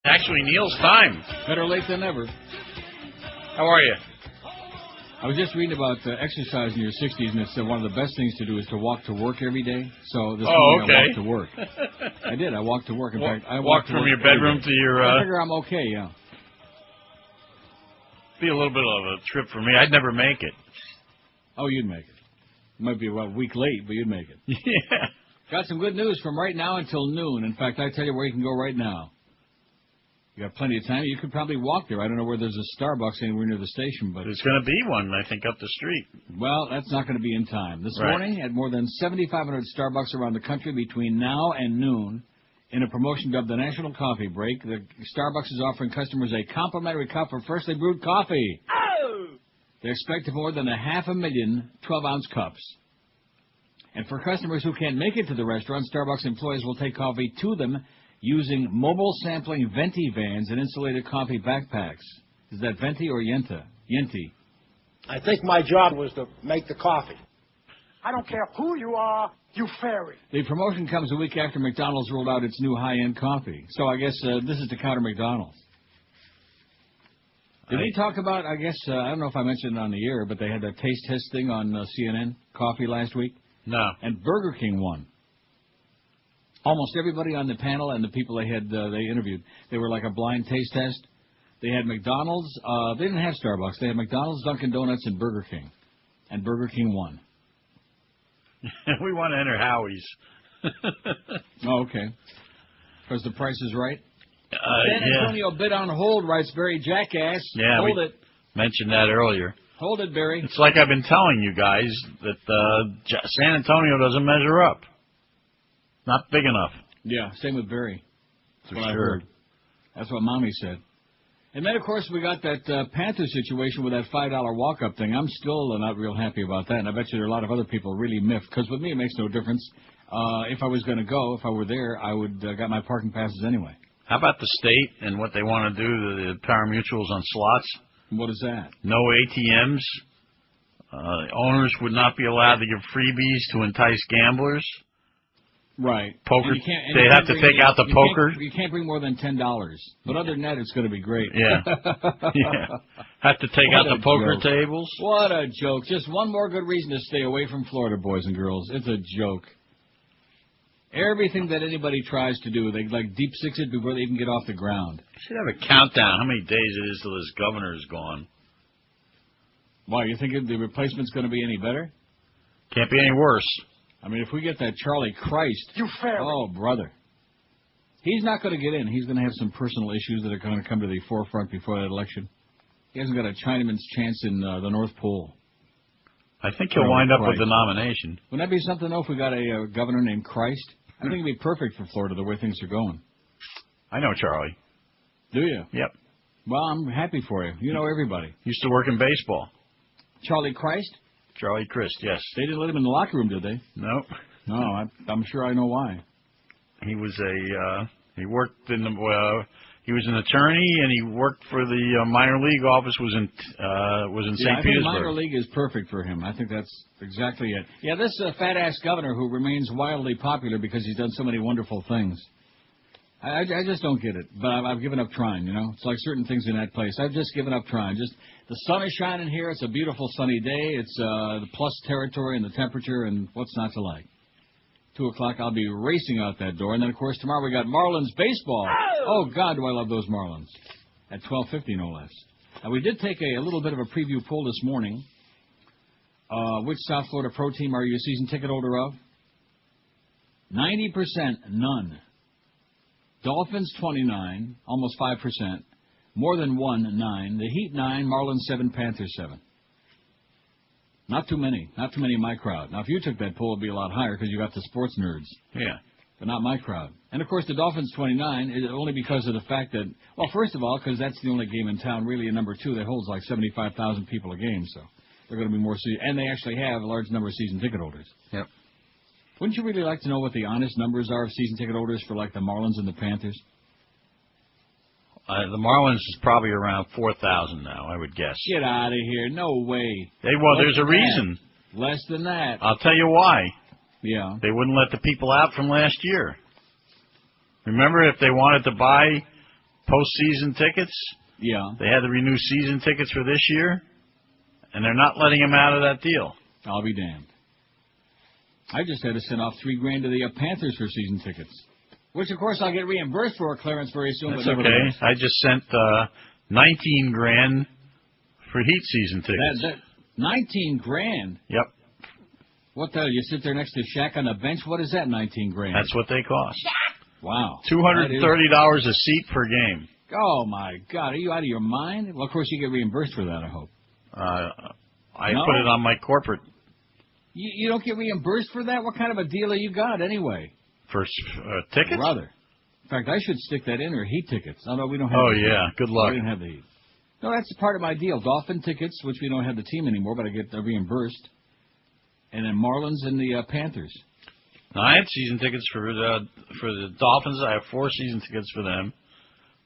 Actually, Neil's time. Better late than never. How are you? I was just reading about exercise in your 60s, and it said one of the best things to do is to walk to work every day. So this morning I walked to work. I did. I walked to work. In fact, I walked from your bedroom to your... I figure I'm okay, yeah. Be a little bit of a trip for me. I'd never make it. Oh, you'd make it. Might be a week late, but you'd make it. Yeah. Got some good news from right now until noon. In fact, I tell you where you can go right now. You got plenty of time. You could probably walk there. I don't know where there's a Starbucks anywhere near the station, but there's going to be one, I think, up the street. Well, that's not going to be in time. This morning, at more than 7,500 Starbucks around the country between now and noon, in a promotion dubbed the National Coffee Break, the Starbucks is offering customers a complimentary cup of freshly brewed coffee. Oh! They expect more than 500,000 12-ounce cups. And for customers who can't make it to the restaurant, Starbucks employees will take coffee to them using mobile sampling venti vans and insulated coffee backpacks. Is that venti or yenti? I think my job was to make the coffee. I don't care who you are, you fairy. The promotion comes a week after McDonald's rolled out its new high-end coffee. So I guess this is to counter McDonald's. Did we talk about, I don't know if I mentioned it on the air, but they had that taste test thing on CNN, coffee last week? No. And Burger King won. Almost everybody on the panel and the people they interviewed, they were like a blind taste test. They had McDonald's. They didn't have Starbucks. They had McDonald's, Dunkin' Donuts, and Burger King. And Burger King won. We want to enter Howie's. Oh, okay. Because the price is right? San Antonio bid on hold, writes Barry Jackass. Yeah, hold it. Mentioned that earlier. Hold it, Barry. It's like I've been telling you guys that San Antonio doesn't measure up. Not big enough. Yeah, same with Barry. For sure. That's what Mommy said. And then, of course, we got that Panthers situation with that $5 walk-up thing. I'm still not real happy about that, and I bet you there are a lot of other people really miffed, because with me it makes no difference. If I was going to go, if I were there, I would got my parking passes anyway. How about the state and what they want to do to the pari-mutuels on slots? What is that? No ATMs. Owners would not be allowed to give freebies to entice gamblers. Right. Poker. They have to take out the poker. You can't bring more than $10. But other than that, it's going to be great. Yeah. Yeah. Have to take out the poker tables. What a joke. Just one more good reason to stay away from Florida, boys and girls. It's a joke. Everything that anybody tries to do, they like deep six it before they even get off the ground. Should have a countdown. How many days it is till this governor is gone? Why, you think the replacement's going to be any better? Can't be any worse. I mean, if we get that Charlie Christ, you fairy. Oh, brother. He's not going to get in. He's going to have some personal issues that are going to come to the forefront before that election. He hasn't got a Chinaman's chance in the North Pole. I think he'll wind up with the nomination. Wouldn't that be something, though, if we got a governor named Christ? I think it'd be perfect for Florida, the way things are going. I know Charlie. Do you? Yep. Well, I'm happy for you. You know everybody. Used to work in baseball. Charlie Christ? Charlie Crist, yes. They didn't let him in the locker room, did they? No. No, I'm sure I know why. He was he worked in the, he was an attorney, and he worked for the minor league office, was in St. Petersburg. I think minor league is perfect for him. I think that's exactly it. Yeah, this fat-ass governor who remains wildly popular because he's done so many wonderful things. I just don't get it, but I've given up trying, you know. It's like certain things in that place. I've just given up trying. Just the sun is shining here. It's a beautiful sunny day. It's the plus territory and the temperature, and what's not to like. 2 o'clock, I'll be racing out that door. And then, of course, tomorrow we got Marlins baseball. Oh, God, do I love those Marlins. At 12:50, no less. Now, we did take a little bit of a preview poll this morning. Which South Florida pro team are you a season ticket holder of? 90%, none. Dolphins, 29, almost 5%. More than 1, 9. The Heat, 9. Marlins, 7. Panthers, 7. Not too many. Not too many in my crowd. Now, if you took that poll, it would be a lot higher because you got the sports nerds. Yeah. But not my crowd. And, of course, the Dolphins, 29, is only because of the fact that, well, first of all, because that's the only game in town, really, and number two, that holds like 75,000 people a game, so they're going to be more and they actually have a large number of season ticket holders. Yep. Wouldn't you really like to know what the honest numbers are of season ticket holders for, like, the Marlins and the Panthers? The Marlins is probably around 4,000 now, I would guess. Get out of here. No way. There's a reason. Less than that. I'll tell you why. Yeah. They wouldn't let the people out from last year. Remember, if they wanted to buy postseason tickets. Yeah. They had to renew season tickets for this year, and they're not letting them out of that deal. I'll be damned. I just had to send off $3,000 to the Panthers for season tickets, which of course I'll get reimbursed for, Clarence, very soon. That's but okay. I just sent $19,000 for Heat season tickets. 19,000. Yep. What the hell? You sit there next to Shaq on the bench? What is that, 19,000? That's what they cost. Wow. $230 a seat per game. Oh, my God. Are you out of your mind? Well, of course, you get reimbursed for that, I hope. I put it on my corporate. You don't get reimbursed for that? What kind of a deal have you got, anyway? For tickets? Brother. In fact, I should stick that in, or Heat tickets. Although we don't have the yeah. Heat. Good luck. We don't have the Heat. No, that's part of my deal. Dolphin tickets, which we don't have the team anymore, but I get reimbursed. And then Marlins and the Panthers. Now, I had season tickets for the Dolphins. I have 4 season tickets for them.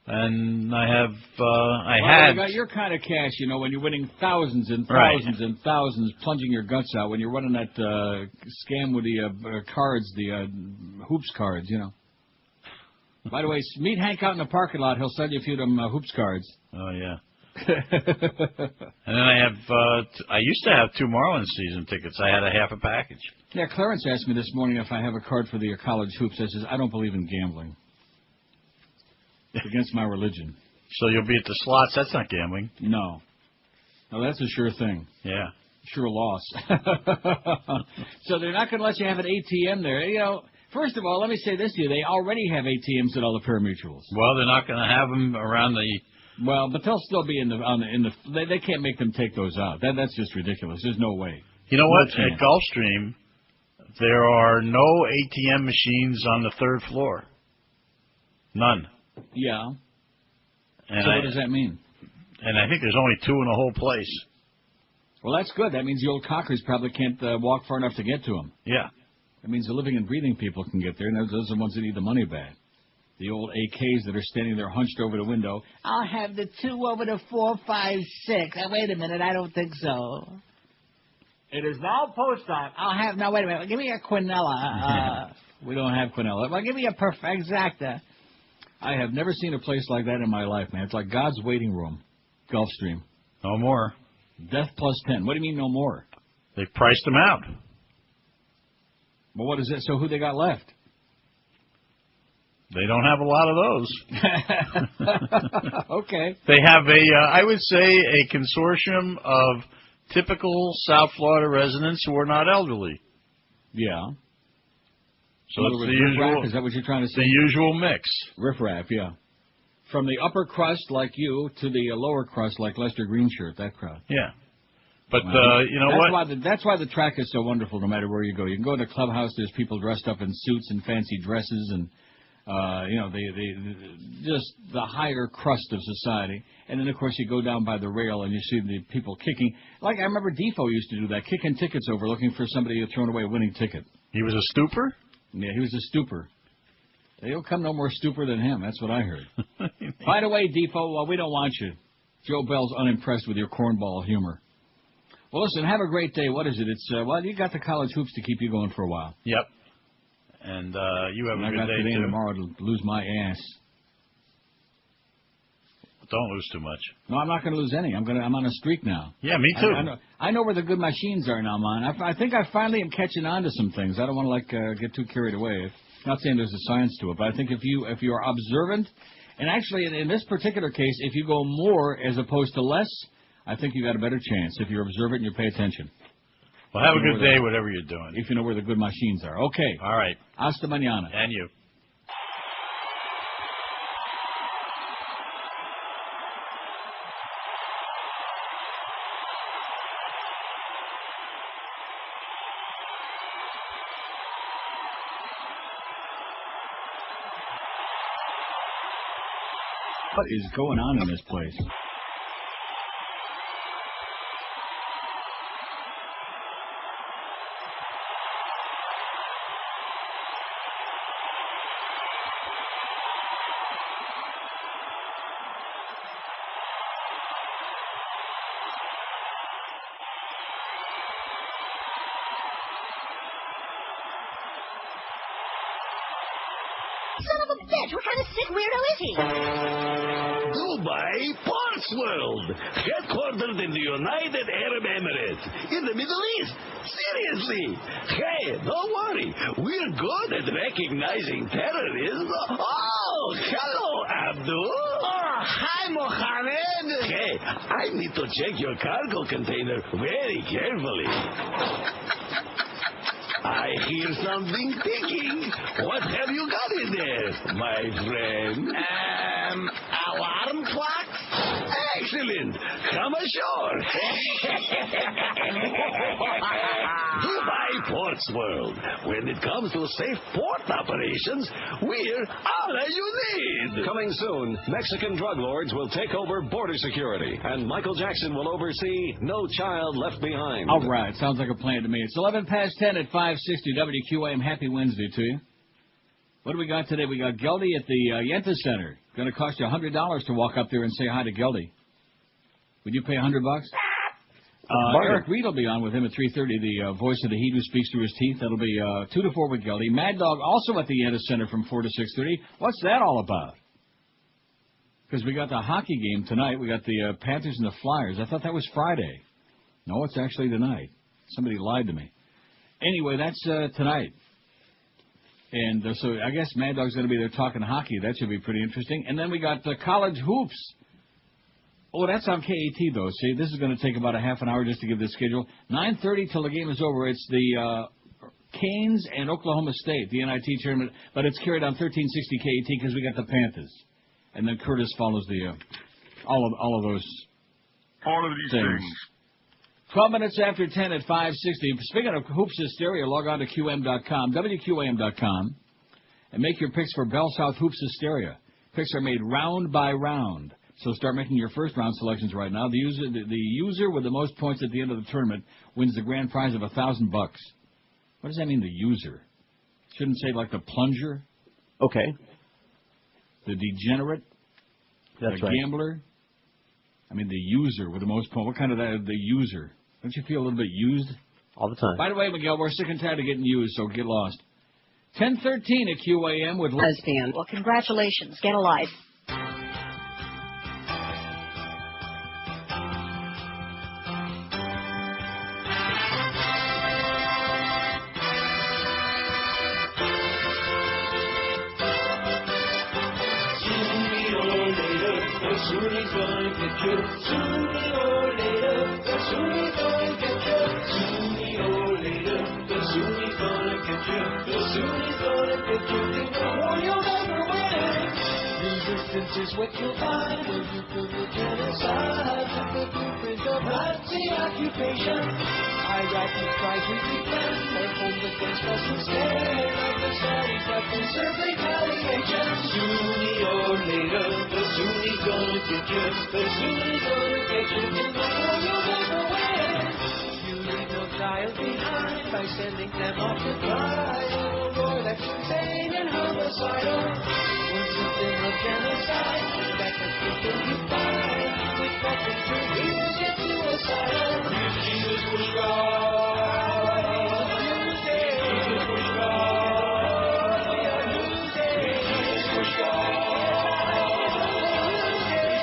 And I have, You got your kind of cash, you know, when you're winning thousands and thousands and thousands, plunging your guts out, when you're running that scam with the cards, the hoops cards, you know. By the way, meet Hank out in the parking lot. He'll send you a few of them hoops cards. Oh, yeah. And then I used to have 2 Marlins season tickets. I had a half a package. Yeah, Clarence asked me this morning if I have a card for the college hoops. I says, I don't believe in gambling. It's against my religion. So you'll be at the slots. That's not gambling. No, that's a sure thing. Yeah. Sure loss. So they're not going to let you have an ATM there. You know, first of all, let me say this to you. They already have ATMs at all the pari-mutuels. Well, they're not going to have them around the... Well, but they'll still be in the they can't make them take those out. That's just ridiculous. There's no way. You know what? At Gulfstream, there are no ATM machines on the 3rd floor. None. Yeah. And so what does that mean? And I think there's only 2 in the whole place. Well, that's good. That means the old cockers probably can't walk far enough to get to them. Yeah. That means the living and breathing people can get there, and those are the ones that need the money back. The old AKs that are standing there hunched over the window. I'll have the 2 over the 4, 5, 6. Wait a minute, I don't think so. It is now post time. I'll have, now wait a minute, give me a quinella. We don't have quinella. Well, give me a exacta. I have never seen a place like that in my life, man. It's like God's waiting room, Gulfstream. No more. Death plus 10. What do you mean no more? They've priced them out. Well, what is it? So who they got left? They don't have a lot of those. Okay. They have I would say, a consortium of typical South Florida residents who are not elderly. Yeah. So it's the usual. Is that what you're trying to say? The usual mix. Riffraff, yeah. From the upper crust like you to the lower crust like Lester Greenshirt, that crowd. Yeah. But, you know that's why the track is so wonderful no matter where you go. You can go to the clubhouse, there's people dressed up in suits and fancy dresses and, just the higher crust of society. And then, of course, you go down by the rail and you see the people kicking. Like I remember Defoe used to do that, kicking tickets over looking for somebody who had thrown away a winning ticket. He was a stooper? Yeah, he was a stooper. They'll come no more stooper than him. That's what I heard. By the way, Defoe, well, we don't want you. Joe Bell's unimpressed with your cornball humor. Well, listen, have a great day. What is it? It's you got the college hoops to keep you going for a while. Yep. And you have a good day, too. I got today and tomorrow to lose my ass. Don't lose too much. No, I'm not going to lose any. I'm on a streak now. Yeah, me too. I know where the good machines are now, man. I think I finally am catching on to some things. I don't want to get too carried away. Not saying there's a science to it, but I think if you are observant, and actually in this particular case, if you go more as opposed to less, I think you got a better chance if you're observant and you pay attention. Well, have a good day, whatever you're doing. If you know where the good machines are. Okay. All right. Hasta mañana. And you. What is going on in this place? Son of a bitch! What kind of sick weirdo is he? Dubai Ports World, headquartered in the United Arab Emirates, in the Middle East. Seriously. Hey, don't worry. We're good at recognizing terrorists. Oh, hello, Abdul. Oh, hi, Mohammed. Hey, I need to check your cargo container very carefully. I hear something ticking. What have you got in there, my friend? Alarm clocks? Excellent. Come ashore. Dubai Ports World. When it comes to safe port operations, we're all you need. Coming soon, Mexican drug lords will take over border security, and Michael Jackson will oversee No Child Left Behind. All right. Sounds like a plan to me. It's 11 past 10 at 560 WQAM. Happy Wednesday to you. What do we got today? We got Geldy at the Yenta Center. Going to cost you $100 to walk up there and say hi to Geldy. Would you pay $100? Eric Reed will be on with him at 3:30. The voice of the heat who speaks through his teeth. That'll be 2 to 4 with Geldy. Mad Dog also at the Yenta Center from 4 to 6:30. What's that all about? Because we got the hockey game tonight. We got the Panthers and the Flyers. I thought that was Friday. No, it's actually tonight. Somebody lied to me. Anyway, that's tonight. And so I guess Mad Dog's going to be there talking hockey. That should be pretty interesting. And then we got the college hoops. Oh, that's on KAT, though. See, this is going to take about a half an hour just to give the schedule. 9:30 till the game is over. It's the Canes and Oklahoma State, the NIT tournament. But it's carried on 1360 KAT because we got the Panthers. And then Curtis follows the all of those things. 12 minutes after 10 at 560. Speaking of hoops hysteria, log on to QM.com, WQAM.com, and make your picks for Bell South Hoops Hysteria. Picks are made round by round. So start making your first round selections right now. The user with the most points at the end of the tournament wins the grand prize of $1,000. What does that mean, the user? Shouldn't say like the plunger? Okay. The degenerate? That's the right. Gambler? I mean, the user with the most points. What kind of that? The user? Don't you feel a little bit used? All the time. By the way, Miguel, we're sick and tired of getting used, so get lost. 10:13 at QAM with Lesbian. Well, congratulations. Get a life. Is what you'll find when you put the genocide with the blueprint of Nazi occupation. Iraqi cries we defend their homes against us instead of the Saudis that deserve retaliation. Sooner or later, the Sunni's gonna get you. The Sunni's gonna get you. In the war you'll never win. You leave no child behind by sending them off to die. Oh, war that's insane and homicidal. Once it's been a genocide, that the people you find with nothing to lose get suicidal. Jesus was God. Jesus was God. Jesus was God.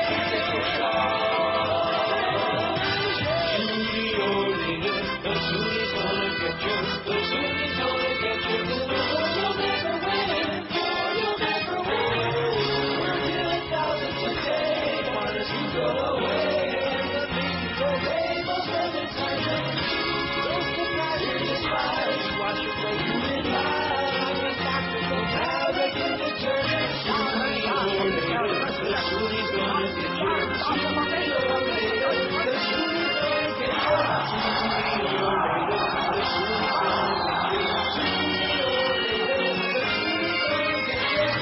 Jesus was God. Sooner or later, the Sunni's gonna get you. The Sunni's gonna get you. The war you'll never win. War you'll never win. We're killing thousands a day. Want us to go away. And the things go away most of the time. Those that matter is lies. Watch your way you in life. The doctors don't have a good deterrent. Sooner or later, the Sunni's gonna get you. Sooner or later, the Sunni's gonna get you. Sooner or later, the Sunni's gonna get you. Sooner or later, the Sunni's gonna get you.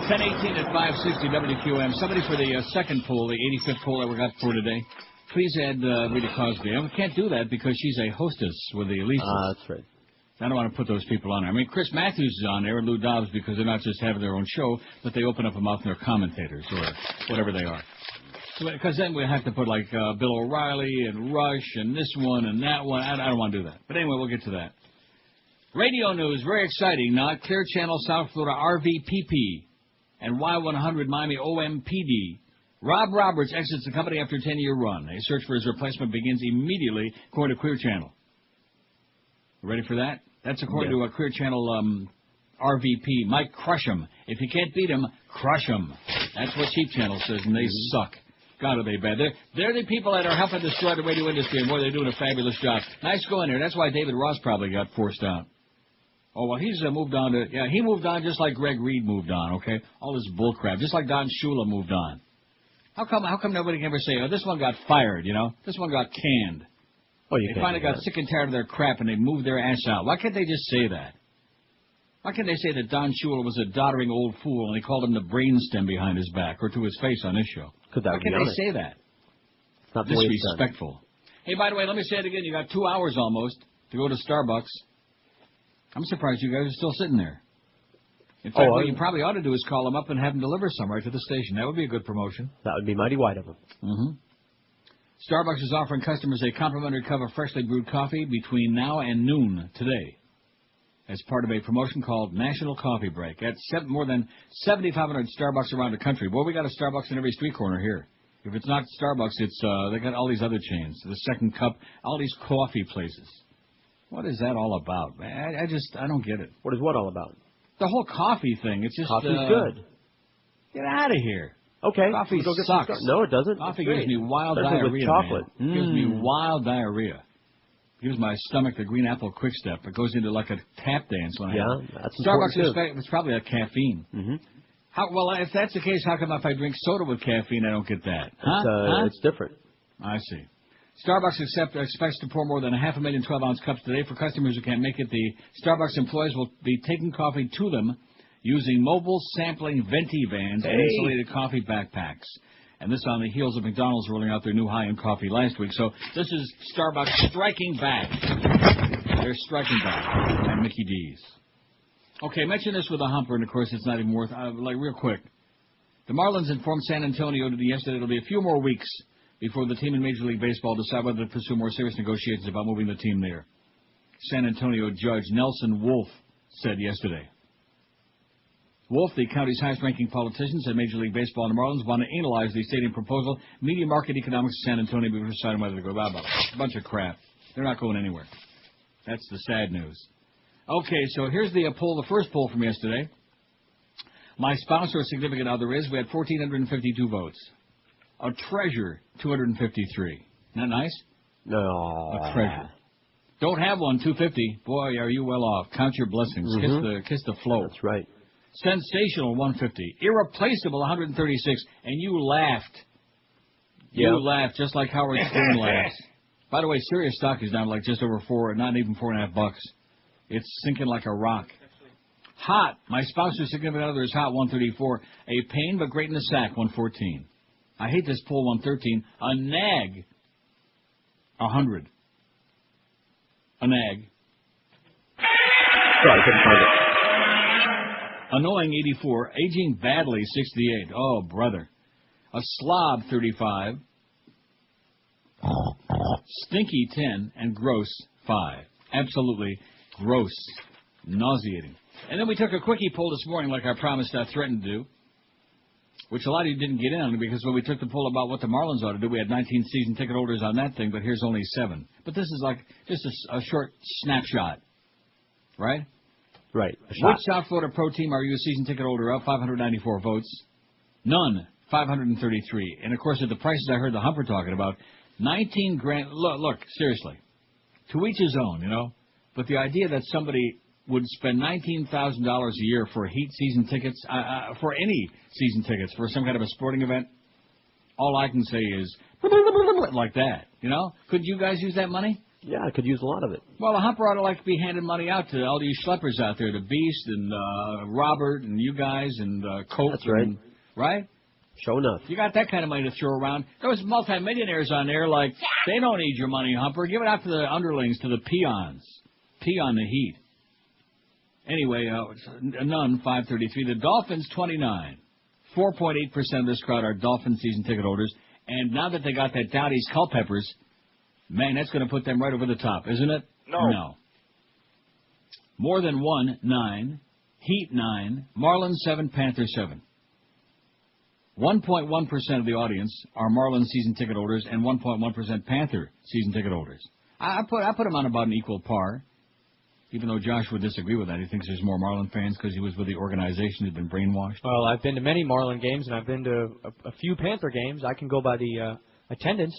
10:18 at 560 WQM. Somebody for the second poll, the 85th poll that we got for today. Please add Rita Cosby. And we can't do that because she's a hostess with the Elites. That's right. I don't want to put those people on there. I mean, Chris Matthews is on there and Lou Dobbs because they're not just having their own show, but they open up a mouth and they're commentators or whatever they are. Because then we have to put like Bill O'Reilly and Rush and this one and that one. I don't want to do that. But anyway, we'll get to that. Radio news, very exciting. Now, Clear Channel, South Florida, RVPP and Y100 Miami OMPD. Rob Roberts exits the company after a 10-year run. A search for his replacement begins immediately, according to Clear Channel. Ready for that? That's according to a Clear Channel RVP, Mike Crusham. If you can't beat him, crush him. That's what Cheap Channel says, and they suck. God, are they bad. They're the people that are helping destroy the radio industry, and boy, they're doing a fabulous job. Nice going there. That's why David Ross probably got forced out. Oh, well, he's moved on to... Yeah, he moved on just like Greg Reed moved on, okay? All this bullcrap. Just like Don Shula moved on. How come nobody can ever say, oh, this one got fired, you know? This one got canned. Oh, they finally got sick and tired of their crap, and they moved their ass out. Why can't they just say that? Why can't they say that Don Shula was a doddering old fool, and they called him the brainstem behind his back, or to his face on this show? Why can't they say that? It's not disrespectful. Hey, by the way, let me say it again. You got 2 hours almost to go to Starbucks. I'm surprised you guys are still sitting there. In fact, what you probably ought to do is call them up and have them deliver some right to the station. That would be a good promotion. That would be mighty wide of them. Mm-hmm. Starbucks is offering customers a complimentary cup of freshly brewed coffee between now and noon today as part of a promotion called National Coffee Break at more than 7,500 Starbucks around the country. Boy, we got a Starbucks in every street corner here. If it's not Starbucks, it's they got all these other chains, the Second Cup, all these coffee places. What is that all about, man? I don't get it. What is what all about? The whole coffee thing. It's just... Coffee's good. Get out of here. Okay. Coffee sucks. No, it doesn't. Coffee gives me wild diarrhea, with chocolate. Gives me wild diarrhea. Gives my stomach the green apple quick step. It goes into like a tap dance when I have it. That's Starbucks it's probably a caffeine. Mm-hmm. Well, if that's the case, how come if I drink soda with caffeine, I don't get that? It's different. I see. Starbucks expects to pour more than 500,000 12-ounce cups today for customers who can't make it. The Starbucks employees will be taking coffee to them using mobile sampling venti vans and insulated coffee backpacks. And this on the heels of McDonald's rolling out their new high-end coffee last week. So this is Starbucks striking back. They're striking back at Mickey D's. Okay, mention this with a humper, and of course it's not even worth... real quick. The Marlins informed San Antonio yesterday it'll be a few more weeks before the team in Major League Baseball decide whether to pursue more serious negotiations about moving the team there. San Antonio Judge Nelson Wolff said yesterday. Wolff, the county's highest-ranking politician, said Major League Baseball and the Marlins want to analyze the stadium proposal, media market economics of San Antonio before deciding whether to go. Blah, blah, blah. A bunch of crap. They're not going anywhere. That's the sad news. Okay, so here's the poll, the first poll from yesterday. My spouse or significant other is, we had 1,452 votes. A treasure, 253. Isn't that nice? No. A treasure. Don't have one, 250. Boy, are you well off. Count your blessings. Mm-hmm. Kiss the flow. That's right. Sensational, 150. Irreplaceable, 136. And you laughed. You laughed just like Howard Stern laughs. By the way, Sirius stock is down like just over not even $4.50. It's sinking like a rock. Hot. My spouse or significant other is hot, 134. A pain but great in the sack, 114. I hate this poll, 113. A nag, 100. A nag. Sorry, I couldn't find it. Annoying, 84. Aging badly, 68. Oh, brother. A slob, 35. Stinky, 10. And gross, 5. Absolutely gross. Nauseating. And then we took a quickie poll this morning, like I promised, I threatened to do, which a lot of you didn't get in on, because when we took the poll about what the Marlins ought to do, we had 19 season ticket holders on that thing, but here's only 7. But this is like just a short snapshot, right? Right. Which South Florida pro team are you a season ticket holder of? 594 votes. None. 533. And, of course, at the prices I heard the Humper talking about, 19 grand. Look, seriously. To each his own, you know. But the idea that somebody would spend $19,000 a year for Heat season tickets, for any season tickets, for some kind of a sporting event, all I can say is like that, you know? Couldn't you guys use that money? Yeah, I could use a lot of it. Well, the Humper ought to like to be handing money out to all these schleppers out there, the Beast and Robert and you guys and Coke. That's right. Right? Sure enough. You got that kind of money to throw around. Those multimillionaires on there, like, they don't need your money, Humper. Give it out to the underlings, to the peons. Peon the Heat. Anyway, none, 533. The Dolphins, 29. 4.8% of this crowd are Dolphin season ticket holders. And now that they got that Dowdy's Culpeppers, man, that's going to put them right over the top, isn't it? No. More than 1, 9. Heat, 9. Marlins, 7. Panthers, 7. 1.1% of the audience are Marlins season ticket holders and 1.1% Panther season ticket holders. I put them on about an equal par, even though Josh would disagree with that. He thinks there's more Marlin fans because he was with the organization who'd been brainwashed. Well, I've been to many Marlin games, and I've been to a few Panther games. I can go by the attendance.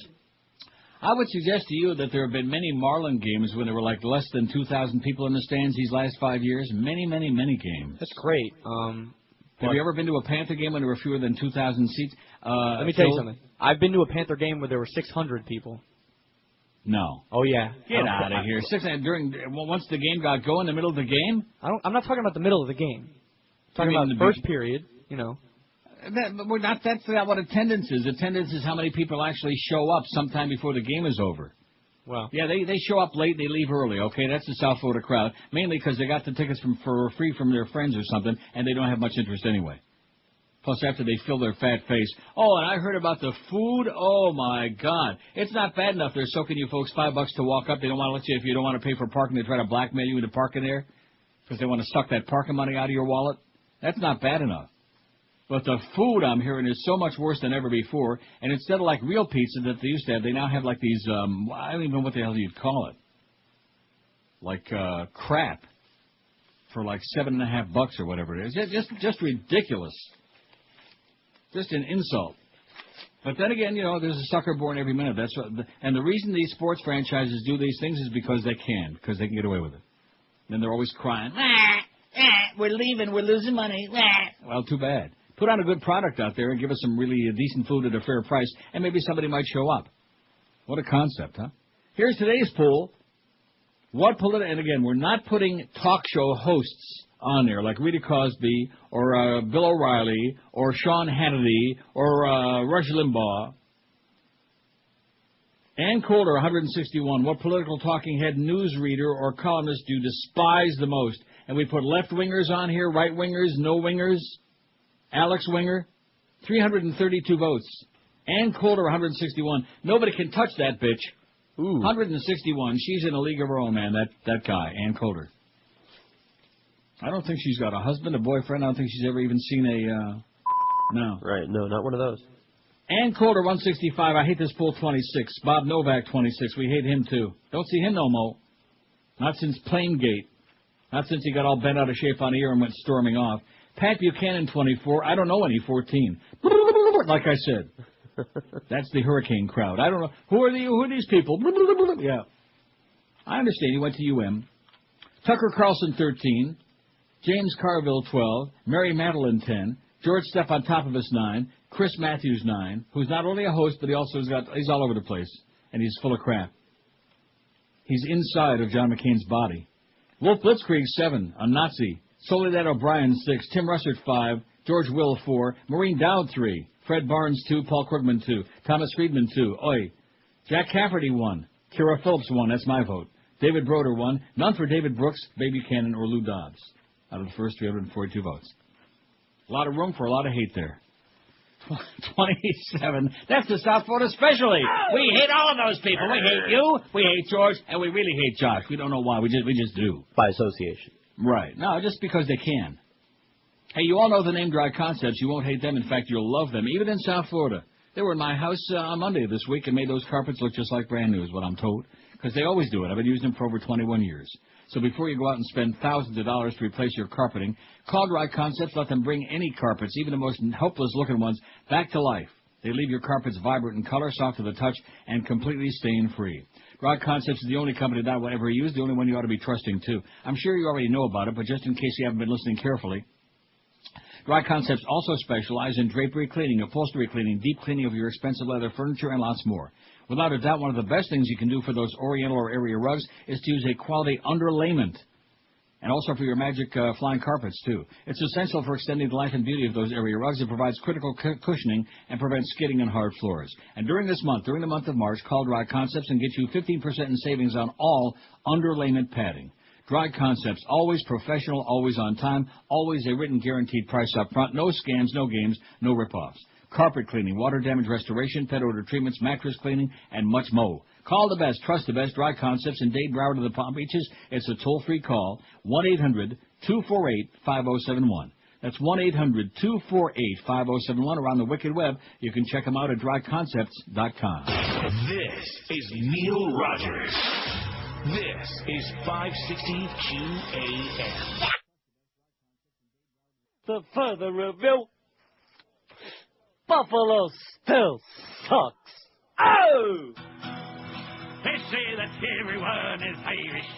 I would suggest to you that there have been many Marlin games when there were like less than 2,000 people in the stands these last 5 years. Many, many, many games. That's great. Have you ever been to a Panther game when there were fewer than 2,000 seats? Let me tell you something. I've been to a Panther game where there were 600 people. No. Oh, yeah. Get out of here. Once the game got going, in the middle of the game? I'm not talking about the middle of the game. I'm talking about the first period, you know. That's not what attendance is. Attendance is how many people actually show up sometime before the game is over. Well, yeah, they show up late, they leave early, okay? That's the South Florida crowd, mainly because they got the tickets for free from their friends or something, and they don't have much interest anyway. Plus, after they fill their fat face, oh, and I heard about the food. Oh, my God. It's not bad enough they're soaking you folks $5 to walk up. They don't want to let you, if you don't want to pay for parking, they try to blackmail you into parking there because they want to suck that parking money out of your wallet. That's not bad enough. But the food, I'm hearing, is so much worse than ever before. And instead of like real pizza that they used to have, they now have like these, I don't even know what the hell you'd call it. Like crap for like $7.50 or whatever it is. Just ridiculous. Just an insult. But then again, you know, there's a sucker born every minute. That's what, and the reason these sports franchises do these things is because they can get away with it. Then they're always crying, we're leaving, we're losing money. Well, too bad. Put on a good product out there and give us some really decent food at a fair price, and maybe somebody might show up. What a concept, huh? Here's today's poll. And again, we're not putting talk show hosts on there, like Rita Cosby, or Bill O'Reilly, or Sean Hannity, or Rush Limbaugh. Ann Coulter, 161. What political talking head, newsreader, or columnist do you despise the most? And we put left-wingers on here, right-wingers, no-wingers. Alex Winger, 332 votes. Ann Coulter, 161. Nobody can touch that bitch. Ooh. 161. She's in a league of her own, man, that guy, Ann Coulter. I don't think she's got a husband, a boyfriend. I don't think she's ever even seen no. Right, no, not one of those. Ann Coulter, 165. I hate this poll, 26. Bob Novak, 26. We hate him, too. Don't see him no more. Not since Planegate. Not since he got all bent out of shape on the ear and went storming off. Pat Buchanan, 24. I don't know any 14. Like I said. That's the hurricane crowd. I don't know. Who are these people? Yeah. I understand. He went to UM. Tucker Carlson, 13. James Carville, 12. Mary Madeline, 10. George Stepp on top of us, 9. Chris Matthews, 9. Who's not only a host, but he's all over the place. And he's full of crap. He's inside of John McCain's body. Wolf Blitzkrieg, 7. A Nazi. Soledad O'Brien, 6. Tim Russert, 5. George Will, 4. Maureen Dowd, 3. Fred Barnes, 2. Paul Krugman, 2. Thomas Friedman, 2. Oi. Jack Cafferty, 1. Kira Phillips, 1. That's my vote. David Broder, 1. None for David Brooks, Baby Cannon, or Lou Dobbs. Out of the first 342 votes. A lot of room for a lot of hate there. 27. That's the South Florida specialty. We hate all of those people. We hate you, we hate George, and we really hate Josh. We don't know why. We just do. By association. Right. No, just because they can. Hey, you all know the name Dry Concepts. You won't hate them. In fact, you'll love them, even in South Florida. They were in my house on Monday this week and made those carpets look just like brand new, is what I'm told. Because they always do it. I've been using them for over 21 years. So before you go out and spend thousands of dollars to replace your carpeting, call Dry Concepts. Let them bring any carpets, even the most hopeless-looking ones, back to life. They leave your carpets vibrant in color, soft to the touch, and completely stain-free. Dry Concepts is the only company that I will ever use, the only one you ought to be trusting, too. I'm sure you already know about it, but just in case you haven't been listening carefully, Dry Concepts also specialize in drapery cleaning, upholstery cleaning, deep cleaning of your expensive leather furniture, and lots more. Without a doubt, one of the best things you can do for those Oriental or area rugs is to use a quality underlayment. And also for your magic flying carpets, too. It's essential for extending the life and beauty of those area rugs. It provides critical cushioning and prevents skidding on hard floors. And during the month of March, call Dry Concepts and get you 15% in savings on all underlayment padding. Dry Concepts, always professional, always on time, always a written guaranteed price up front. No scams, no games, no rip-offs. Carpet cleaning, water damage restoration, pet odor treatments, mattress cleaning, and much more. Call the best, trust the best, Dry Concepts in Dade, Broward, to the Palm Beaches. It's a toll-free call, 1-800-248-5071. That's 1-800-248-5071, or on the Wicked Web. You can check them out at dryconcepts.com. This is Neil Rogers. This is 560 QAM. The further review, Buffalo still sucks. Oh! They say that everyone is Irish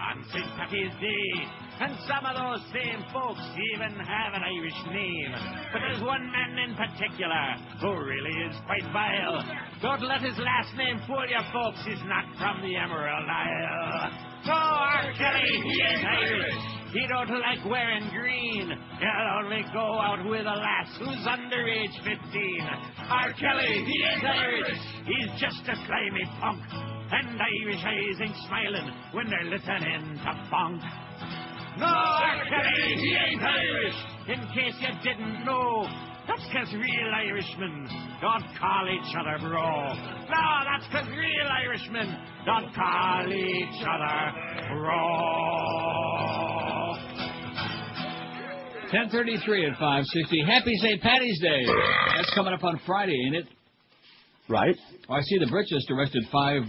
on St. Patty's Day, and some of those same folks even have an Irish name. But there's one man in particular who really is quite vile. Don't let his last name fool you, folks. He's not from the Emerald Isle. No, R. Kelly, he ain't Irish. He don't like wearing green. He'll only go out with a lass who's under age 15. R. Kelly, he ain't Irish. He's just a slimy punk. And Irish eyes ain't smiling when they're listening to funk. No, R. Kelly, he ain't Irish. In case you didn't know, that's 'cause real Irishmen don't call each other bro. No, that's 'cause real Irishmen don't call each other bro. 10:33 at 560. Happy St. Patty's Day. That's coming up on Friday, ain't it? Right. I see the Brits just arrested 5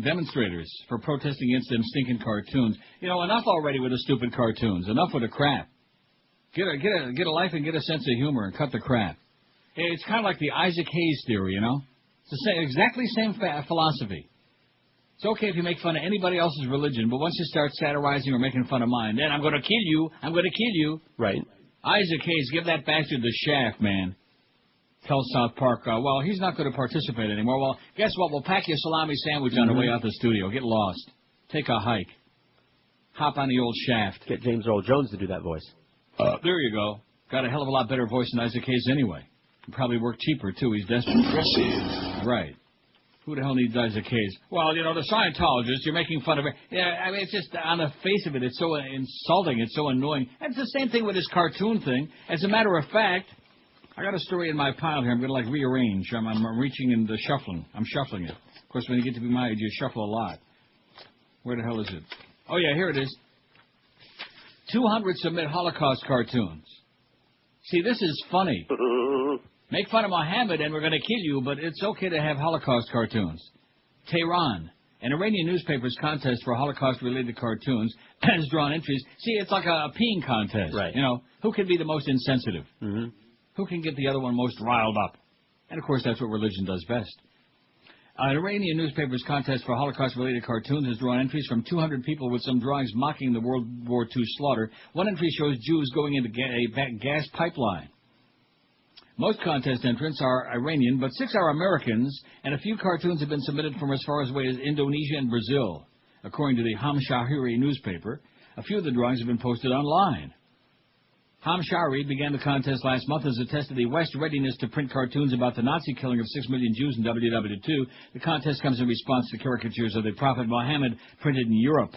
demonstrators for protesting against them stinking cartoons. You know, enough already with the stupid cartoons. Enough with the crap. Get a life and get a sense of humor and cut the crap. It's kind of like the Isaac Hayes theory, you know? It's the same, exactly same philosophy. It's okay if you make fun of anybody else's religion, but once you start satirizing or making fun of mine, then I'm going to kill you. I'm going to kill you. Right. Isaac Hayes, give that bastard the shaft, man. Tell South Park, well, he's not going to participate anymore. Well, guess what? We'll pack you a salami sandwich on the way out the studio. Get lost. Take a hike. Hop on the old shaft. Get James Earl Jones to do that voice. There you go. Got a hell of a lot better voice than Isaac Hayes anyway. He'd probably work cheaper, too. He's desperate. Impressive. Right. Who the hell needs Isaac Hayes? Well, you know, the Scientologists, you're making fun of it. Yeah, I mean, it's just, on the face of it, it's so insulting. It's so annoying. And it's the same thing with this cartoon thing. As a matter of fact, I got a story in my pile here. I'm going to, like, rearrange. I'm reaching in the shuffling. I'm shuffling it. Of course, when you get to be my age, you shuffle a lot. Where the hell is it? Oh, yeah, here it is. 200 submit Holocaust cartoons. See, this is funny. Make fun of Mohammed and we're going to kill you, but it's okay to have Holocaust cartoons. Tehran. An Iranian newspaper's contest for Holocaust-related cartoons has drawn entries. See, it's like a peeing contest. Right. You know, who can be the most insensitive? Mm-hmm. Who can get the other one most riled up? And, of course, that's what religion does best. An Iranian newspaper's contest for Holocaust-related cartoons has drawn entries from 200 people with some drawings mocking the World War II slaughter. One entry shows Jews going into a gas pipeline. Most contest entrants are Iranian, but 6 are Americans, and a few cartoons have been submitted from as far away as Indonesia and Brazil. According to the Hamshahiri newspaper, a few of the drawings have been posted online. Hamshahri began the contest last month as a test of the West's readiness to print cartoons about the Nazi killing of 6 million Jews in WW2. The contest comes in response to caricatures of the Prophet Muhammad printed in Europe.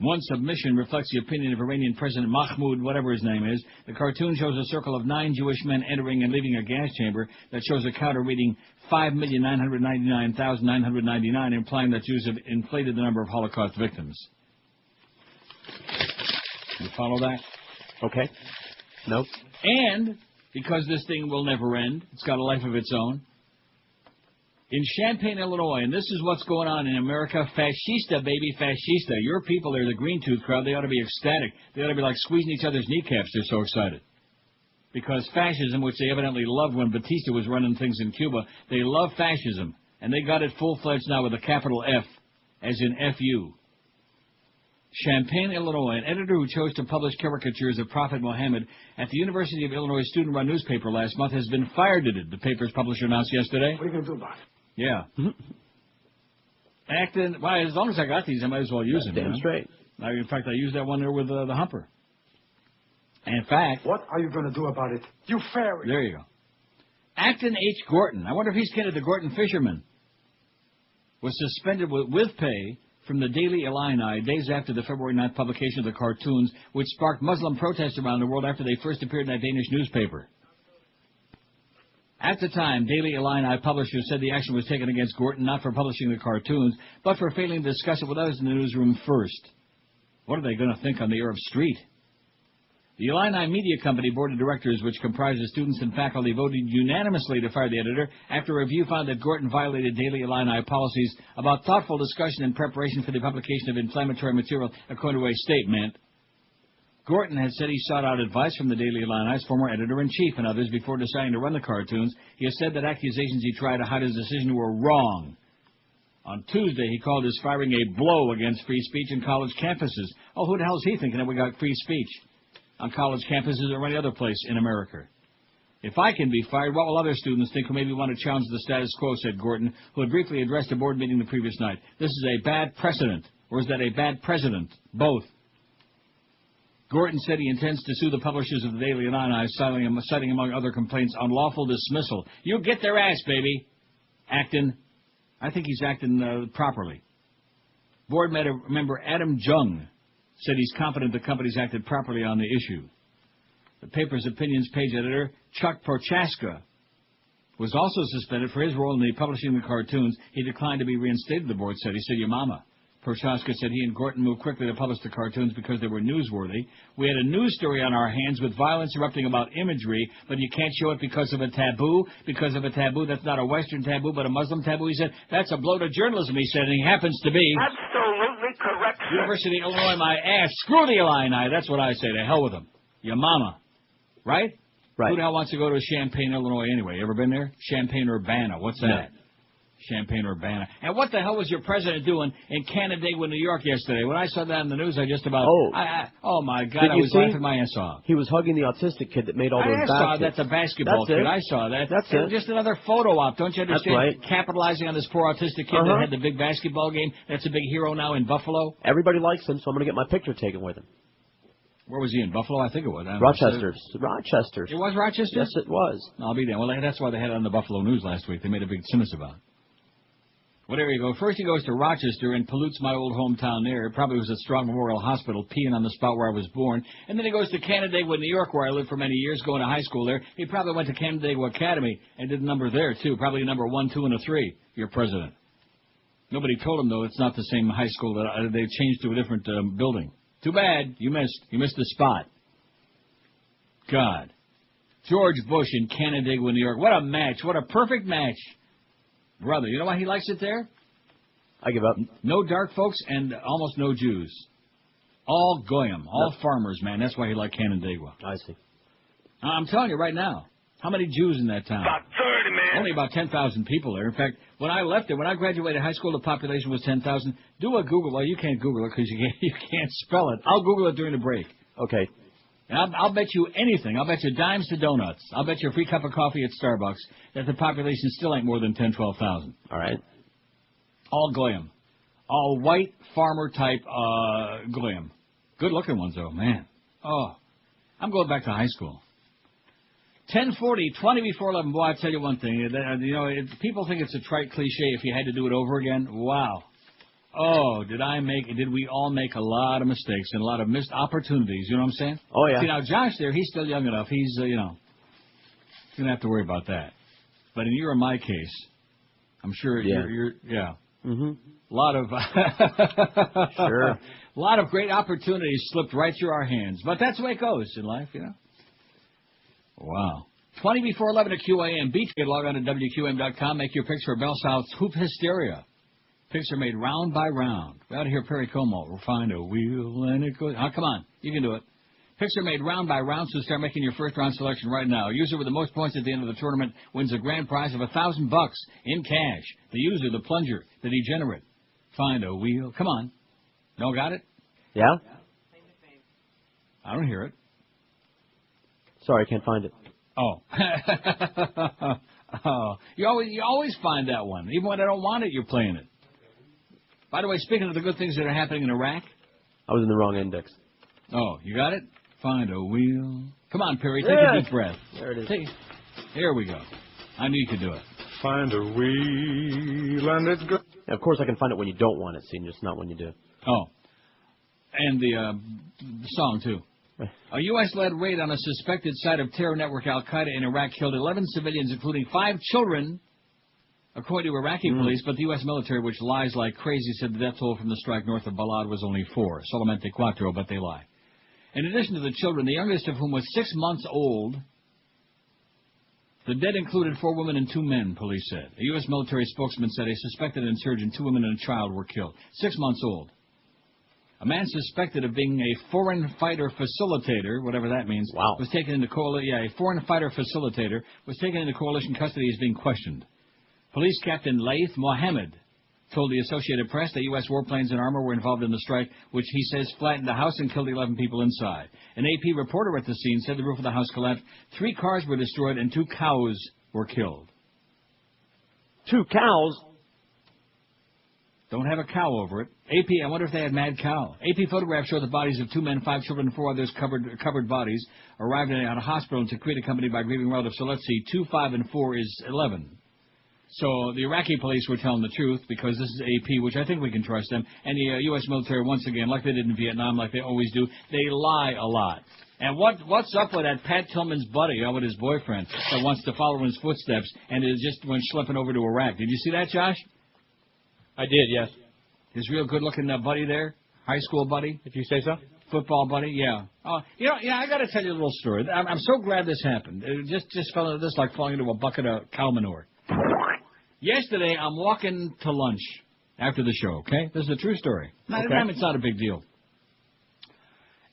One submission reflects the opinion of Iranian President Mahmoud, whatever his name is. The cartoon shows a circle of 9 Jewish men entering and leaving a gas chamber that shows a counter reading 5,999,999, implying that Jews have inflated the number of Holocaust victims. You follow that? Okay. Nope. And, because this thing will never end, it's got a life of its own, in Champaign, Illinois, and this is what's going on in America, fascista, baby, fascista. Your people are the green tooth crowd. They ought to be ecstatic. They ought to be like squeezing each other's kneecaps. They're so excited. Because fascism, which they evidently loved when Batista was running things in Cuba, they love fascism. And they got it full-fledged now with a capital F, as in F-U. Champaign, Illinois, an editor who chose to publish caricatures of Prophet Muhammad at the University of Illinois student-run newspaper last month has been fired, the paper's publisher announced yesterday. What are you going to do about it? Yeah. Well, as long as I got these, I might as well use them. Damn straight. In fact, I used that one there with the humper. And in fact... What are you going to do about it? You fairy. There you go. Acton H. Gorton, I wonder if he's kin of the Gorton fisherman, was suspended with pay from the Daily Illini days after the February 9th publication of the cartoons, which sparked Muslim protests around the world after they first appeared in that Danish newspaper. At the time, Daily Illini publishers said the action was taken against Gorton not for publishing the cartoons, but for failing to discuss it with others in the newsroom first. What are they going to think on the Arab street? The Illini Media Company Board of Directors, which comprises students and faculty, voted unanimously to fire the editor after a review found that Gorton violated Daily Illini policies about thoughtful discussion and preparation for the publication of inflammatory material, according to a statement. Gorton had said he sought out advice from the Daily Illini's former editor-in-chief and others before deciding to run the cartoons. He has said that accusations he tried to hide his decision were wrong. On Tuesday, he called his firing a blow against free speech in college campuses. Oh, who the hell is he thinking that we got free speech on college campuses or any other place in America? If I can be fired, what will other students think who maybe want to challenge the status quo, said Gorton, who had briefly addressed a board meeting the previous night. This is a bad precedent. Or is that a bad president? Both. Gorton said he intends to sue the publishers of the Daily Illini, citing among other complaints unlawful dismissal. You get their ass, baby. Acting. I think he's acting properly. Board member Adam Jung said he's confident the company's acted properly on the issue. The paper's opinions page editor, Chuck Prochaska, was also suspended for his role in the publishing of the cartoons. He declined to be reinstated, the board said. He said, your mama. Prochaska said he and Gorton moved quickly to publish the cartoons because they were newsworthy. We had a news story on our hands with violence erupting about imagery, but you can't show it because of a taboo. Because of a taboo that's not a Western taboo, but a Muslim taboo. He said, that's a blow to journalism, he said, and he happens to be... Absolutely correct, sir. University of Illinois, my ass. Screw the Illini. That's what I say. To hell with them. Your mama. Right? Right. Who the hell wants to go to Champaign, Illinois, anyway? You ever been there? Champaign-Urbana. What's that? No. Champaign-Urbana. And what the hell was your president doing in Canandaigua, New York yesterday? When I saw that in the news, I just about... Oh, my God, I was laughing my ass off. He was hugging the autistic kid that made all those baskets. I saw that, the basketball kid. I saw that. That's it. Just another photo op. Don't you understand? That's right. Capitalizing on this poor autistic kid that had the big basketball game. That's a big hero now in Buffalo. Everybody likes him, so I'm going to get my picture taken with him. Where was he, in Buffalo? I think it was. Rochester. Rochester. It was Rochester? Yes, it was. I'll be there. Well, that's why they had it on the Buffalo News last week. They made a big simus about it. Well, there you go. First he goes to Rochester and pollutes my old hometown there. It probably was at Strong Memorial Hospital, peeing on the spot where I was born. And then he goes to Canandaigua, New York, where I lived for many years, going to high school there. He probably went to Canandaigua Academy and did a number there, too. Probably a number 1, 2, and a 3, your president. Nobody told him, though, it's not the same high school. That they changed to a different building. Too bad. You missed. You missed the spot. God. George Bush in Canandaigua, New York. What a match. What a perfect match. Brother, you know why he likes it there? I give up. No dark folks and almost no Jews. All goyim, all farmers, man. That's why he liked Canandaigua. I see. I'm telling you right now. How many Jews in that town? About 30, man. Only about 10,000 people there. In fact, when I left there, when I graduated high school, the population was 10,000. Do a Google. Well, you can't Google it because you can't spell it. I'll Google it during the break. Okay. And I'll bet you anything. I'll bet you dimes to donuts. I'll bet you a free cup of coffee at Starbucks that the population still ain't more than 12,000. All right. All goyim. All white farmer-type goyim. Good-looking ones, though, man. Oh, I'm going back to high school. 10:40, 20 before 11. Boy, I tell you one thing. People think it's a trite cliche if you had to do it over again. Wow. Oh, did we all make a lot of mistakes and a lot of missed opportunities, you know what I'm saying? Oh, yeah. See, now, Josh there, he's still young enough. He's, you don't have to worry about that. But in your and my case, I'm sure you're Mm-hmm. a lot of... Sure. A lot of great opportunities slipped right through our hands. But that's the way it goes in life, you know? Wow. 20 before 11 at QAM. Beach, log on to WQAM.com. Make your picks for Bell South's Hoop Hysteria. Picks are made round by round. We ought to hear Perry Como. We'll find a wheel and it goes... Oh, come on. You can do it. Picks are made round by round, so start making your first-round selection right now. User with the most points at the end of the tournament wins a grand prize of $1,000 in cash. The user, the plunger, the degenerate. Find a wheel. Come on. No, got it? Yeah? I don't hear it. Sorry, I can't find it. Oh. Oh. You always find that one. Even when I don't want it, you're playing it. By the way, speaking of the good things that are happening in Iraq. I was in the wrong index. Oh, you got it? Find a wheel. Come on, Perry, take a deep breath. There it is. Here we go. I knew you could do it. Find a wheel and it goes. Of course, I can find it when you don't want it, see, just not when you do. Oh. And the song, too. A U.S.-led raid on a suspected site of terror network Al-Qaeda in Iraq killed 11 civilians, including 5 children, according to Iraqi police, but the U.S. military, which lies like crazy, said the death toll from the strike north of Balad was only 4. Solamente 4, but they lie. In addition to the children, the youngest of whom was 6 months old, the dead included 4 women and 2 men, police said. A U.S. military spokesman said a suspected insurgent, 2 women and a child were killed. 6 months old. A man suspected of being a foreign fighter facilitator, whatever that means, was taken into a foreign fighter facilitator was taken into coalition custody as being questioned. Police Captain Laith Mohammed told the Associated Press that U.S. warplanes and armor were involved in the strike, which he says flattened the house and killed 11 people inside. An AP reporter at the scene said the roof of the house collapsed, 3 cars were destroyed, and 2 cows were killed. 2 cows? Don't have a cow over it. AP, I wonder if they had mad cow. AP photographs show the bodies of 2 men, 5 children, and 4 others covered bodies arrived at a hospital in Tikrit accompanied by grieving relatives. So let's see, 2, 5, and 4 is 11. So the Iraqi police were telling the truth because this is AP, which I think we can trust them. And the U.S. military, once again, like they did in Vietnam, like they always do, they lie a lot. And what's up with that Pat Tillman's buddy, with his boyfriend, that wants to follow in his footsteps and is just went schlepping over to Iraq? Did you see that, Josh? I did, yes. His real good-looking buddy there, high school buddy. If you say so. Football buddy, yeah. I got to tell you a little story. I'm so glad this happened. It just fell into this like falling into a bucket of cow manure. Yesterday, I'm walking to lunch after the show, okay? This is a true story. It's not a big deal.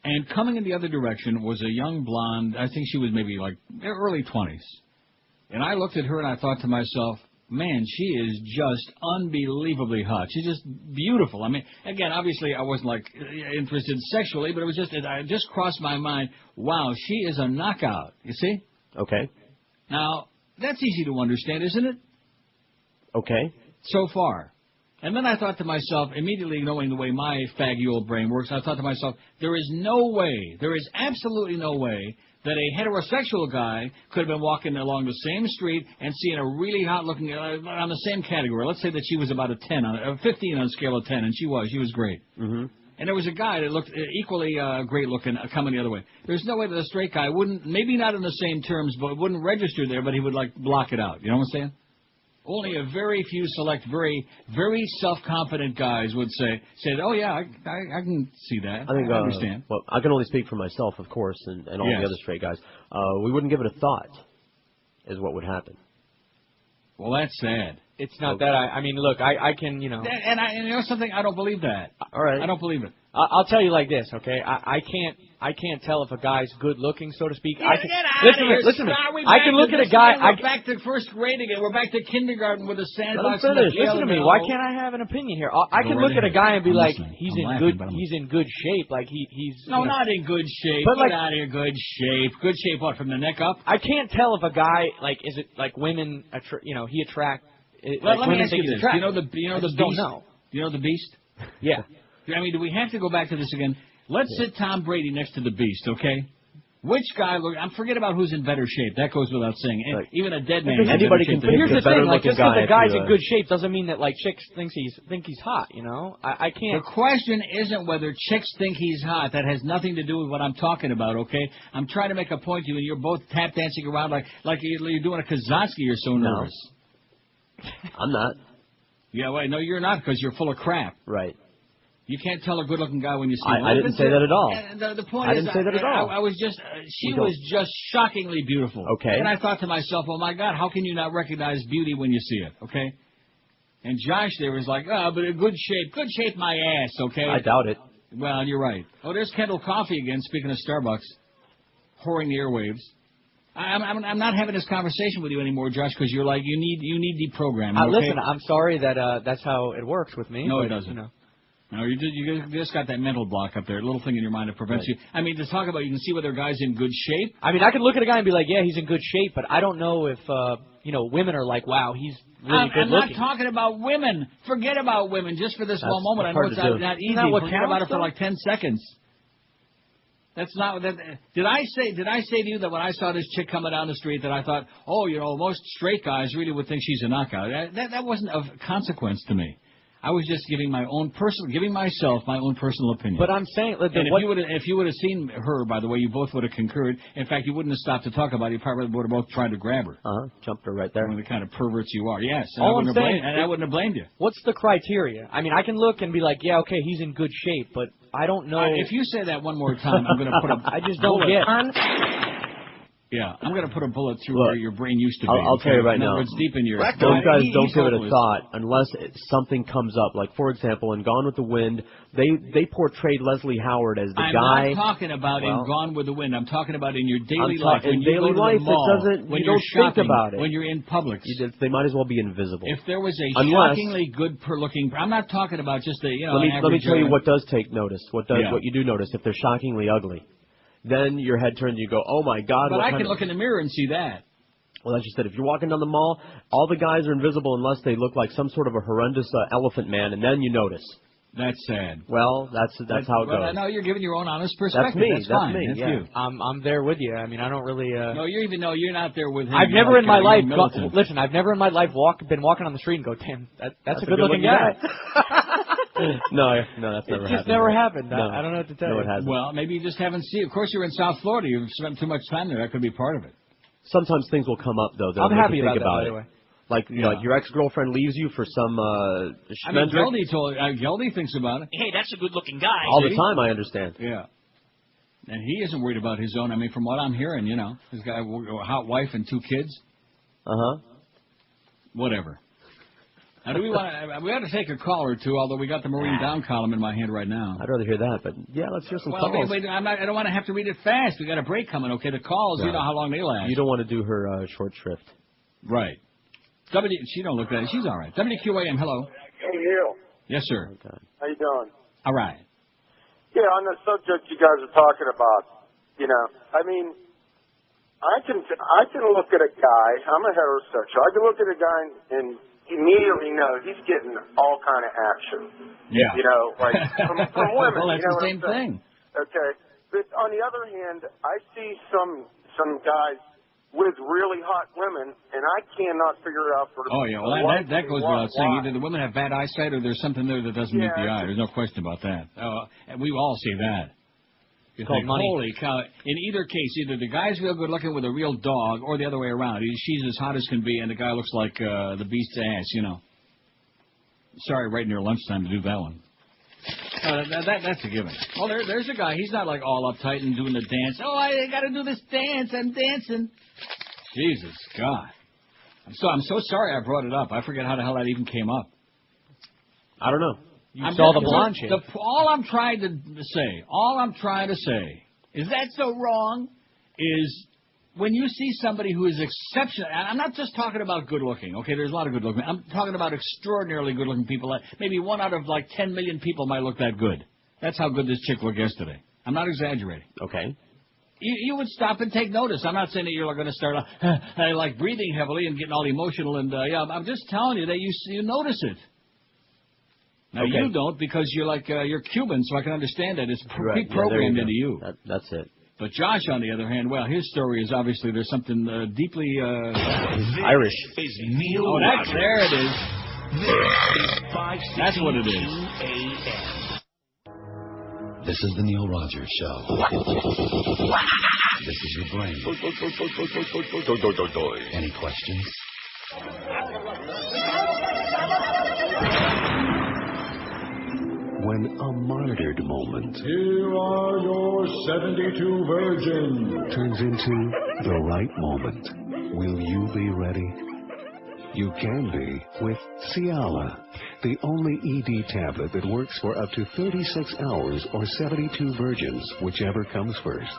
And coming in the other direction was a young blonde, I think she was maybe like early 20s. And I looked at her and I thought to myself, man, she is just unbelievably hot. She's just beautiful. I mean, again, obviously I wasn't like interested sexually, but it just crossed my mind, wow, she is a knockout, you see? Okay. Now, that's easy to understand, isn't it? Okay. So far. And then I thought to myself, immediately knowing the way my faggy old brain works, I thought to myself, there is absolutely no way that a heterosexual guy could have been walking along the same street and seeing a really hot-looking, on the same category. Let's say that she was about a 15 on a scale of 10, and she was great. Mm-hmm. And there was a guy that looked equally great-looking coming the other way. There's no way that a straight guy wouldn't, maybe not in the same terms, but wouldn't register there, but he would, block it out. You know what I'm saying? Only a very few select, very, very self-confident guys would say, oh, yeah, I can see that. I understand. Well, I can only speak for myself, of course, and all the other straight guys. We wouldn't give it a thought, is what would happen. Well, that's sad. It's not that. I mean, look, I can, And you know something? I don't believe that. All right. I don't believe it. I'll tell you like this, okay? I can't tell if a guy's good looking, so to speak. Listen to me. I can look at a guy. We're back to first grade again. We're back to kindergarten with a sandbox. Listen to me. Why can't I have an opinion here? I can look at a guy and be like, he's in good shape. Like he's. No, not in good shape. But Get out of here, good shape. Good shape, what, from the neck up? I can't tell if a guy is it like women? He attract. Well, let me ask you this. Do you know the beast? Don't know. Do you know the beast? Yeah. I mean, do we have to go back to this again? Let's sit Tom Brady next to the beast, okay? Which guy? Forget about who's in better shape. That goes without saying. Right. Even a dead man. Anybody can. But here's the thing: just because the guy's in good shape doesn't mean that chicks think he's hot. I can't. The question isn't whether chicks think he's hot. That has nothing to do with what I'm talking about. Okay? I'm trying to make a point to you, and you're both tap dancing around like you're doing a Kazatsky. You're so nervous. I'm not. Yeah, wait, no, you're not because you're full of crap. Right. You can't tell a good-looking guy when you see him. I didn't say that at all. The point is, I was just, she was just shockingly beautiful. Okay. And I thought to myself, oh, my God, how can you not recognize beauty when you see it, okay? And Josh there was like, but a good shape my ass, okay? I doubt it. Well, you're right. Oh, there's Kendall Coffee again, speaking of Starbucks, whoring the airwaves. I'm not having this conversation with you anymore, Josh, because you're like, you need deprogramming, okay? Listen, I'm sorry that that's how it works with me. No, it doesn't. No, you just got that mental block up there, a little thing in your mind that prevents you. I mean, to talk about, you can see whether a guy's in good shape. I mean, I could look at a guy and be like, yeah, he's in good shape, but I don't know if, women are like, wow, he's really good looking. I'm not talking about women. Forget about women just for this one moment. I know it's not easy. Forget about it for like 10 seconds. That's not that. Did I say to you that when I saw this chick coming down the street that I thought, most straight guys really would think she's a knockout? That wasn't of consequence to me. I was just giving myself my own personal opinion. But I'm saying, if you would have seen her, by the way, you both would have concurred. In fact, you wouldn't have stopped to talk about it. You probably would have both tried to grab her. Jumped her right there. One of the kind of perverts you are. Yes. I wouldn't have blamed you. What's the criteria? I mean, I can look and be like, yeah, okay, he's in good shape, but I don't know. If you say that one more time, I'm going to put a I just don't get. Yeah, I'm going to put a bullet through where your brain used to be. I'll tell you right now. It's deep in your. Those guys don't give it a thought unless something comes up. Like, for example, in Gone with the Wind, they portrayed Leslie Howard as the guy. I'm not talking about in Gone with the Wind. I'm talking about in your daily life. In daily life, mall, it doesn't. When You don't shopping, think about it. When you're in Publix. They might as well be invisible. If there was a shockingly good-looking, I'm not talking about just a Let me tell you what does take notice. What you do notice if they're shockingly ugly. Then your head turns and you go, oh, my God. But I can look in the mirror and see that. Well, as you said, if you're walking down the mall, all the guys are invisible unless they look like some sort of a horrendous elephant man, and then you notice. That's sad. Well, that's how it goes. No, you're giving your own honest perspective. That's me. That's fine. Me. That's yeah. you. I'm there with you. I mean, I don't really. No, you're not there with him. I've never in my life. Listen, I've never in my life been walking on the street and go, damn, that's a good-looking guy. No, that's never happened. It just never happened. No. I don't know what to tell you. No, it hasn't. Well, maybe you just haven't seen. Of course, you're in South Florida. You've spent too much time there. That could be part of it. Sometimes things will come up though. I'm happy about that, by the way. Like, like your ex-girlfriend leaves you for some Geldy thinks about it. Hey, that's a good-looking guy. All the time, I understand. Yeah. And he isn't worried about his own. I mean, from what I'm hearing, he's got a hot wife and 2 kids. Whatever. Now, we ought to take a call or two, although we got the Marine Down column in my hand right now. I'd rather hear that, but yeah, let's hear some calls. Wait, I don't want to have to read it fast. We got a break coming, okay? The calls, you know how long they last. You don't want to do her short shrift. Right. She don't look at it. She's all right. WQAM, hello. Hey, Neil. Yes, sir. Okay. How you doing? All right. Yeah, on the subject you guys are talking about, I mean, I can look at a guy. I'm a heterosexual. I can look at a guy and immediately know he's getting all kind of action. Yeah. Like from women. Well, that's the same thing. Okay. But on the other hand, I see some guys with really hot women, and I cannot figure out for the that goes without saying. Either the women have bad eyesight or there's something there that doesn't meet the eye. There's no question about that. And we all say that. You think, holy cow. In either case, either the guy's real good looking with a real dog or the other way around. She's as hot as can be and the guy looks like the beast's ass, Sorry, right near lunchtime to do that one. That's a given. Oh, there's a guy. He's not like all uptight and doing the dance. Oh, I got to do this dance. I'm dancing. Jesus, God. I'm so sorry I brought it up. I forget how the hell that even came up. I don't know. You saw the blonde chick. All I'm trying to say is that's so wrong is when you see somebody who is exceptional, and I'm not just talking about good looking, okay, there's a lot of good looking. I'm talking about extraordinarily good looking people. Maybe 1 out of like 10 million people might look that good. That's how good this chick looked yesterday. I'm not exaggerating. Okay. You would stop and take notice. I'm not saying that you're going to start like breathing heavily and getting all emotional. And I'm just telling you that you notice it. Now you don't because you're Cuban, so I can understand that it's pre-programmed into you. That's it. But Josh, on the other hand, well, his story is obviously there's something deeply Irish. Is Neil Rogers. There it is. This is 560 That's what it is. QAM. This is the Neil Rogers Show. This is your brain. Any questions? When a martyred moment Here are your 72 virgins turns into the right moment, will you be ready? You can be with Ciala, the only ED tablet that works for up to 36 hours or 72 virgins, whichever comes first.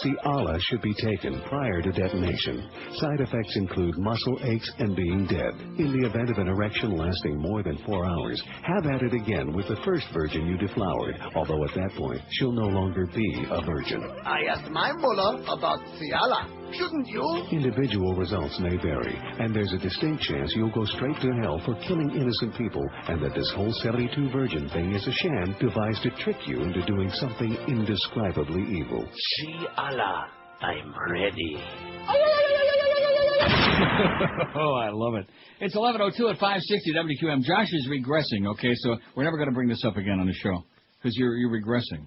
Ciala should be taken prior to detonation. Side effects include muscle aches and being dead. In the event of an erection lasting more than 4 hours, have at it again with the first virgin you deflowered, although at that point, she'll no longer be a virgin. I asked my mullah about Ciala. Shouldn't you? Individual results may vary, and there's a distinct chance you'll go straight to hell for killing innocent people, and that this whole 72 virgin thing is a sham devised to trick you into doing something indescribably evil. Allah, I'm ready. Oh, I love it. It's 11:02 at 560 WQAM. Josh is regressing, okay, so we're never going to bring this up again on the show because you're regressing.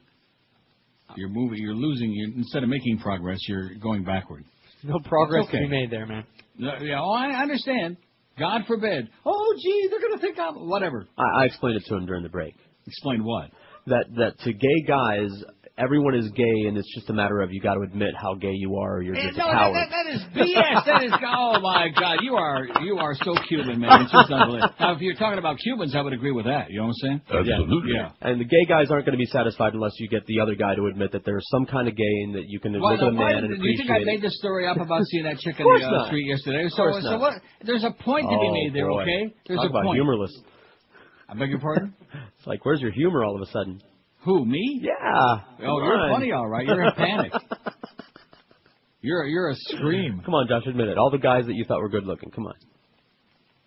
You're moving, you're losing, instead of making progress, you're going backward. No progress to be made there, man. I understand. God forbid. Oh, gee, they're going to think I'm... Whatever. I explained it to him during the break. Explain what? that to gay guys, everyone is gay, and it's just a matter of you got to admit how gay you are, or you're just a coward. That is BS. That is, oh my God, you are so Cuban, man. It's just unbelievable. Now, if you're talking about Cubans, I would agree with that. You know what I'm saying? Absolutely. Yeah. And the gay guys aren't going to be satisfied unless you get the other guy to admit that there's some kind of gay and that you can look at a man and do you appreciate think I it. made this story up about seeing that chick in Of course the not. street yesterday? Of course So not. what? There's a point to be made there, boy. okay? There's Talk a about point. humorless. I beg your pardon? It's like, where's your humor all of a sudden? Who, me? Yeah. Oh, you're funny, all right. You're in panic. You're a scream. Come on, Josh, admit it. All the guys that you thought were good looking, come on.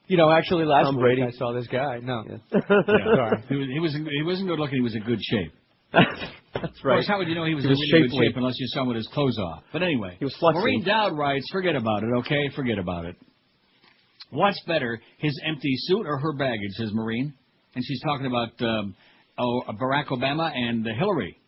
You know, actually, last Tom week Brady. I saw this guy. No. Yeah. Sorry. He wasn't good looking. He was in good shape. That's right. Of course, how would you know he was He in was really good shapely. shape unless you saw him with his clothes off? But anyway, He was flexing. Maureen Dowd writes, forget about it, okay? Forget about it. What's better, his empty suit or her baggage, says Maureen. And she's talking about Barack Obama and Hillary.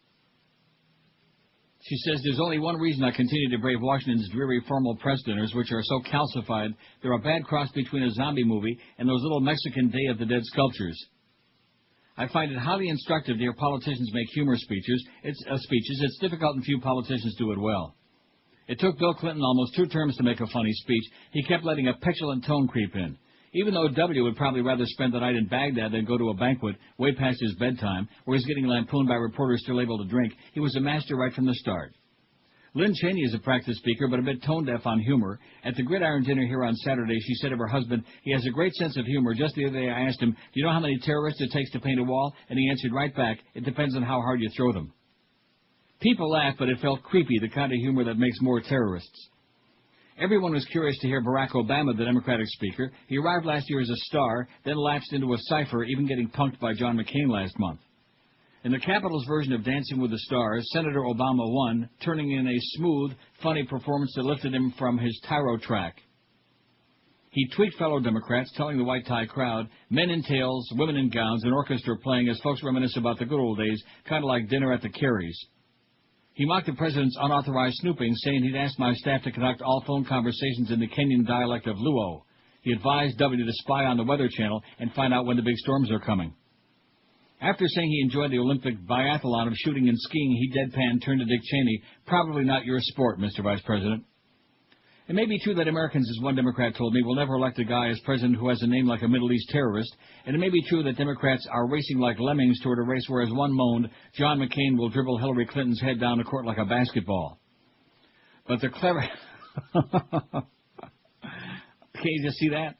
She says, there's only one reason I continue to brave Washington's dreary formal press dinners, which are so calcified, they're a bad cross between a zombie movie and those little Mexican Day of the Dead sculptures. I find it highly instructive to hear politicians make humor speeches. It's difficult and few politicians do it well. It took Bill Clinton almost 2 terms to make a funny speech. He kept letting a petulant tone creep in. Even though W would probably rather spend the night in Baghdad than go to a banquet way past his bedtime, where he's getting lampooned by reporters still able to drink, he was a master right from the start. Lynn Cheney is a practiced speaker, but a bit tone-deaf on humor. At the Gridiron dinner here on Saturday, she said of her husband, he has a great sense of humor. Just the other day I asked him, do you know how many terrorists it takes to paint a wall? And he answered right back, it depends on how hard you throw them. People laughed, but it felt creepy, the kind of humor that makes more terrorists. Everyone was curious to hear Barack Obama, the Democratic speaker. He arrived last year as a star, then lapsed into a cipher, even getting punked by John McCain last month. In the Capitol's version of Dancing with the Stars, Senator Obama won, turning in a smooth, funny performance that lifted him from his tyro track. He tweaked fellow Democrats, telling the white-tie crowd, men in tails, women in gowns, an orchestra playing as folks reminisce about the good old days, kind of like dinner at the Careys. He mocked the president's unauthorized snooping, saying he'd asked my staff to conduct all phone conversations in the Kenyan dialect of Luo. He advised W to spy on the Weather Channel and find out when the big storms are coming. After saying he enjoyed the Olympic biathlon of shooting and skiing, he deadpan turned to Dick Cheney, probably not your sport, Mr. Vice President. It may be true that Americans, as one Democrat told me, will never elect a guy as president who has a name like a Middle East terrorist, and it may be true that Democrats are racing like lemmings toward a race where, as one moaned, John McCain will dribble Hillary Clinton's head down the court like a basketball. But the clever... Can you just see that?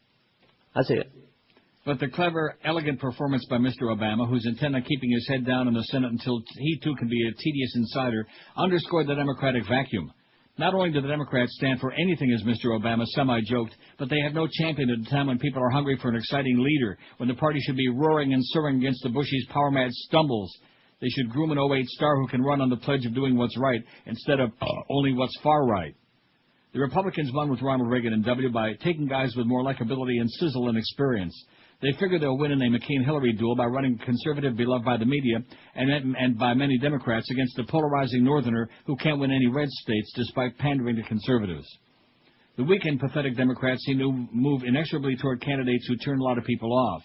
I see it. But the clever, elegant performance by Mr. Obama, who's intent on keeping his head down in the Senate until he, too, can be a tedious insider, underscored the Democratic vacuum. Not only do the Democrats stand for anything, as Mr. Obama semi-joked, but they have no champion at a time when people are hungry for an exciting leader, when the party should be roaring and soaring against the Bushies' power-mad stumbles. They should groom an 08 star who can run on the pledge of doing what's right instead of only what's far right. The Republicans won with Ronald Reagan and W by taking guys with more likability and sizzle and experience. They figure they'll win in a McCain-Hillary duel by running conservative beloved by the media and by many Democrats against the polarizing northerner who can't win any red states despite pandering to conservatives. The weak and pathetic Democrats seem to move inexorably toward candidates who turn a lot of people off.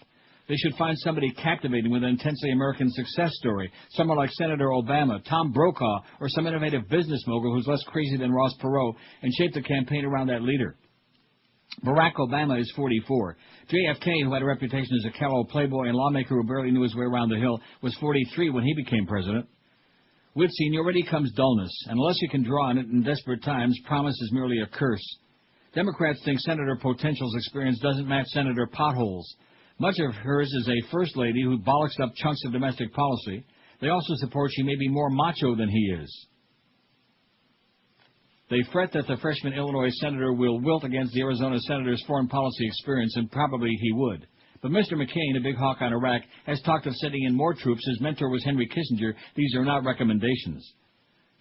They should find somebody captivating with an intensely American success story, someone like Senator Obama, Tom Brokaw, or some innovative business mogul who's less crazy than Ross Perot, and shape the campaign around that leader. Barack Obama is 44. JFK, who had a reputation as a callow playboy and lawmaker who barely knew his way around the hill, was 43 when he became president. With seniority comes dullness, and unless you can draw on it in desperate times, promise is merely a curse. Democrats think Senator Potential's experience doesn't match Senator Potholes. Much of hers is a first lady who bollocks up chunks of domestic policy. They also support she may be more macho than he is. They fret that the freshman Illinois senator will wilt against the Arizona senator's foreign policy experience, and probably he would. But Mr. McCain, a big hawk on Iraq, has talked of sending in more troops. His mentor was Henry Kissinger. These are not recommendations.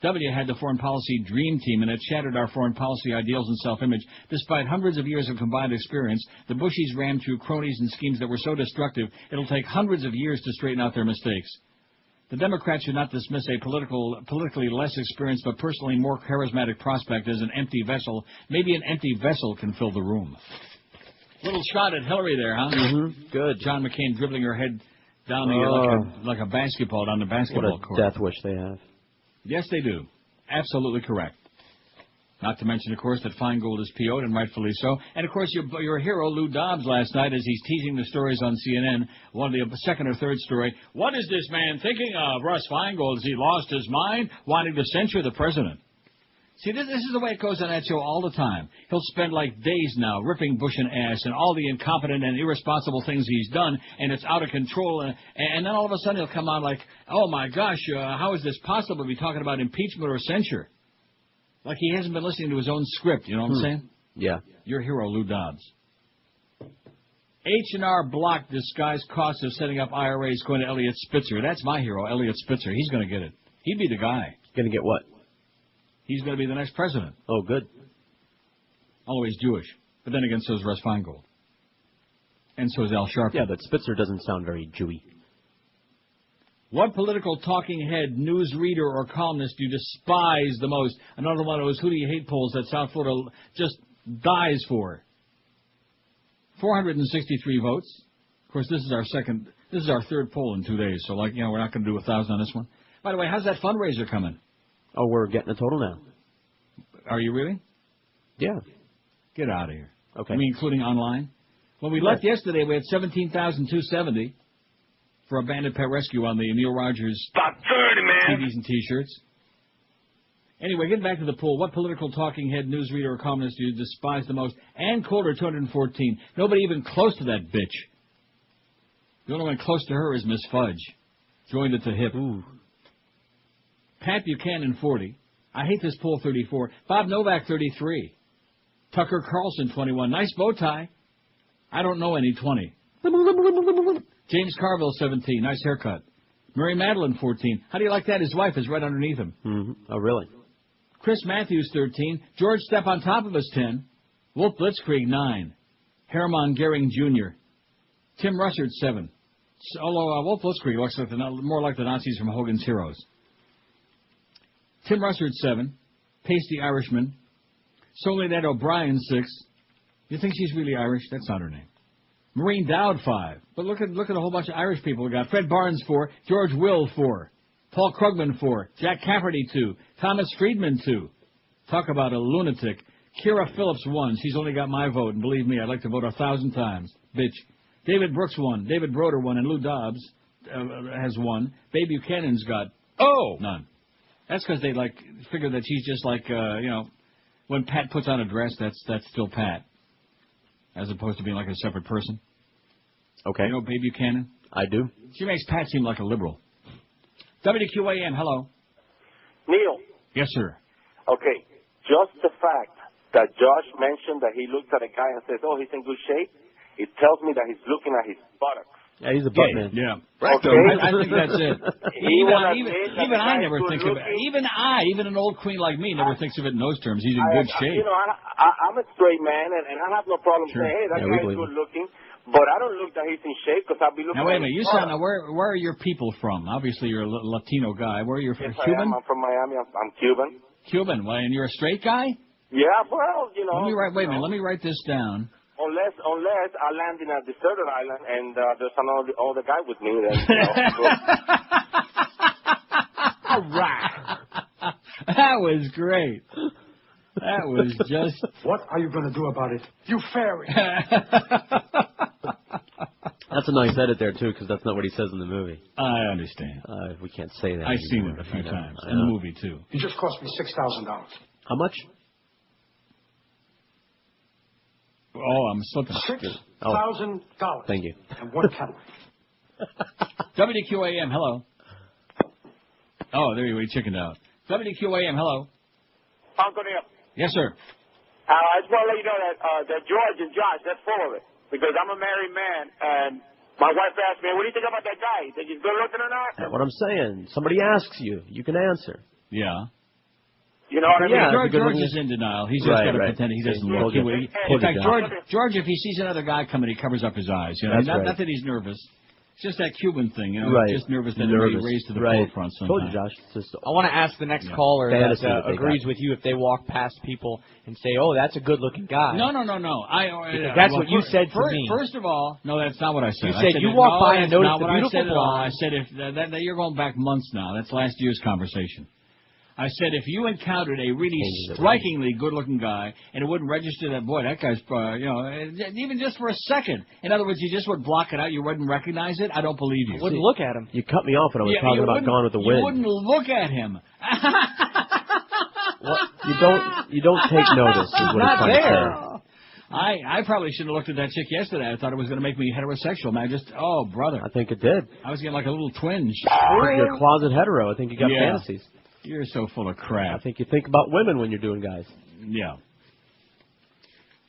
W had the foreign policy dream team, and it shattered our foreign policy ideals and self-image. Despite hundreds of years of combined experience, the Bushies rammed through cronies and schemes that were so destructive, it'll take hundreds of years to straighten out their mistakes. The Democrats should not dismiss a politically less experienced but personally more charismatic prospect as an empty vessel. Maybe an empty vessel can fill the room. Little shot at Hillary there, huh? Mm-hmm. Good. John McCain dribbling her head down the like a basketball down the basketball What a court. death wish they have. Yes, they do. Absolutely correct. Not to mention, of course, that Feingold is PO'd, and rightfully so. And, of course, your hero, Lou Dobbs, last night, as he's teasing the stories on CNN, one of the second or third story, what is this man thinking of? Russ Feingold, has he lost his mind, wanting to censure the president? See, this is the way it goes on that show all the time. He'll spend, like, days now ripping Bush an ass and all the incompetent and irresponsible things he's done, and it's out of control. And then all of a sudden he'll come on like, oh, my gosh, how is this possible to be talking about impeachment or censure? Like he hasn't been listening to his own script, you know what I'm saying? Yeah. Your hero, Lou Dobbs. H&R Block disguised costs of setting up IRAs going to Elliot Spitzer. That's my hero, Elliot Spitzer. He's going to get it. He'd be the guy. Going to get what? He's going to be the next president. Oh, good. Always Jewish. But then again, so is Russ Feingold. And so is Al Sharpton. Yeah, but Spitzer doesn't sound very Jewy. What political talking head, newsreader, or columnist do you despise the most? Another one of those who do you hate polls that South Florida just dies for. 463 votes. Of course, this is our third poll in 2 days, so we're not going to do 1,000 on this one. By the way, how's that fundraiser coming? Oh, we're getting a total now. Are you really? Yeah. Get out of here. Okay. I mean, including online? When we left yesterday, we had 17,270 for a Bandit Pet Rescue on the Neil Rogers About 30, man. TVs and T-shirts. Anyway, getting back to the poll, what political talking head, newsreader, or columnist do you despise the most? Ann Coulter, 214. Nobody even close to that bitch. The only one close to her is Miss Fudge. Joined at the hip. Ooh. Pat Buchanan, 40. I hate this poll, 34. Bob Novak, 33. Tucker Carlson, 21. Nice bow tie. I don't know any, 20. James Carville, 17. Nice haircut. Mary Madeline, 14. How do you like that? His wife is right underneath him. Mm-hmm. Oh, really? Chris Matthews, 13. George Step on top of us, 10. Wolf Blitzkrieg, 9. Hermann Goering Jr. Tim Russert, 7. Although Wolf Blitzkrieg looks like more like the Nazis from Hogan's Heroes. Tim Russert, 7. Pasty Irishman. Soledad O'Brien, 6. You think she's really Irish? That's not her name. Maureen Dowd, 5. But look at a whole bunch of Irish people we got. Fred Barnes, 4. George Will, 4. Paul Krugman, 4. Jack Cafferty, 2. Thomas Friedman, 2. Talk about a lunatic. Kira Phillips, 1. She's only got my vote, and believe me, I'd like to vote 1,000 times. Bitch. David Brooks, 1. David Broder, 1. And Lou Dobbs has 1. Babe Buchanan's got none. That's because they figure that she's just when Pat puts on a dress, that's still Pat, as opposed to being like a separate person. Okay. You know Babe Buchanan? I do. She makes Pat seem like a liberal. WQAM, hello. Neil. Yes, sir. Okay, just the fact that Josh mentioned that he looked at a guy and says, oh, he's in good shape, it tells me that he's looking at his buttocks. Yeah, he's a butt man. Yeah. Right. Okay. I think that's it. Even I never think of it. Even an old queen like me never thinks of it in those terms. He's in good shape. I'm a straight man, and I have no problem saying, hey, that guy's good looking. But I don't look that he's in shape because I'll be looking. Now wait a minute. You sound. Where are your people from? Obviously, you're a Latino guy. Where are you from? Yes, Cuban? I'm from Miami. I'm Cuban. Cuban. Well, and you're a straight guy? Yeah, well, you know. Wait a minute. Let me write this down. Unless I land in a deserted island and there's another other guy with me, then. All right. That was great. That was just. What are you going to do about it, you fairy? That's a nice edit there, too, because that's not what he says in the movie. I understand. We can't say that. I've seen it a few times. In the movie, too. It just cost me $6,000. How much? Oh, I'm slipping. $6,000. Thank you. And one Cadillac. WQAM, hello. Oh, there you go. He chickened out. WQAM, hello. Uncle Neil. Yes, sir. I just want to let you know that George and Josh, that's full of it. Because I'm a married man, and my wife asked me, what do you think about that guy? You think he's good looking or not? That's what I'm saying. Somebody asks you. You can answer. Yeah. You know what I mean? Yeah, George is in denial. He's just got to pretend he doesn't look. In fact, George, if he sees another guy coming, he covers up his eyes. You know, not that he's nervous. It's just that Cuban thing, you know. Right. Just nervous that it may raise to the forefront sometime. Told you, Josh. I want to ask the next caller that agrees with you if they walk past people and say, "Oh, that's a good-looking guy." No. Because that's what you said to me. First of all, no, that's not what I said. You said you walk by and notice the beautiful blonde. I said if that you're going back months now. That's last year's conversation. I said if you encountered a really strikingly good-looking guy and it wouldn't register that, boy, that guy's, even just for a second. In other words, you just would block it out. You wouldn't recognize it. I don't believe you. Wouldn't look at him. You cut me off when I was talking about Gone with the Wind. You wouldn't look at him. Well, you don't take notice. Is what not there. I probably should have looked at that chick yesterday. I thought it was going to make me heterosexual. Man, brother. I think it did. I was getting like a little twinge. You're a closet hetero. I think you got fantasies. You're so full of crap. I think you think about women when you're doing guys. Yeah.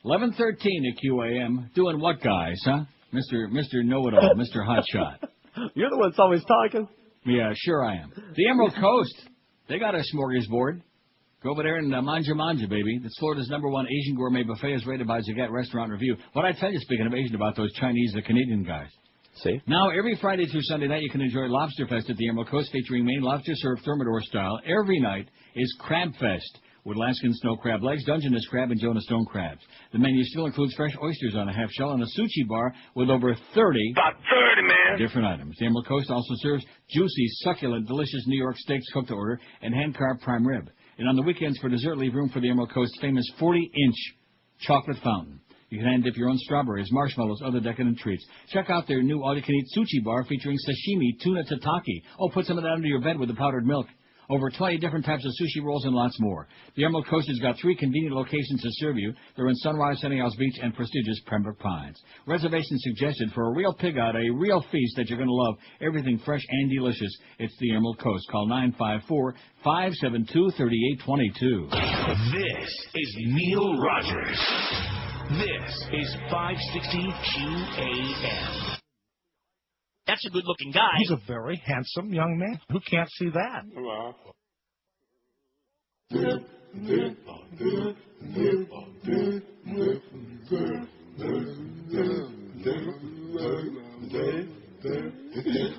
11:13 at QAM. Doing what, guys, huh? Mr. Know-It-All, Mr. Hotshot. You're the one that's always talking. Yeah, sure I am. The Emerald Coast. They got a smorgasbord. Go over there and manja, baby. It's Florida's #1 Asian gourmet buffet is rated by Zagat Restaurant Review. What I tell you, speaking of Asian, about those Chinese, the Canadian guys. See? Now, every Friday through Sunday night, you can enjoy Lobster Fest at the Emerald Coast, featuring Maine lobster served Thermidor style. Every night is Crab Fest, with Alaskan snow crab legs, Dungeness crab, and Jonah stone crabs. The menu still includes fresh oysters on a half shell and a sushi bar with over 30 different items. The Emerald Coast also serves juicy, succulent, delicious New York steaks cooked to order and hand-carved prime rib. And on the weekends for dessert, leave room for the Emerald Coast's famous 40-inch chocolate fountain. You can hand dip your own strawberries, marshmallows, other decadent treats. Check out their new all-you-can-eat sushi bar featuring sashimi, tuna tataki. Oh, put some of that under your bed with the powdered milk. Over 20 different types of sushi rolls and lots more. The Emerald Coast has got 3 convenient locations to serve you. They're in Sunrise, Sunny Isles Beach, and prestigious Pembroke Pines. Reservations suggested for a real pig out, a real feast that you're going to love. Everything fresh and delicious. It's the Emerald Coast. Call 954-572-3822. This is Neil Rogers. This is 560 QAM. That's a good-looking guy. He's a very handsome young man. Who can't see that?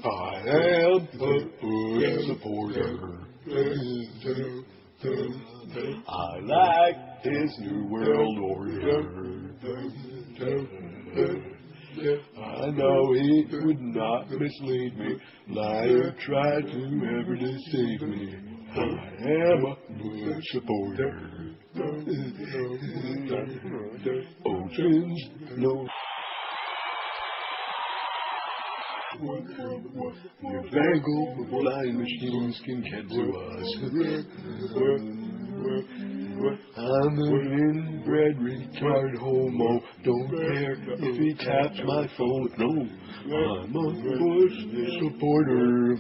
I am a Bush supporter. I like his new world order. I know he would not mislead me, lie or try to ever deceive me. I am a Bush supporter. Oceans, no. Your vanguard flying machines can get to us. I'm an inbred retard homo. Don't care if he taps my phone. No, I'm a Bush supporter.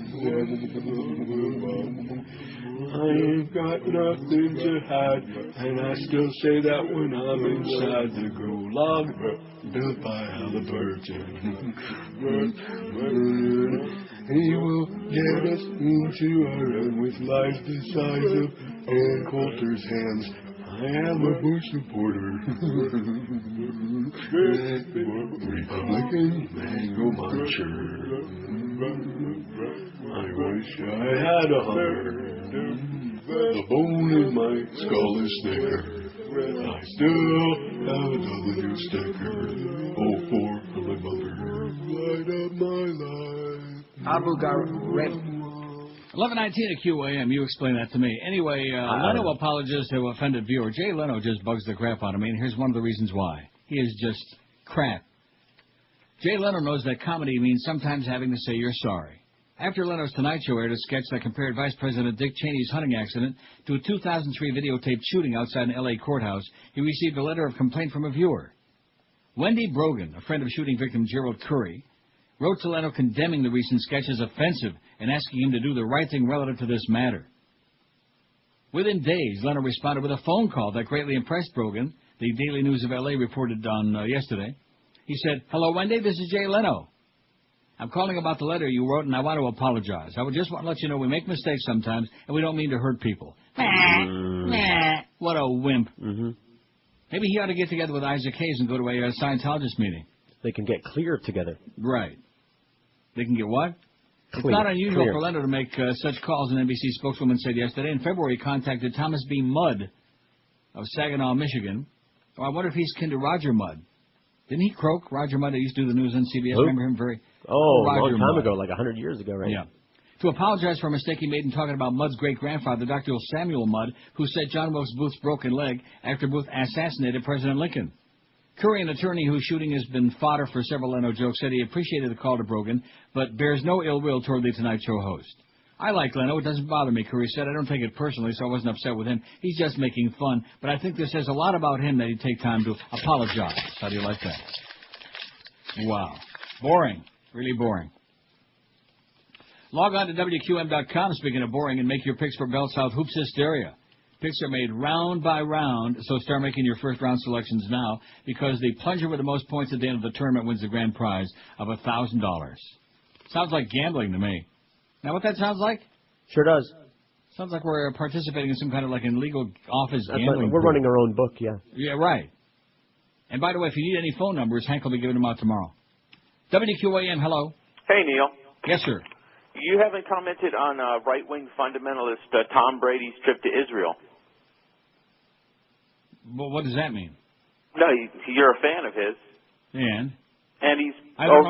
I ain't got nothing to hide, and I still say that when I'm inside the gulag built by Halliburton. He will get us into our run with lives the size of Ann Coulter's hands. I am a Bush supporter. Republican mango muncher. I wish I had a hummer. The bone in my skull is thicker. I still have a W sticker. Oh, for my mother. Light up my life. Abu Ghraib. 11:19 at QAM. You explain that to me. Anyway, Leno apologizes to offended viewer. Jay Leno just bugs the crap out of me, and here's one of the reasons why. He is just crap. Jay Leno knows that comedy means sometimes having to say you're sorry. After Leno's Tonight Show aired a sketch that compared Vice President Dick Cheney's hunting accident to a 2003 videotaped shooting outside an L.A. courthouse, he received a letter of complaint from a viewer. Wendy Brogan, a friend of shooting victim Gerald Curry, wrote to Leno condemning the recent sketch as offensive and asking him to do the right thing relative to this matter. Within days, Leno responded with a phone call that greatly impressed Brogan, the Daily News of L.A. reported on yesterday. He said, "Hello, Wendy, this is Jay Leno. I'm calling about the letter you wrote, and I want to apologize. I would just want to let you know we make mistakes sometimes, and we don't mean to hurt people." What a wimp. Maybe he ought to get together with Isaac Hayes and go to a Scientologist meeting. They can get clear together. Right. They can get what? It's Clear. not unusual Clear. for Leno to make such calls, an NBC spokeswoman said yesterday. In February, he contacted Thomas B. Mudd of Saginaw, Michigan. Oh, I wonder if he's kin to Roger Mudd. Didn't he croak? Roger Mudd, that used to do the news on CBS. Who? Remember him very... Oh, a Roger long time Mudd. ago, like 100 years ago, right? Yeah. To apologize for a mistake he made in talking about Mudd's great-grandfather, Dr. Samuel Mudd, who set John Wilkes Booth's broken leg after Booth assassinated President Lincoln. Curry, an attorney whose shooting has been fodder for several Leno jokes, said he appreciated the call to Brogan, but bears no ill will toward the Tonight Show host. I like Leno. It doesn't bother me, Curry said. I don't take it personally, so I wasn't upset with him. He's just making fun. But I think this says a lot about him that he'd take time to apologize. How do you like that? Wow. Boring. Really boring. Log on to WQAM.com, speaking of boring, and make your picks for Bell South Hoops Hysteria. Picks are made round by round, so start making your first-round selections now, because the plunger with the most points at the end of the tournament wins the grand prize of $1,000. Sounds like gambling to me. Now, what that sounds like? Sure does. Sounds like we're participating in some kind of like an illegal office gambling. We're running our own book, yeah. Yeah, right. And by the way, if you need any phone numbers, Hank will be giving them out tomorrow. WQAM, hello. Hey, Neil. Yes, sir. You haven't commented on right-wing fundamentalist Tom Brady's trip to Israel. Well, what does that mean? No, you're a fan of his. And he's... I don't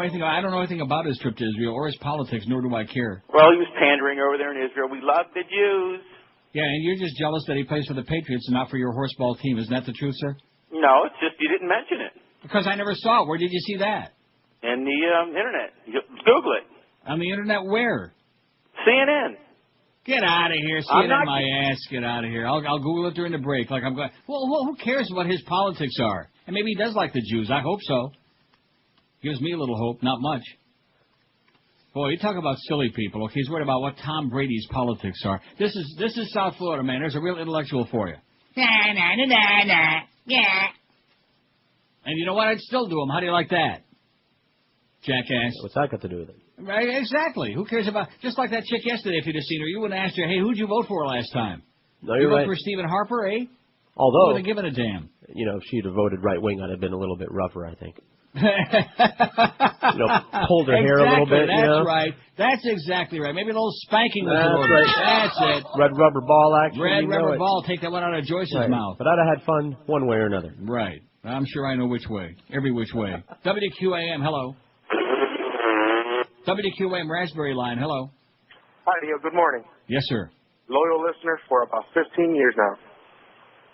know anything about his trip to Israel or his politics, nor do I care. Well, he was pandering over there in Israel. We love the Jews. Yeah, and you're just jealous that he plays for the Patriots and not for your horseball team. Isn't that the truth, sir? No, it's just you didn't mention it. Because I never saw it. Where did you see that? In the Internet. Google it. On the Internet where? CNN. Get out of here. See it in my ass. Get out of here. I'll Google it during the break. Like I'm going. Well, who cares what his politics are? And maybe he does like the Jews. I hope so. Gives me a little hope. Not much. Boy, you talk about silly people. Okay, he's worried about what Tom Brady's politics are. This is South Florida, man. There's a real intellectual for you. Yeah. And you know what? I'd still do them. How do you like that? Jackass. What's that got to do with it? Right, exactly. Who cares about... Just like that chick yesterday, if you'd have seen her, you wouldn't have asked her, hey, who'd you vote for last time? No, you you're right. vote for Stephen Harper, eh? Although... You wouldn't have given a damn. You know, if she'd have voted right-wing, I'd have been a little bit rougher, I think. Pulled her hair a little bit, That's right. That's exactly right. Maybe a little spanking was That's ordered. right. That's it. Red rubber ball action. Red rubber ball. Take that one out of Joyce's mouth. But I'd have had fun one way or another. Right. I'm sure I know which way. Every which way. WQAM, hello. WQAM Raspberry Line, hello. Hi, Neil. Good morning. Yes, sir. Loyal listener for about 15 years now.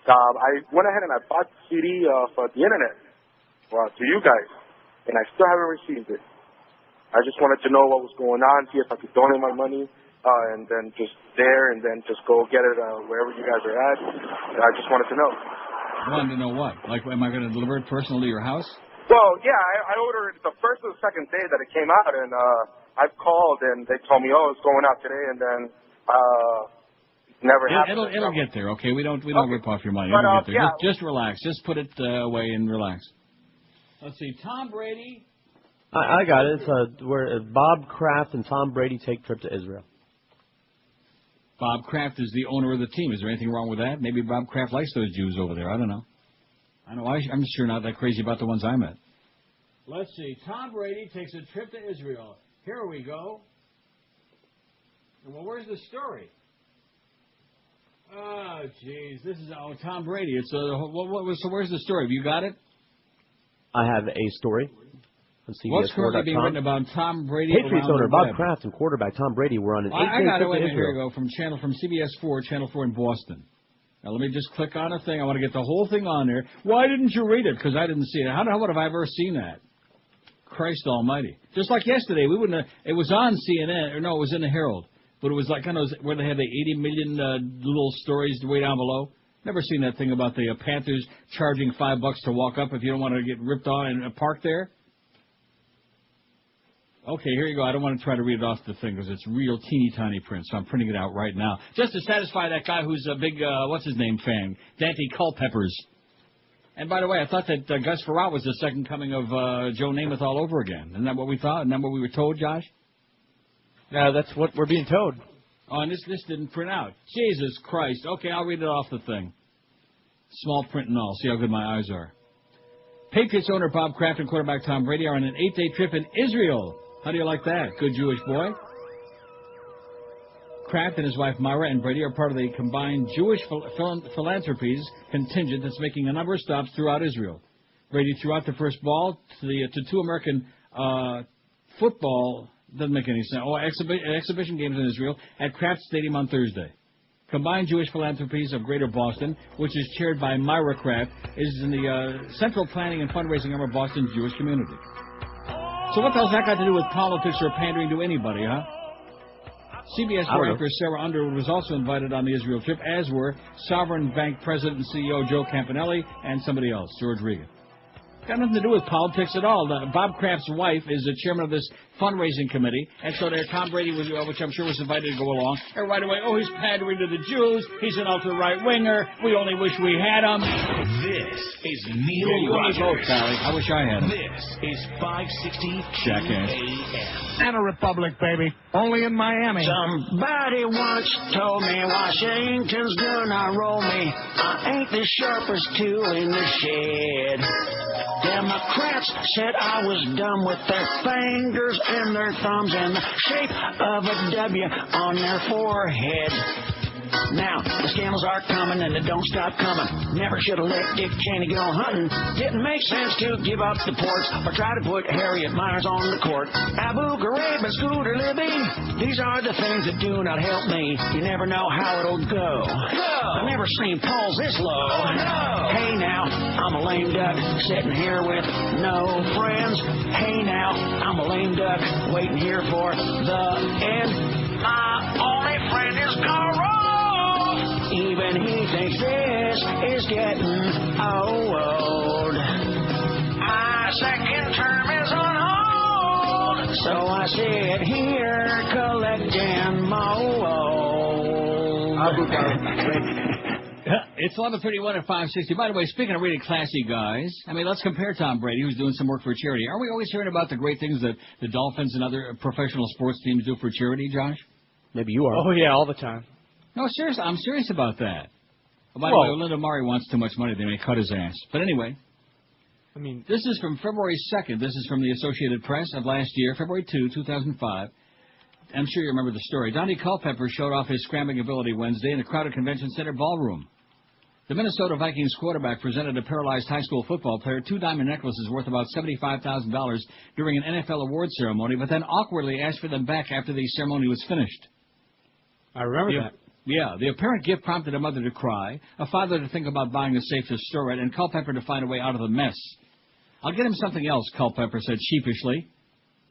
I went ahead and I bought the CD for the Internet to you guys, and I still haven't received it. I just wanted to know what was going on, see if I could donate my money, and then just just go get it wherever you guys are at. I just wanted to know. You wanted to know what? Like, am I going to deliver it personally to your house? Well, yeah, I ordered it the first or the second day that it came out, and I've called, and they told me, it's going out today, and then never happened. It'll get there, okay? We don't rip off your money. It'll get there. Yeah. Just relax. Just put it away and relax. Let's see. Tom Brady. I got it. It's where Bob Kraft and Tom Brady take trip to Israel. Bob Kraft is the owner of the team. Is there anything wrong with that? Maybe Bob Kraft likes those Jews over there. I don't know. I'm sure not that crazy about the ones I met. Let's see. Tom Brady takes a trip to Israel. Here we go. Well, where's the story? Oh, jeez. This is Tom Brady. It's so where's the story? Have you got it? I have a story. What's currently being written about Tom Brady? Patriots owner Bob Kraft and quarterback Tom Brady were on an 8-day I got trip it. Wait to a minute. Here Israel. we go from CBS 4, Channel 4 in Boston. Now, let me just click on a thing. I want to get the whole thing on there. Why didn't you read it? Because I didn't see it. How would have I ever seen that? Christ almighty. Just like yesterday, we wouldn't have, it was on CNN, or no, it was in the Herald. But it was like kind of where they had the 80 million little stories way down below. Never seen that thing about the Panthers charging $5 to walk up if you don't want to get ripped on and park there? Okay, here you go. I don't want to try to read it off the thing because it's real teeny tiny print, so I'm printing it out right now. Just to satisfy that guy who's a big, what's-his-name fan, Dante Culpeppers. And by the way, I thought that Gus Frerotte was the second coming of Joe Namath all over again. Isn't that what we thought? Isn't that what we were told, Josh? No, that's what we're being told. Oh, and this didn't print out. Jesus Christ. Okay, I'll read it off the thing. Small print and all. See how good my eyes are. Patriots owner Bob Kraft and quarterback Tom Brady are on an 8-day trip in Israel How do you like that? Good Jewish boy? Kraft and his wife Myra and Brady are part of the combined Jewish philanthropies contingent that's making a number of stops throughout Israel. Brady threw out the first ball to two American football, doesn't make any sense, exhibition games in Israel at Kraft Stadium on Thursday. Combined Jewish Philanthropies of Greater Boston, which is chaired by Myra Kraft, is in the central planning and fundraising arm of Boston's Jewish community. So what the hell's that got to do with politics or pandering to anybody, huh? CBS anchor Sarah Underwood was also invited on the Israel trip, as were Sovereign Bank President and CEO Joe Campanelli and somebody else, George Regan. Got nothing to do with politics at all. Bob Kraft's wife is the chairman of this fundraising committee, and so there Tom Brady, was, which I'm sure was invited to go along. And right away, he's pandering to the Jews. He's an ultra-right-winger. We only wish we had him. This is Neil Rogers. Both, Sally. I wish I had him. This is 560 Jackass. QAM. And a republic, baby. Only in Miami. Somebody once told me Washington's gonna roll me. I ain't the sharpest tool in the shed. Democrats said I was dumb with their fingers and their thumbs and the shape of a W on their forehead. Now, the scandals are coming and they don't stop coming. Never should have let Dick Cheney go hunting. Didn't make sense to give up the ports or try to put Harriet Miers on the court. Abu Ghraib and Scooter Libby, these are the things that do not help me. You never know how it'll go. I've never seen polls this low. Hey now, I'm a lame duck sitting here with no friends. Hey now, I'm a lame duck waiting here for the end. My only friend is Carl. Even he thinks this is getting old. My second term is on hold, so I sit here collecting mold. It's 11:31 at 560. By the way, speaking of really classy guys, I mean, let's compare Tom Brady, who's doing some work for charity. Aren't we always hearing about the great things that the Dolphins and other professional sports teams do for charity, Josh? Maybe you are. Oh, yeah, all the time. No, seriously, I'm serious about that. By the way, Linda Murray wants too much money. They may cut his ass. But anyway, I mean, this is from February 2nd. This is from the Associated Press of last year, February 2, 2005. I'm sure you remember the story. Donnie Culpepper showed off his scrambling ability Wednesday in a crowded convention center ballroom. The Minnesota Vikings quarterback presented a paralyzed high school football player two diamond necklaces worth about $75,000 during an NFL award ceremony, but then awkwardly asked for them back after the ceremony was finished. I remember that. Yeah, the apparent gift prompted a mother to cry, a father to think about buying a safe to store it, and Culpepper to find a way out of the mess. I'll get him something else, Culpepper said sheepishly.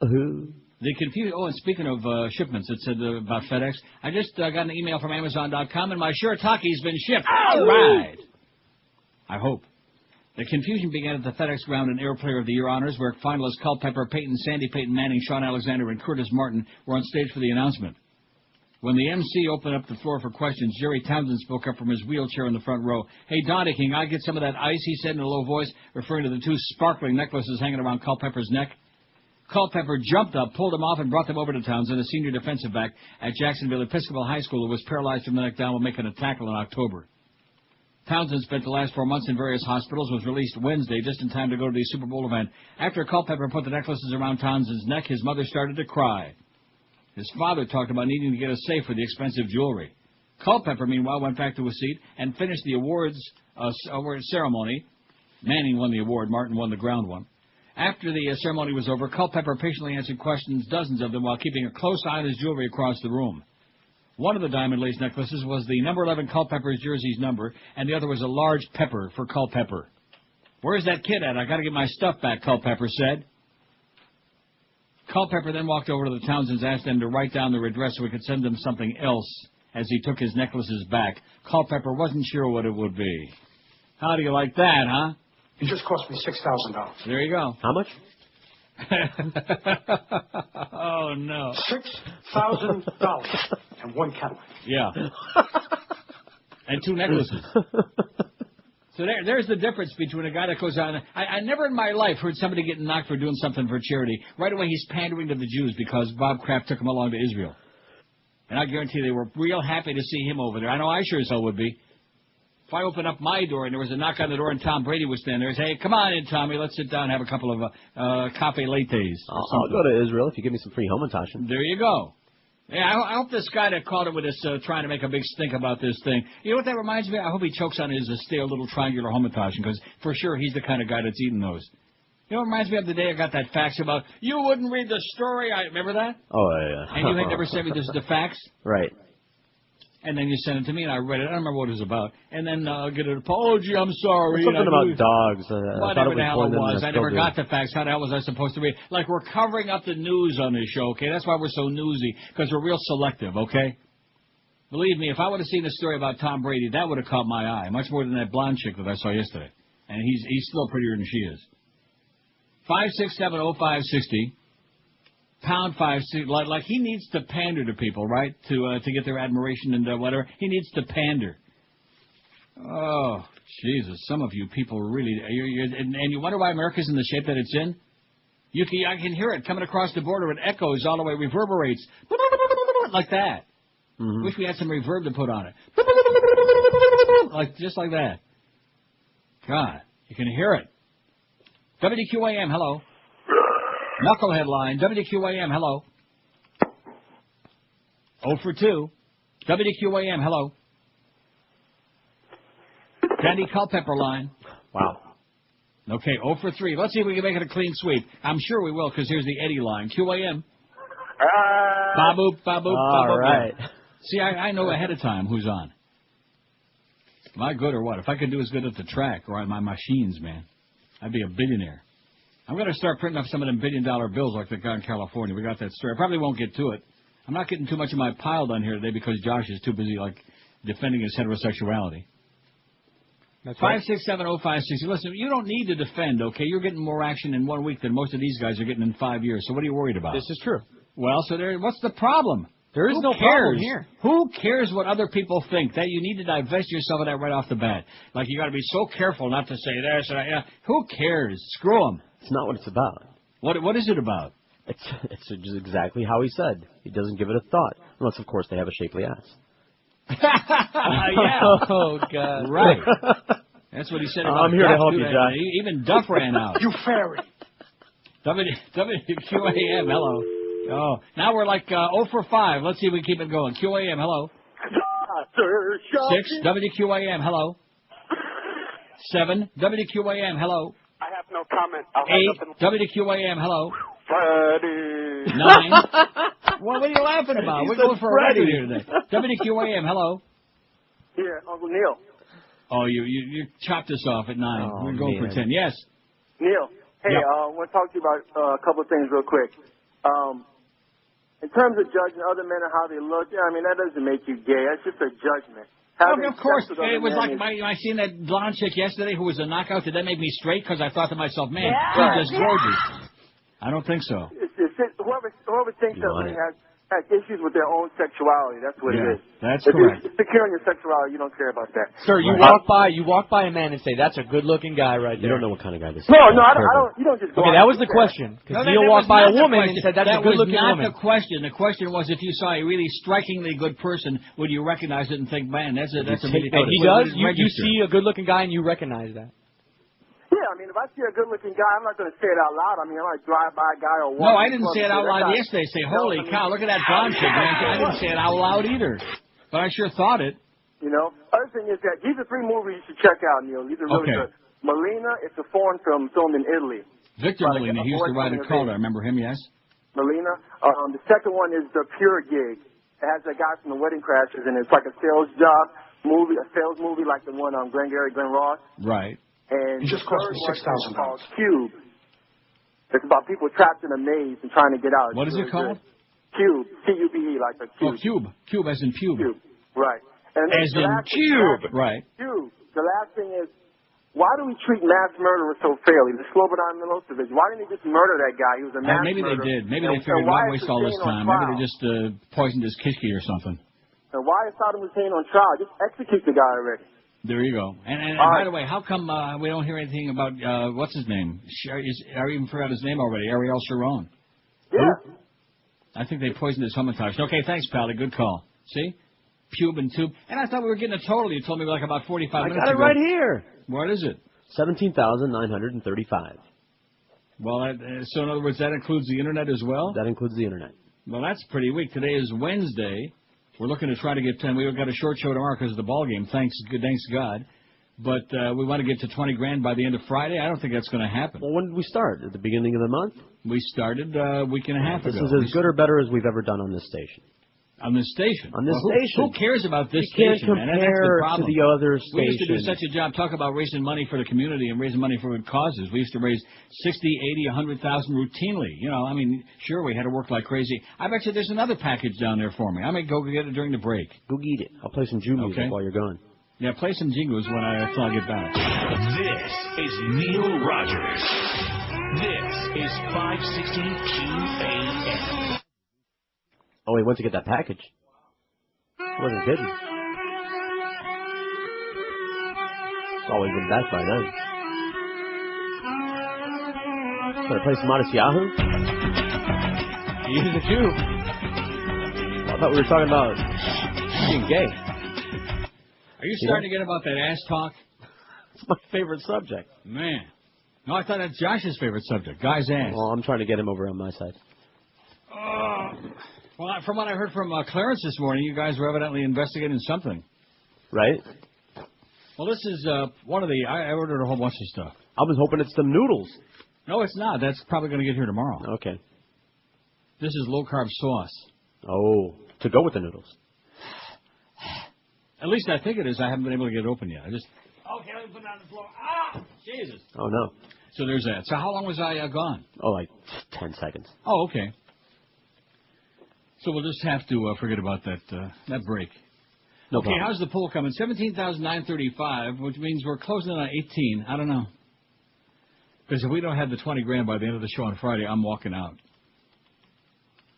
The confusion. Oh, and speaking of shipments, it said about FedEx. I just got an email from Amazon.com, and my Shirtaki's been shipped. All right. I hope. The confusion began at the FedEx Ground and Air Player of the Year honors, where finalists Culpepper, Peyton, Sandy Peyton Manning, Sean Alexander, and Curtis Martin were on stage for the announcement. When the MC opened up the floor for questions, Jerry Townsend spoke up from his wheelchair in the front row. Hey, Donnie, can I get some of that ice, he said in a low voice, referring to the two sparkling necklaces hanging around Culpepper's neck. Culpepper jumped up, pulled them off, and brought them over to Townsend, a senior defensive back at Jacksonville Episcopal High School who was paralyzed from the neck down while making a tackle in October. Townsend spent the last 4 months in various hospitals, was released Wednesday just in time to go to the Super Bowl event. After Culpepper put the necklaces around Townsend's neck, his mother started to cry. His father talked about needing to get a safe for the expensive jewelry. Culpepper, meanwhile, went back to his seat and finished the award ceremony. Manning won the award. Martin won the ground one. After the ceremony was over, Culpepper patiently answered questions, dozens of them, while keeping a close eye on his jewelry across the room. One of the diamond lace necklaces was the number 11 Culpepper's jersey's number, and the other was a large pepper for Culpepper. Where's that kid at? I got to get my stuff back, Culpepper said. Culpepper then walked over to the Townsends, asked them to write down their address so we could send them something else as he took his necklaces back. Culpepper wasn't sure what it would be. How do you like that, huh? It just cost me $6,000. There you go. How much? Oh, no. $6,000 and one Cadillac. Yeah. And two necklaces. So there's the difference between a guy that goes on. I never in my life heard somebody getting knocked for doing something for charity. Right away he's pandering to the Jews because Bob Kraft took him along to Israel. And I guarantee they were real happy to see him over there. I know I sure as hell would be. If I open up my door and there was a knock on the door and Tom Brady was standing there, say, hey, come on in, Tommy, let's sit down and have a couple of cafe lattes. I'll go to Israel if you give me some free homitashen. There you go. Yeah, I hope this guy that called him with this trying to make a big stink about this thing. You know what that reminds me of? I hope he chokes on his stale little triangular homitashen, because for sure he's the kind of guy that's eating those. You know what reminds me of the day I got that fax about, you wouldn't read the story. Remember that? Oh, yeah. And you had never sent me the fax? Right. And then you sent it to me, and I read it. I don't remember what it was about. And then I'll get an apology, I'm sorry. Something about dogs. Whatever the hell it was. I never got the facts. How the hell was I supposed to read? Like, we're covering up the news on this show, okay? That's why we're so newsy, because we're real selective, okay? Believe me, if I would have seen the story about Tom Brady, that would have caught my eye, much more than that blonde chick that I saw yesterday. And he's still prettier than she is. 5670560. Pound 560, like he needs to pander to people, right? To get their admiration and whatever. He needs to pander. Oh, Jesus! Some of you people really, and you wonder why America's in the shape that it's in. I can hear it coming across the border. It echoes all the way, reverberates like that. Mm-hmm. Wish we had some reverb to put on it, just like that. God, you can hear it. WQAM, hello. Knucklehead line, WQAM, hello. 0 for 2. WQAM, hello. Candy Culpepper line. Wow. Okay, 0 for 3. Let's see if we can make it a clean sweep. I'm sure we will, because here's the Eddie line. QAM. Ba-boop, ba-boop, ba-boop. All right. See, I know ahead of time who's on. Am I good or what? If I could do as good at the track or on my machines, man, I'd be a billionaire. I'm going to start printing up some of them billion-dollar bills like the guy in California. We got that story. I probably won't get to it. I'm not getting too much of my pile done here today because Josh is too busy, defending his heterosexuality. 5670560. Listen, you don't need to defend, okay? You're getting more action in 1 week than most of these guys are getting in 5 years. So what are you worried about? This is true. Well, so what's the problem? There is no problem here. Who cares what other people think? That you need to divest yourself of that right off the bat. Like, you got to be so careful not to say this and that. Yeah. Who cares? Screw them. It's not what it's about. What is it about? It's just exactly how he said. He doesn't give it a thought. Unless, of course, they have a shapely ass. Yeah. Oh, God. Right. That's what he said about I'm here Duff, to help you, Josh. Even Duff ran out. You fairy. WQAM, hello. Oh, now we're 0 for 5. Let's see if we keep it going. QAM, hello. 6, WQAM, hello. 7, WQAM, hello. I have no comment. 8, WQAM, hello. Freddy. 9. What are you laughing about? We're going for a record here today. WQAM, hello. Here, Uncle Neil. Oh, you chopped us off at 9. Oh, We're going for 10. Yes. Neil, hey, I want to talk to you about a couple of things real quick. In terms of judging other men and how they look, that doesn't make you gay. That's just a judgment. Of course. It was like I seen that blonde chick yesterday who was a knockout. Did that make me straight? Because I thought to myself, man, she's just gorgeous. I don't think so. Whoever thinks that they has issues with their own sexuality, that's what it is. That's if correct. You're secure in your sexuality, you don't care about that. Sir, you walk by a man and say, that's a good-looking guy right there. You don't know what kind of guy this is. No, I don't. You don't just go. Okay, that was the question. Because Neil walked by a woman and said, that's a good-looking woman. That was not the question. The question was, if you saw a really strikingly good person, would you recognize it and think, man, that's a really And he does? You see a good-looking guy and you recognize that? Yeah, if I see a good-looking guy, I'm not going to say it out loud. I might drive by a guy or walk. No, I didn't say it out loud yesterday. Say, holy cow, look at that blonde chick, man. I didn't say it out loud either. But I sure thought it. Other thing is that these are 3 movies you should check out, Neil. These are really good. Melina, it's a foreign film filmed in Italy. Victor Molina, he used to ride a car. I remember him, yes. Melina. The second one is The Pure Gig. It has that guy from The Wedding Crashers, and it's like a sales movie like the one on Glenn Ross. Right. And it just cost me $6,000. Called Cube. It's about people trapped in a maze and trying to get out. What is it called? Cube. C-U-B-E, like a cube. Oh, cube. Cube as in pube. Cube. Right. And as in cube. Right. Cube. The last thing is, why do we treat mass murderers so fairly? The Slobodan Milosevic. Why didn't he just murder that guy? He was a mass maybe murderer. They did. Maybe they figured, why waste all this time? Maybe they just poisoned his kishki or something. And why is Saddam Hussein on trial? Just execute the guy already. There you go. And by the way, how come we don't hear anything about, what's his name? I even forgot his name already, Ariel Sharon. Yeah. I think they poisoned his homitage. Okay, thanks, Pally. Good call. See? pube and tube. And I thought we were getting a total. You told me like about 45 minutes ago. I got it right here. What is it? 17,935. Well, so in other words, that includes the Internet as well? That includes the Internet. Well, that's pretty weak. Today is Wednesday. We're looking to try to get 10. We've got a short show tomorrow because of the ball game. Thanks God. But we want to get to 20 grand by the end of Friday. I don't think that's going to happen. Well, when did we start? At the beginning of the month? We started a week and a half ago. This is as good or better as we've ever done on this station. On this station? On this Who station. cares about this you station, can't man? That's the compare problem. to the other stations. We used to do such a job, talk about raising money for the community and raising money for good causes. We used to raise 60, 80, 100,000 routinely. You know, I mean, sure, we had to work like crazy. I bet you there's another package down there for me. I may go get it during the break. Go get it. I'll play some Jew music while you're gone. Yeah, play some jingles until I get back. This is Neil Rogers. This is 560 QAM. Oh, he went to get that package. I wasn't kidding. It's always been back by then. Gonna play some Modest Yahoo? He's a Jew. Well, I thought we were talking about being gay. Are you starting to get about that ass talk? It's my favorite subject. Man. No, I thought that's Josh's favorite subject, guy's ass. Well, I'm trying to get him over on my side. Well, from what I heard from Clarence this morning, you guys were evidently investigating something. Right? Well, this is one of the... I ordered a whole bunch of stuff. I was hoping it's some noodles. No, it's not. That's probably going to get here tomorrow. Okay. This is low-carb sauce. Oh, to go with the noodles. At least I think it is. I haven't been able to get it open yet. Okay, let me put it on the floor. Ah! Jesus. Oh, no. So there's that. So how long was I gone? Oh, like 10 seconds. Oh, okay. So we'll just have to forget about that break. No okay, problem. how's the poll coming? 17,935, which means we're closing in on 18. I don't know. Because if we don't have the 20 grand by the end of the show on Friday, I'm walking out.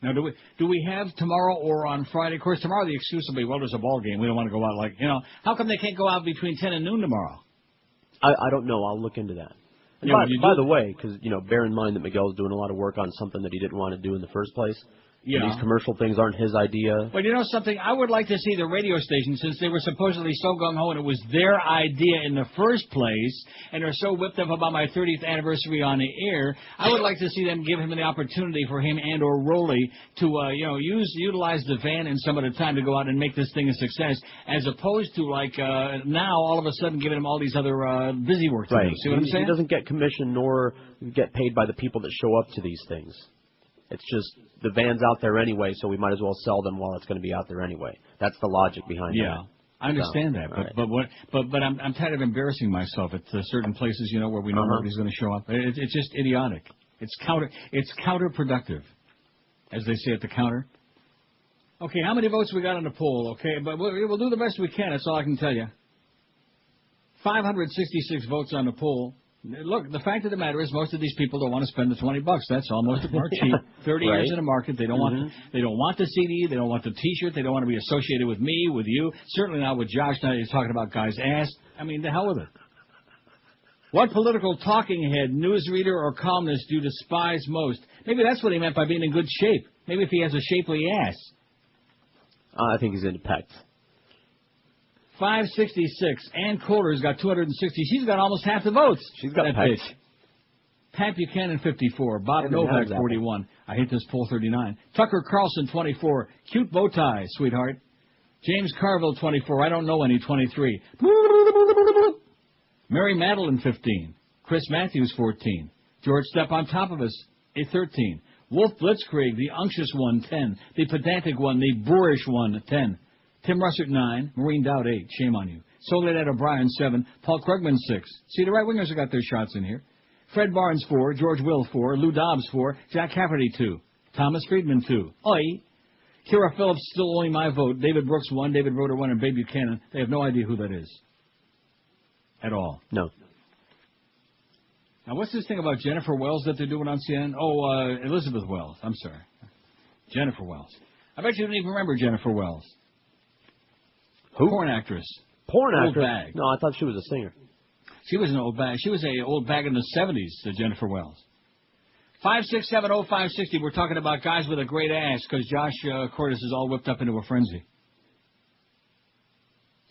Now, do we have tomorrow or on Friday? Of course, tomorrow the excuse will be, well, there's a ball game. We don't want to go out like, how come they can't go out between 10 and noon tomorrow? I don't know. I'll look into that. And by the way, because, bear in mind that Miguel's doing a lot of work on something that he didn't want to do in the first place. Yeah. These commercial things aren't his idea. But you know something? I would like to see the radio station, since they were supposedly so gung-ho and it was their idea in the first place, and they're so whipped up about my 30th anniversary on the air, I would like to see them give him the opportunity for him and or Roley to, utilize the van and some of the time to go out and make this thing a success, as opposed to, now all of a sudden giving him all these other busy work to do. See what I'm saying? He doesn't get commission nor get paid by the people that show up to these things. It's just the van's out there anyway, so we might as well sell them while it's going to be out there anyway. That's the logic behind it. Yeah, I understand that, but I'm tired of embarrassing myself at certain places, where we know nobody's going to show up. It's just idiotic. It's counterproductive, as they say at the counter. Okay, how many votes we got on the poll? Okay, but we'll do the best we can. That's all I can tell you. 566 votes on the poll. Look, the fact of the matter is, most of these people don't want to spend the $20. That's all. Most of them are cheap. 30 years in the market. They don't want. They don't want the CD. They don't want the T-shirt. They don't want to be associated with me, with you. Certainly not with Josh. Now he's talking about guys' ass. I mean, the hell with it. What political talking head, newsreader, or columnist do you despise most? Maybe that's what he meant by being in good shape. Maybe if he has a shapely ass. I think he's into pecs. 566. Ann Kohler's got 260. She's got almost half the votes. She's got pecs. Pat Buchanan, 54. Bob Novak, 41. I hate this poll, 39. Tucker Carlson, 24. Cute bow tie, sweetheart. James Carville, 24. I don't know any, 23. Mary Madeline, 15. Chris Matthews, 14. George Step on top of us, 13. Wolf Blitzkrieg, the unctuous one, 10. The pedantic one, the boorish one, 10. Tim Russert, 9. Maureen Dowd, 8. Shame on you. Soledad O'Brien, 7. Paul Krugman, 6. See, the right-wingers have got their shots in here. Fred Barnes, 4. George Will, 4. Lou Dobbs, 4. Jack Cafferty, 2. Thomas Friedman, 2. Oi. Kira Phillips, still only my vote. David Brooks, 1. David Roeder, 1. And Babe Buchanan. They have no idea who that is. At all. No. Now, what's this thing about Jennifer Wells that they're doing on CNN? Oh, Elizabeth Wells. I'm sorry. Jennifer Wells. I bet you don't even remember Jennifer Wells. Who? Porn actress. Porn old actress? Bag. No, I thought she was a singer. She was an old bag. She was an old bag in the 70s, Jennifer Wells. 5670560. We're talking about guys with a great ass because Josh Cordes is all whipped up into a frenzy.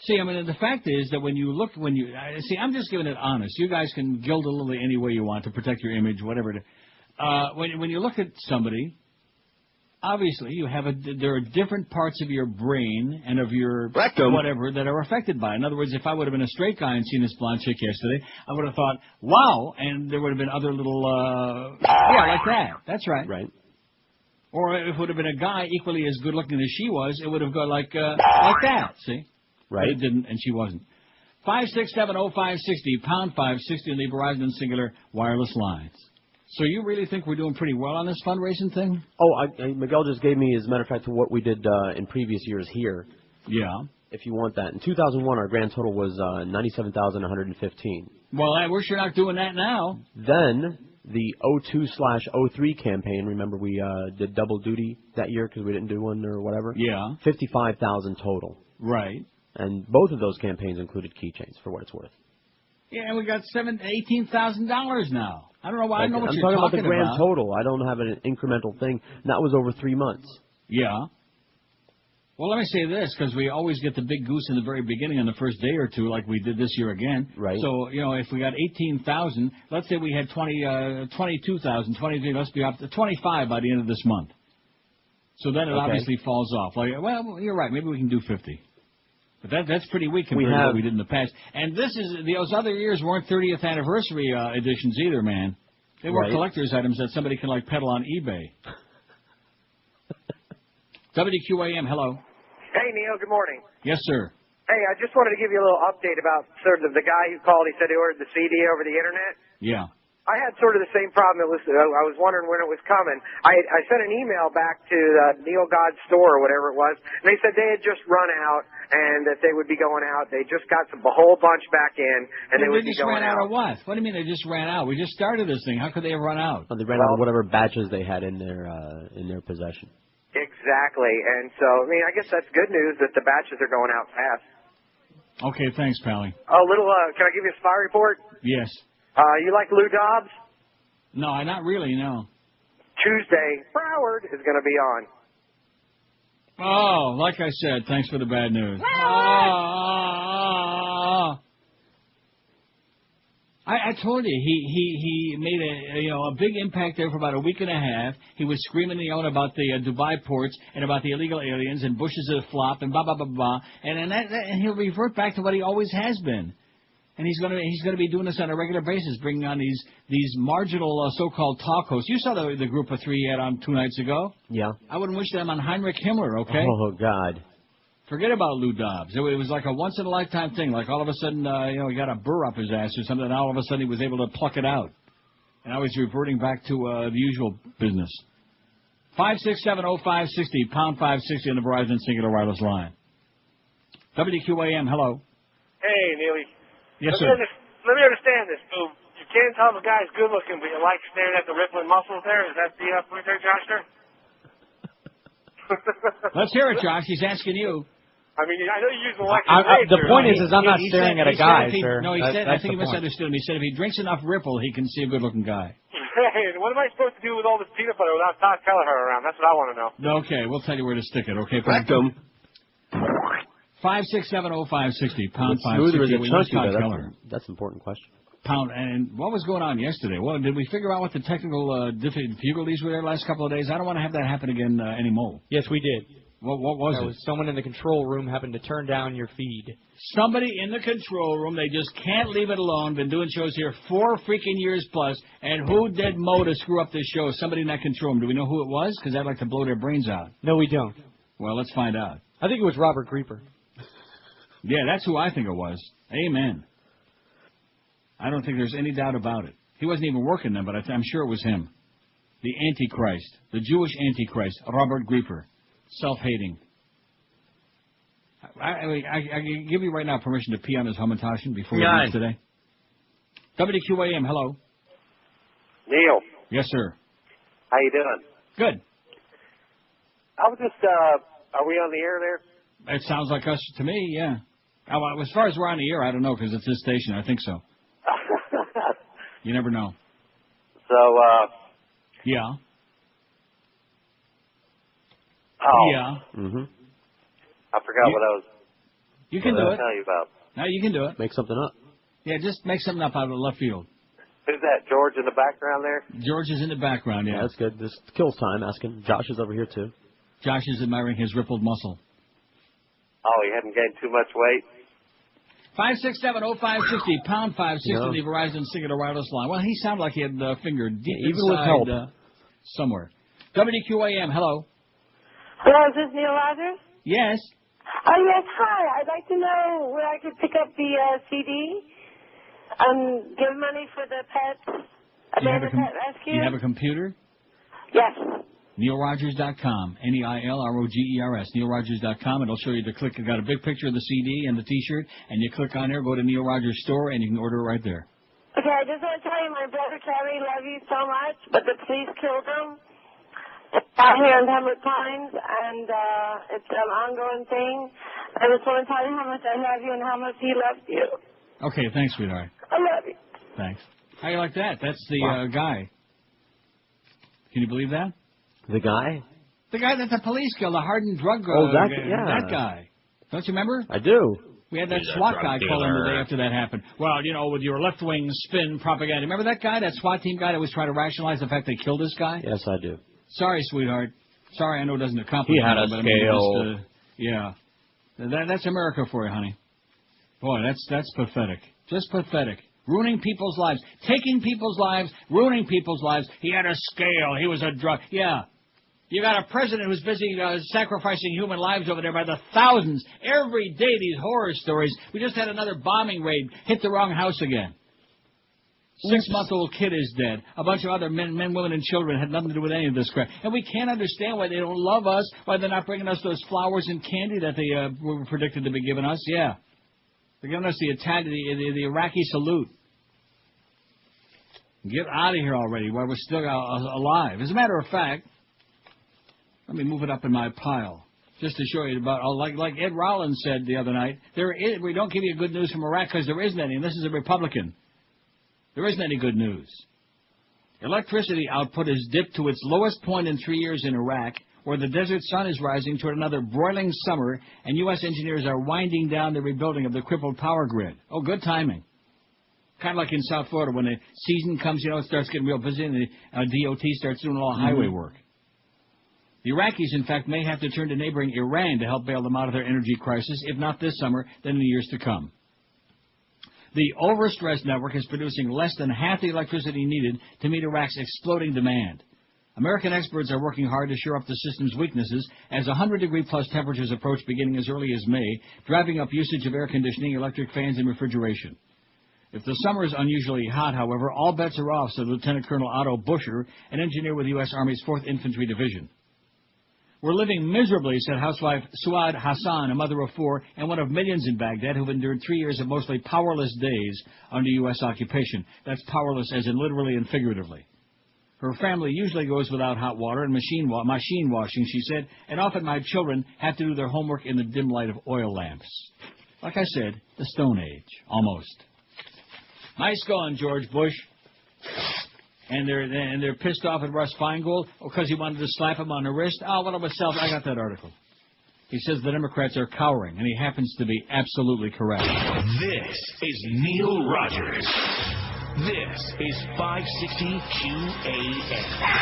See, I mean, the fact is that when you see, I'm just giving it honest. You guys can gild a little any way you want to protect your image, whatever. When you look at somebody, obviously there are different parts of your brain and of your rectum, whatever, that are affected by it. In other words, if I would have been a straight guy and seen this blonde chick yesterday, I would have thought, wow, and there would have been other little, like that. That's right. Right. Or if it would have been a guy equally as good looking as she was, it would have gone like that. See. Right. But it didn't, and she wasn't. 5670560, pound 560 on the Verizon Singular wireless lines. So you really think we're doing pretty well on this fundraising thing? Oh, Miguel just gave me, as a matter of fact, to what we did in previous years here. Yeah. If you want that. In 2001, our grand total was $97,115. Well, we're sure not doing that now. Then the 02/03 campaign, remember we did double duty that year because we didn't do one or whatever? Yeah. 55,000 total. Right. And both of those campaigns included keychains, for what it's worth. Yeah, and we got $18,000 now. I don't know why. I know what I'm you're talking about talking the grand total. I don't have an incremental thing. And that was over 3 months. Yeah. Well, let me say this, because we always get the big goose in the very beginning on the first day or two, like we did this year again. Right. So, if we got 18,000, let's say we had 22,000, 23, let's be up to 25 by the end of this month. So then it obviously falls off. Like, well, you're right. Maybe we can do 50. But that's pretty weak compared to what we did in the past. And those other years weren't 30th anniversary editions either, man. They were collector's items that somebody can peddle on eBay. WQAM, hello. Hey, Neil, good morning. Yes, sir. Hey, I just wanted to give you a little update about sort of the guy who called. He said he ordered the CD over the Internet. Yeah. I had sort of the same problem. I was wondering when it was coming. I sent an email back to Neil God's store or whatever it was, and they said they had just run out and that they would be going out. They just got a whole bunch back in, and they would be going out. They just ran out of what? What do you mean they just ran out? We just started this thing. How could they have run out? Well, they ran out of whatever batches they had in their possession. Exactly. And so, I guess that's good news that the batches are going out fast. Okay, thanks, Pally. Can I give you a spy report? Yes. You like Lou Dobbs? No, not really, no. Tuesday, Broward is going to be on. Oh, like I said, thanks for the bad news. I told you, he made a big impact there for about a week and a half. He was screaming about the Dubai ports and about the illegal aliens and Bush is a flop and blah, blah, blah, blah. And he'll revert back to what he always has been. And he's going to be doing this on a regular basis, bringing on these marginal so-called talk hosts. You saw the group of three he had on 2 nights ago. Yeah. I wouldn't wish them on Heinrich Himmler, okay? Oh, God. Forget about Lou Dobbs. It was like a once-in-a-lifetime thing. Like all of a sudden, he got a burr up his ass or something, and all of a sudden he was able to pluck it out. And I was reverting back to the usual business. 5670560, pound 560 on the Verizon Singular Wireless line. WQAM, hello. Hey, Neely. Yes, sir. Let me understand this. So you can't tell if a guy's good looking, but you like staring at the rippling muscles there? Is that the point there, Josh, there? Let's hear it, Josh. He's asking you. I know you use electric. The point is I'm not staring at a guy, sir. No, I think he misunderstood him. He said if he drinks enough Ripple, he can see a good-looking guy. Hey, what am I supposed to do with all this peanut butter without Todd Kelleher around? That's what I want to know. Okay, we'll tell you where to stick it, okay? Rectum. 5670560, pound 560. That's an important question. Pound, and what was going on yesterday? Well, did we figure out what the technical difficulties were there last couple of days? I don't want to have that happen again anymore. Yes, we did. What was it? Someone in the control room happened to turn down your feed. Somebody in the control room, they just can't leave it alone. Been doing shows here 4 freaking years plus, and who did Mo to screw up this show? Somebody in that control room. Do we know who it was? Because I'd like to blow their brains out. No, we don't. Well, let's find out. I think it was Robert Grieper. Yeah, that's who I think it was. Amen. I don't think there's any doubt about it. He wasn't even working then, but I'm sure it was him. The Antichrist. The Jewish Antichrist. Robert Grieper. Self-hating. I give you right now permission to pee on his Hamantashen before we leave today. WQAM, hello. Neil. Yes, sir. How you doing? Good. I was just, are we on the air there? It sounds like us to me, yeah. As far as we're on the air, I don't know, because it's this station. I think so. You never know. So, yeah. Oh. Yeah. Mm-hmm. I forgot what I was... You can do it. Tell you about. No, you can do it. Make something up. Yeah, just make something up out of the left field. Who's that? George in the background there? George is in the background, yeah. That's good. This kills time asking. Josh is over here, too. Josh is admiring his rippled muscle. Oh, he hadn't gained too much weight? 567-0560, pound 560, the Verizon Singular Wireless line. Well, he sounded like he had the finger deep even inside, with help. Somewhere. WQAM, hello. Hello, is this Neil Rogers? Yes. Oh, yes, hi. I'd like to know where I could pick up the CD and give money for the pets, abandoned pet rescue. Do you have a computer? Yes. NeilRogers.com, NeilRogers, NeilRogers.com. It'll show you to click. It's got a big picture of the CD and the T-shirt, and you click on there, go to Neil Rogers store, and you can order it right there. Okay, I just want to tell you, my brother Terry loves you so much, but the police killed him out here in Pembroke Pines, and it's an ongoing thing. I just want to tell you how much I love you and how much he loves you. Okay, thanks, sweetheart. I love you. Thanks. How you like that? That's the guy. Can you believe that? The guy? The guy that the police killed, the hardened drug that guy. Don't you remember? I do. We had that SWAT guy call in the day after that happened. Well, you know, with your left-wing spin propaganda. Remember that guy, that SWAT team guy that was trying to rationalize the fact they killed this guy? Yes, I do. Sorry, sweetheart. Sorry, I know it doesn't accomplish He had a anything, scale. but I mean, yeah. That's America for you, honey. Boy, that's pathetic. Just pathetic. Ruining people's lives. Taking people's lives. Ruining people's lives. He had a scale. He was a drug. Yeah. You got a president who's busy sacrificing human lives over there by the thousands. Every day these horror stories. We just had another bombing raid. Hit the wrong house again. 6-month-old kid is dead. A bunch of other men, women, and children had nothing to do with any of this crap. And we can't understand why they don't love us, why they're not bringing us those flowers and candy that they were predicted to be giving us. Yeah. They're giving us the Iraqi salute. Get out of here already while we're still alive. As a matter of fact, let me move it up in my pile just to show you about, like Ed Rollins said the other night, we don't give you good news from Iraq because there isn't any, and this is a Republican. There isn't any good news. Electricity output has dipped to its lowest point in 3 years in Iraq, where the desert sun is rising toward another broiling summer, and U.S. engineers are winding down the rebuilding of the crippled power grid. Oh, good timing. Kind of like in South Florida when the season comes, it starts getting real busy, and the DOT starts doing all highway work. The Iraqis, in fact, may have to turn to neighboring Iran to help bail them out of their energy crisis, if not this summer, then in the years to come. The overstressed network is producing less than half the electricity needed to meet Iraq's exploding demand. American experts are working hard to shore up the system's weaknesses as 100-degree-plus temperatures approach beginning as early as May, driving up usage of air conditioning, electric fans, and refrigeration. If the summer is unusually hot, however, all bets are off, said Lieutenant Colonel Otto Buscher, an engineer with the U.S. Army's 4th Infantry Division. We're living miserably, said housewife Suad Hassan, a mother of 4 and one of millions in Baghdad who've endured 3 years of mostly powerless days under U.S. occupation. That's powerless as in literally and figuratively. Her family usually goes without hot water and machine washing, she said, and often my children have to do their homework in the dim light of oil lamps. Like I said, the Stone Age, almost. Nice going, George Bush. And they're pissed off at Russ Feingold because he wanted to slap him on the wrist. Oh, what about self? I got that article. He says the Democrats are cowering, and he happens to be absolutely correct. This is Neil Rogers. This is 560 QAM.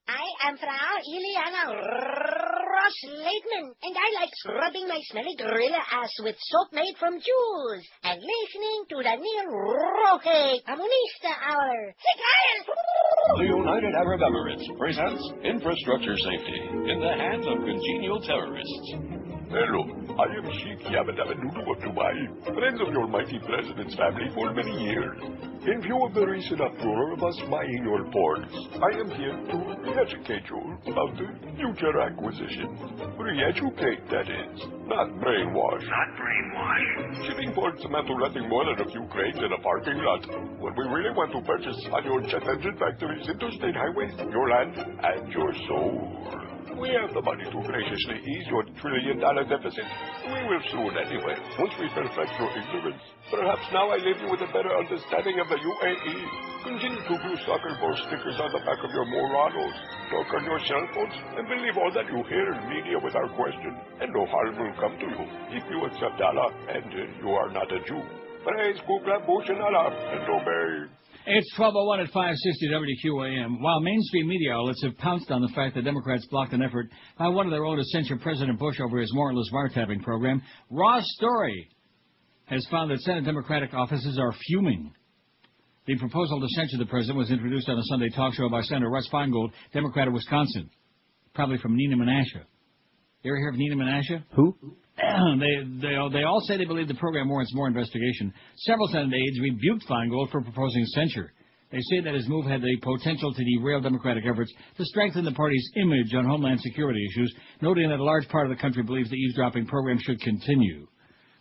I am Frau Ileana Ross-Leitman, and I like scrubbing my smelly gorilla ass with soap made from jewels and listening to the Neil Roque Comunista Hour. The United Arab Emirates presents Infrastructure Safety in the hands of congenial terrorists. Hello, I am Sheikh Yabba Dudu of Dubai, friends of your mighty president's family for many years. In view of the recent uproar of us buying your ports, I am here to re-educate you about the future acquisition. Re-educate, that is, not brainwash. Not brainwash. Shipping ports amount to nothing more than a few crates in a parking lot. What we really want to purchase are your jet engine factories, interstate highways, your land, and your soul. We have the money to graciously ease your $1 trillion deficit. We will soon anyway, once we perfect your ignorance. Perhaps now I leave you with a better understanding of the UAE. Continue to view soccer ball stickers on the back of your Moranos. Talk on your cell phones and believe all that you hear in media without question, and no harm will come to you if you accept Allah and you are not a Jew. Praise Kukla Bush and Allah and obey. It's 12:01 at 560 WQAM. While mainstream media outlets have pounced on the fact that Democrats blocked an effort by one of their own to censure President Bush over his warrantless wiretapping program, Raw Story has found that Senate Democratic offices are fuming. The proposal to censure the president was introduced on a Sunday talk show by Senator Russ Feingold, Democrat of Wisconsin, probably from Neenah Menasha. You ever hear of Neenah Menasha? Who? They all say they believe the program warrants more investigation. Several Senate aides rebuked Feingold for proposing censure. They say that his move had the potential to derail Democratic efforts to strengthen the party's image on homeland security issues, noting that a large part of the country believes the eavesdropping program should continue.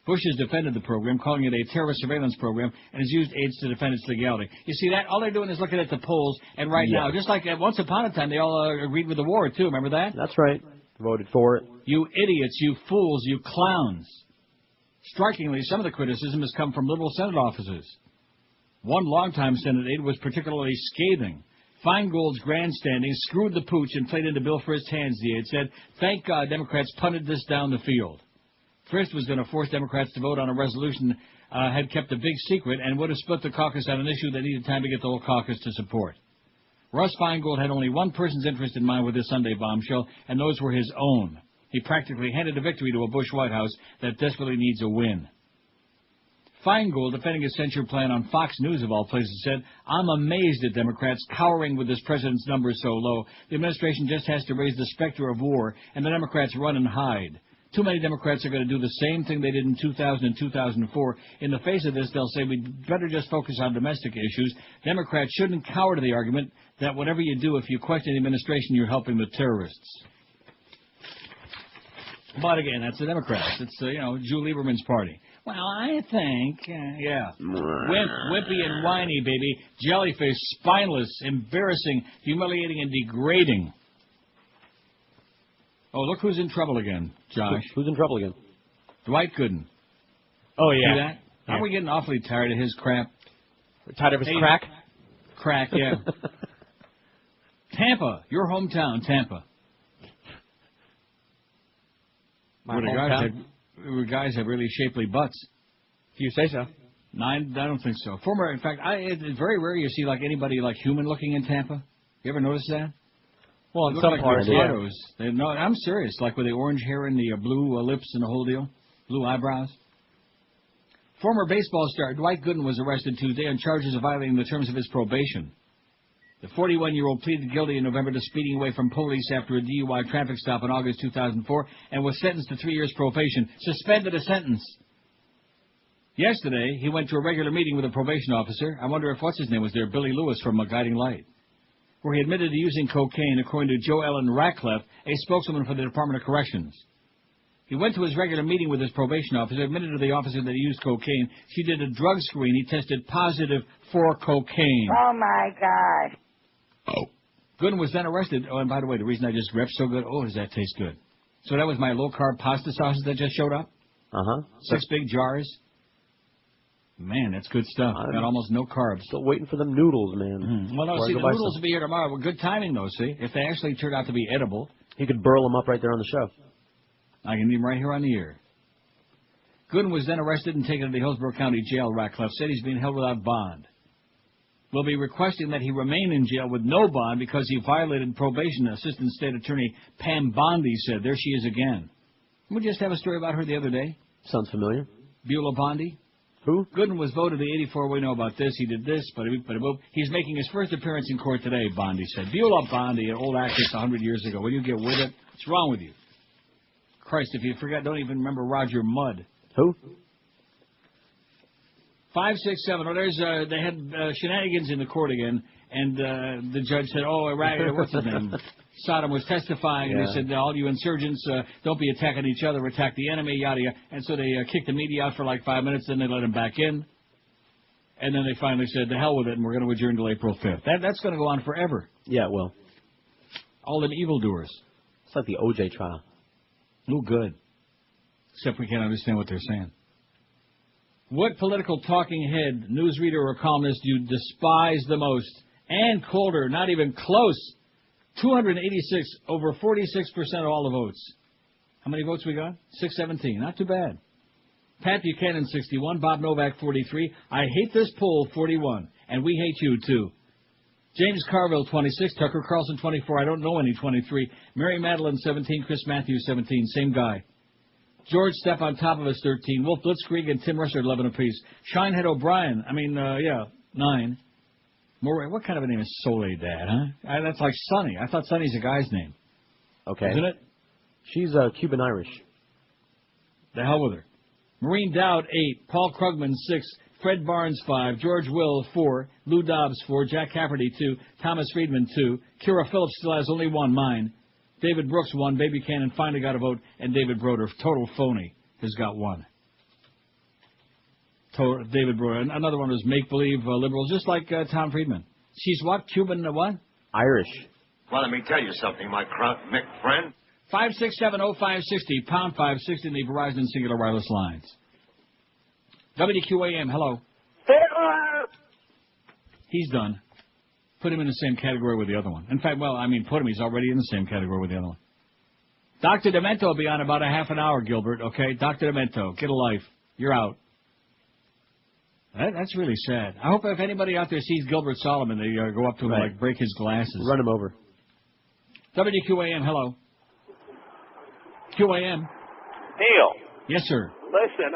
Bush has defended the program, calling it a terrorist surveillance program, and has used aides to defend its legality. You see that? All they're doing is looking at the polls, and right now, just like once upon a time, they all agreed with the war, too. Remember that? That's right. Voted for it. You idiots, you fools, you clowns. Strikingly, some of the criticism has come from liberal Senate offices. One longtime Senate aide was particularly scathing. Feingold's grandstanding screwed the pooch and played into Bill Frist's hands, the aide said. Thank God Democrats punted this down the field. Frist was going to force Democrats to vote on a resolution had kept a big secret and would have split the caucus on an issue that needed time to get the whole caucus to support. Russ Feingold had only one person's interest in mind with this Sunday bombshell, and those were his own. He practically handed a victory to a Bush White House that desperately needs a win. Feingold, defending his censure plan on Fox News of all places, said, I'm amazed at Democrats cowering with this president's numbers so low. The administration just has to raise the specter of war, and the Democrats run and hide. Too many Democrats are going to do the same thing they did in 2000 and 2004. In the face of this, they'll say we'd better just focus on domestic issues. Democrats shouldn't cower to the argument that whatever you do, if you question the administration, you're helping the terrorists. But again, that's the Democrats. It's, Jew Lieberman's party. Well, I think, wimpy and whiny, baby. Jellyfish, spineless, embarrassing, humiliating, and degrading. Oh, look who's in trouble again, Josh. Who's in trouble again? Dwight Gooden. Oh, yeah. See that? Yeah. Aren't we getting awfully tired of his crap? We're tired of his crack? Crack, yeah. Tampa, your hometown, Tampa. Where guys have really shapely butts. If you say so. No, I don't think so. In fact, it's very rare you see anybody human looking in Tampa. You ever notice that? Well, in some parts, yeah. No, I'm serious. Like with the orange hair and the blue lips and the whole deal, blue eyebrows. Former baseball star Dwight Gooden was arrested Tuesday on charges of violating the terms of his probation. The 41-year-old pleaded guilty in November to speeding away from police after a DUI traffic stop in August 2004 and was sentenced to 3 years probation, suspended a sentence. Yesterday, he went to a regular meeting with a probation officer. I wonder if what's-his-name was there, Billy Lewis from Guiding Light, where he admitted to using cocaine, according to Jo Ellen Ratcliffe, a spokeswoman for the Department of Corrections. He went to his regular meeting with his probation officer, admitted to the officer that he used cocaine. She did a drug screen. He tested positive for cocaine. Oh, my God. Oh. Gooden was then arrested. Oh, and by the way, the reason I just repped so good, does that taste good? So that was my low-carb pasta sauces that just showed up? Uh-huh. 6 big jars. Man, that's good stuff. Got almost no carbs. Still waiting for them noodles, man. Mm-hmm. Well, no, see, the noodles will be here tomorrow. Well, good timing, though, see? If they actually turn out to be edible. You could burl them up right there on the show. I can leave them right here on the air. Gooden was then arrested and taken to the Hillsborough County Jail. Ratcliffe said he's being held without bond. We'll be requesting that he remain in jail with no bond because he violated probation, Assistant State Attorney Pam Bondi said. There she is again. We just have a story about her the other day. Sounds familiar. Beulah Bondi. Who? Gooden was voted the 84. We know about this. He did this, but he's making his first appearance in court today, Bondi said. Beulah Bondi, an old actress 100 years ago. Will you get with it? What's wrong with you? Christ, if you forgot, don't even remember Roger Mudd. Who? 567. Oh, they had shenanigans in the court again, and the judge said, what's his name? Sodom was testifying, and he said, all you insurgents, don't be attacking each other, attack the enemy, yada, yada. And so they kicked the media out for 5 minutes, then they let him back in. And then they finally said, to hell with it, and we're going to adjourn till April 5th. That's going to go on forever. Yeah, it will. All them evildoers. It's like the O.J. trial. No good. Except we can't understand what they're saying. What political talking head, newsreader, or columnist do you despise the most? Ann Coulter, not even close. 286, over 46% of all the votes. How many votes we got? 617. Not too bad. Pat Buchanan, 61. Bob Novak, 43. I hate this poll, 41. And we hate you, too. James Carville, 26. Tucker Carlson, 24. I don't know any, 23. Mary Madeline, 17. Chris Matthews, 17. Same guy. George Stepp on top of us, 13. Wolf Blitzkrieg and Tim Russert, 11 apiece. Shinehead O'Brien, 9. More, what kind of a name is Soledad, huh? That's like Sonny. I thought Sonny's a guy's name. Okay. Isn't it? She's Cuban-Irish. The hell with her. Maureen Dowd, 8. Paul Krugman, 6. Fred Barnes, 5. George Will, 4. Lou Dobbs, 4. Jack Cafferty, 2. Thomas Friedman, 2. Kira Phillips still has only 1, mine. David Brooks, 1. Baby Cannon finally got a vote. And David Broder, total phony, has got 1. David Broder. Another one was make-believe liberal, just like Tom Friedman. She's what? Cuban what? Irish. Well, let me tell you something, my friend. 5670560, pound 560 in the Verizon Singular Wireless lines. WQAM, hello. He's done. Put him in the same category with the other one. In fact, put him. He's already in the same category with the other one. Dr. Demento will be on about a half an hour, Gilbert, okay? Dr. Demento, get a life. You're out. That's really sad. I hope if anybody out there sees Gilbert Solomon, they go up to him and break his glasses. Run him over. WQAM, hello. QAM. Neil. Yes, sir. Listen,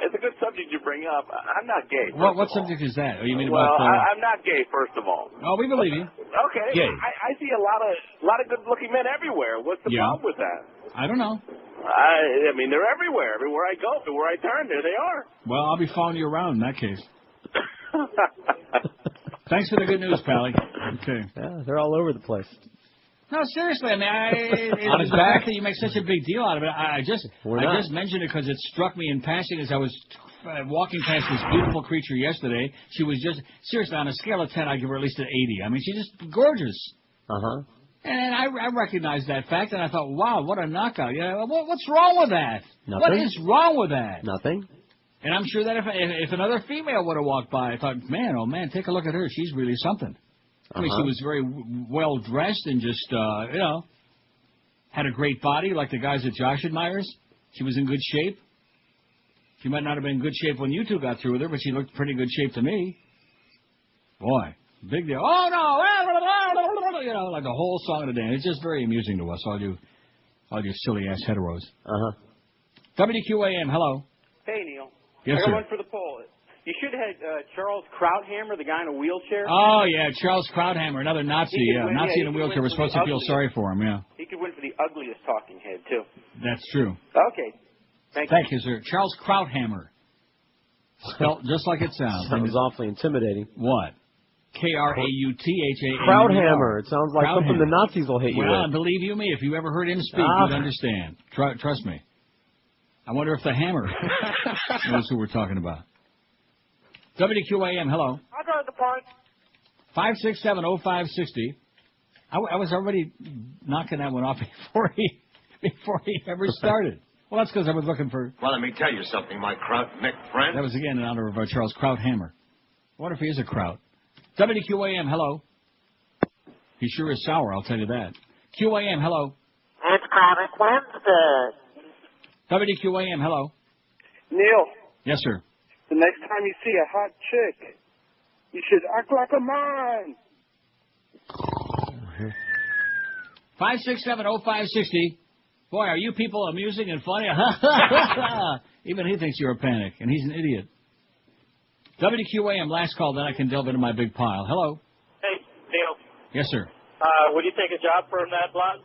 it's a good subject you bring up. I'm not gay. What subject is that? Oh, you mean well, about? I'm not gay. First of all. Oh, we believe you. Okay. Gay. I see a lot of good-looking men everywhere. What's the problem with that? I don't know. I mean, they're everywhere. Everywhere I go, everywhere I turn, there they are. Well, I'll be following you around in that case. Thanks for the good news, Pally. Okay. Yeah, they're all over the place. No, seriously. I mean, it's the fact that you make such a big deal out of it. I just mentioned it because it struck me in passing as I was walking past this beautiful creature yesterday. She was just, seriously, on a scale of 10, I'd give her at least an 80. I mean, she's just gorgeous. Uh-huh. And I recognized that fact, and I thought, wow, what a knockout. Yeah, what's wrong with that? Nothing. What is wrong with that? Nothing. And I'm sure that if another female would have walked by, I thought, man, oh, man, take a look at her. She's really something. I mean, she was very well dressed and just, had a great body like the guys that Josh admires. She was in good shape. She might not have been in good shape when you two got through with her, but she looked pretty good shape to me. Boy, big deal. Oh, no! Like the whole song of the day. It's just very amusing to us, all you silly-ass heteros. Uh-huh. WQAM, hello. Hey, Neil. Yes, I got sir. one for the poll. You should have had Charles Krauthammer, the guy in a wheelchair. Oh, yeah, Charles Krauthammer, another Nazi. Win, Nazi in a he could wheelchair. win We're for supposed the to feel ugliest. sorry for him, yeah. He could win for the ugliest talking head, too. That's true. Okay. Thank you, sir. Charles Krauthammer. Spelled just like it sounds. Sounds awfully intimidating. What? Krauthammer. Krauthammer. It sounds like something the Nazis will hit you Well, with. believe you me, if you ever heard him speak, you'd understand. Trust me. I wonder if the hammer knows who we're talking about. WQAM, hello. I got the point. 5670560. I was already knocking that one off before he ever started. Well, that's because I was looking for... Well, let me tell you something, my friend. That was, again, in honor of Charles Krauthammer. I wonder if he is a Kraut. WQAM, hello. He sure is sour, I'll tell you that. QAM, hello. It's Comic Wednesday. WQAM, hello. Neil, Yes, sir. the next time you see a hot chick, you should act like a man. 5670560. Boy, are you people amusing and funny? Even he thinks you're a panic, and he's an idiot. WQAM, last call, then I can delve into my big pile. Hello. Hey, Neil. Yes, sir. Would you take a job from that blonde?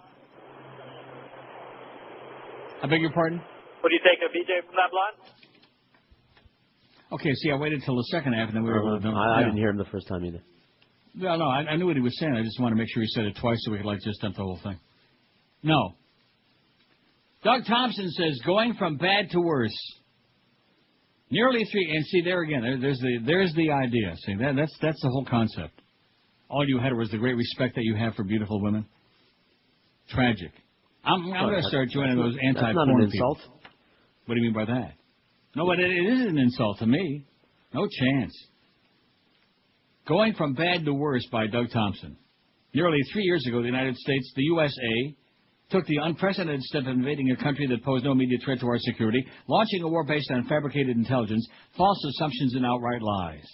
I beg your pardon? Would you take a BJ from that blonde? Okay, see, I waited till the second half, and then we were able to... I didn't hear him the first time either. No, I knew what he was saying. I just wanted to make sure he said it twice so we could, just dump the whole thing. No. Doug Thompson says, going from bad to worse. Nearly 3... And see, there again, there's the idea. See, that's the whole concept. All you had was the great respect that you have for beautiful women. Tragic. I'm going to start joining those anti-porn That's not an people. insult. What do you mean by that? No, but it is an insult to me. No chance. Going from bad to worse by Doug Thompson. Nearly 3 years ago, the United States, the USA, took the unprecedented step of invading a country that posed no immediate threat to our security, launching a war based on fabricated intelligence, false assumptions, and outright lies.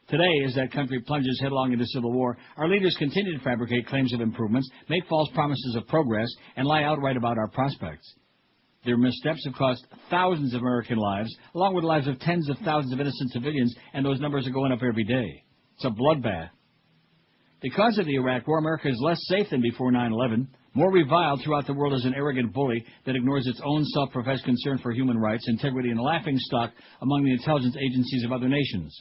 Today, as that country plunges headlong into civil war, our leaders continue to fabricate claims of improvements, make false promises of progress, and lie outright about our prospects. Their missteps have cost thousands of American lives, along with the lives of tens of thousands of innocent civilians, and those numbers are going up every day. It's a bloodbath. Because of the Iraq War, America is less safe than before 9/11, more reviled throughout the world as an arrogant bully that ignores its own self-professed concern for human rights, integrity, and laughingstock among the intelligence agencies of other nations.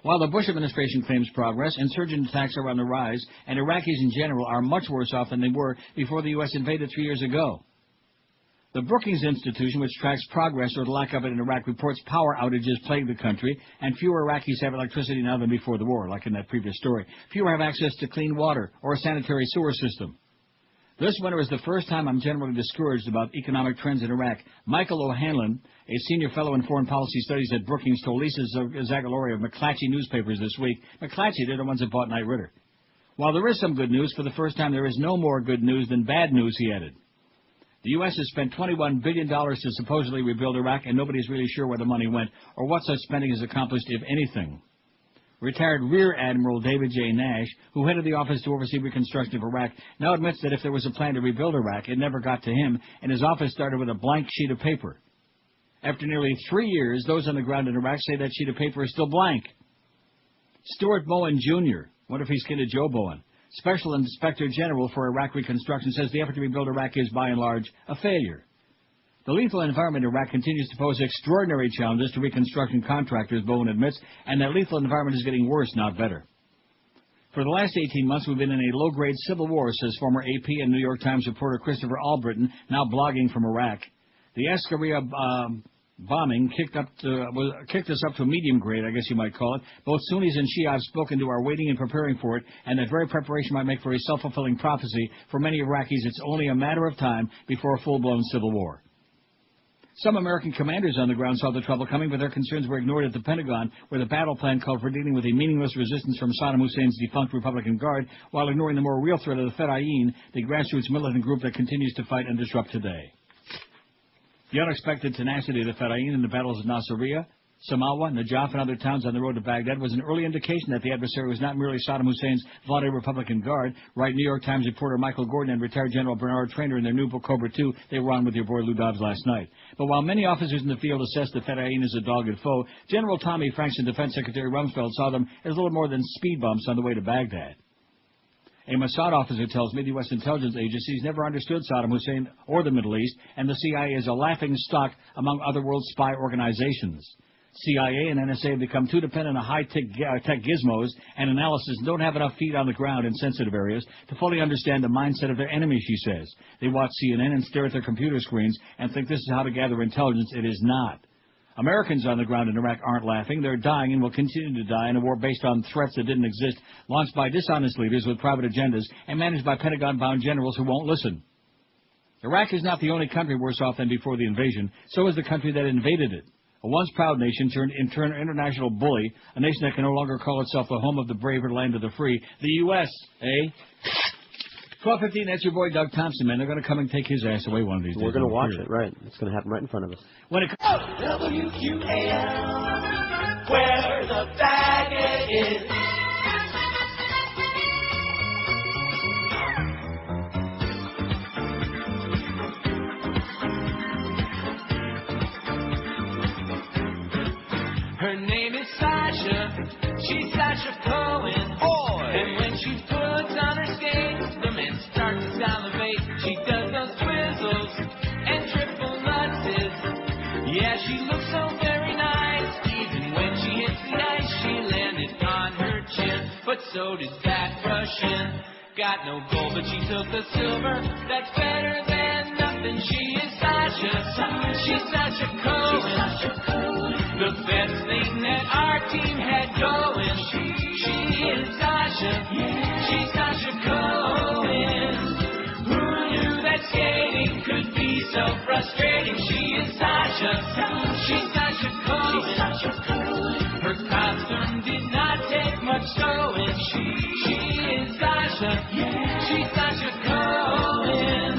While the Bush administration claims progress, insurgent attacks are on the rise, and Iraqis in general are much worse off than they were before the U.S. invaded 3 years ago. The Brookings Institution, which tracks progress or the lack of it in Iraq, reports power outages plague the country, and fewer Iraqis have electricity now than before the war, like in that previous story. Fewer have access to clean water or a sanitary sewer system. This winter is the first time I'm generally discouraged about economic trends in Iraq. Michael O'Hanlon, a senior fellow in foreign policy studies at Brookings, told Lisa Zagalori of McClatchy newspapers this week. McClatchy, they're the ones that bought Knight Ridder. While there is some good news, for the first time there is no more good news than bad news, he added. The U.S. has spent $21 billion to supposedly rebuild Iraq, and nobody's really sure where the money went or what such spending has accomplished, if anything. Retired Rear Admiral David J. Nash, who headed the Office to Oversee Reconstruction of Iraq, now admits that if there was a plan to rebuild Iraq, it never got to him, and his office started with a blank sheet of paper. After nearly 3 years, those on the ground in Iraq say that sheet of paper is still blank. Stuart Bowen, Jr., what if he's kid of Joe Bowen? Special Inspector General for Iraq Reconstruction, says the effort to rebuild Iraq is, by and large, a failure. The lethal environment in Iraq continues to pose extraordinary challenges to reconstruction contractors, Bowen admits, and that lethal environment is getting worse, not better. For the last 18 months, we've been in a low-grade civil war, says former AP and New York Times reporter Christopher Albritton, now blogging from Iraq. The Ascaria bombing kicked us up to a medium grade, I guess you might call it. Both Sunnis and Shia have spoken to our waiting and preparing for it, and that very preparation might make for a self-fulfilling prophecy. For many Iraqis, it's only a matter of time before a full-blown civil war. Some American commanders on the ground saw the trouble coming, but their concerns were ignored at the Pentagon, where the battle plan called for dealing with a meaningless resistance from Saddam Hussein's defunct Republican Guard, while ignoring the more real threat of the Fedayeen, the grassroots militant group that continues to fight and disrupt today. The unexpected tenacity of the Fedayeen in the battles of Nasiriyah, Samawa, Najaf, and other towns on the road to Baghdad was an early indication that the adversary was not merely Saddam Hussein's vaunted Republican Guard. Write New York Times reporter Michael Gordon and retired General Bernard Traynor in their new book Cobra 2. They were on with your boy Lou Dobbs last night. But while many officers in the field assessed the Fedayeen as a dogged foe, General Tommy Franks and Defense Secretary Rumsfeld saw them as little more than speed bumps on the way to Baghdad. A Mossad officer tells me the U.S. intelligence agencies never understood Saddam Hussein or the Middle East, and the CIA is a laughing stock among other world spy organizations. CIA and NSA have become too dependent on high-tech gizmos and analysis and don't have enough feet on the ground in sensitive areas to fully understand the mindset of their enemy, she says. They watch CNN and stare at their computer screens and think this is how to gather intelligence. It is not. Americans on the ground in Iraq aren't laughing. They're dying and will continue to die in a war based on threats that didn't exist, launched by dishonest leaders with private agendas and managed by Pentagon-bound generals who won't listen. Iraq is not the only country worse off than before the invasion. So is the country that invaded it. A once proud nation turned international bully, a nation that can no longer call itself the home of the brave or land of the free. The U.S., eh? 12:15, that's your boy Doug Thompson, man. They're going to come and take his ass away one of these days. We're going to watch it, right. It's going to happen right in front of us. When it WQAM, where the faggot is. Her name is Sasha, she's Sasha Cohen. And when she puts on her skates, the men start to salivate. She does those twizzles and triple lutzes. Yeah, she looks so very nice. Even when she hits the ice, she landed on her chin. But so did that Russian. Got no gold, but she took the silver. That's better than nothing. She is Sasha. She's Sasha Cohen. The best thing that our team had going. She is Sasha. She's Sasha Cohen. Who knew that skating could be so frustrating? She is Sasha. showing. She is Sasha. She's Sasha Cohen.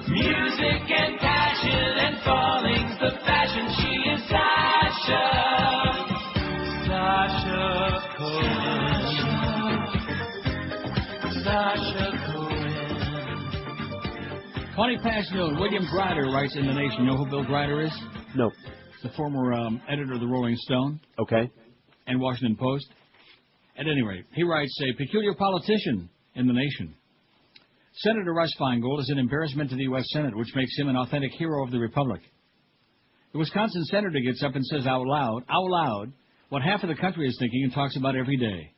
Music and passion and falling's the fashion. She is Sasha. Sasha Cohen. Sasha Cohen. 20 past noon. William Grider writes in The Nation. You know who Bill Grider is? No. The former editor of the Rolling Stone. Okay. And Washington Post. At any rate, he writes, a peculiar politician in The Nation. Senator Russ Feingold is an embarrassment to the U.S. Senate, which makes him an authentic hero of the Republic. The Wisconsin senator gets up and says out loud, what half of the country is thinking and talks about every day.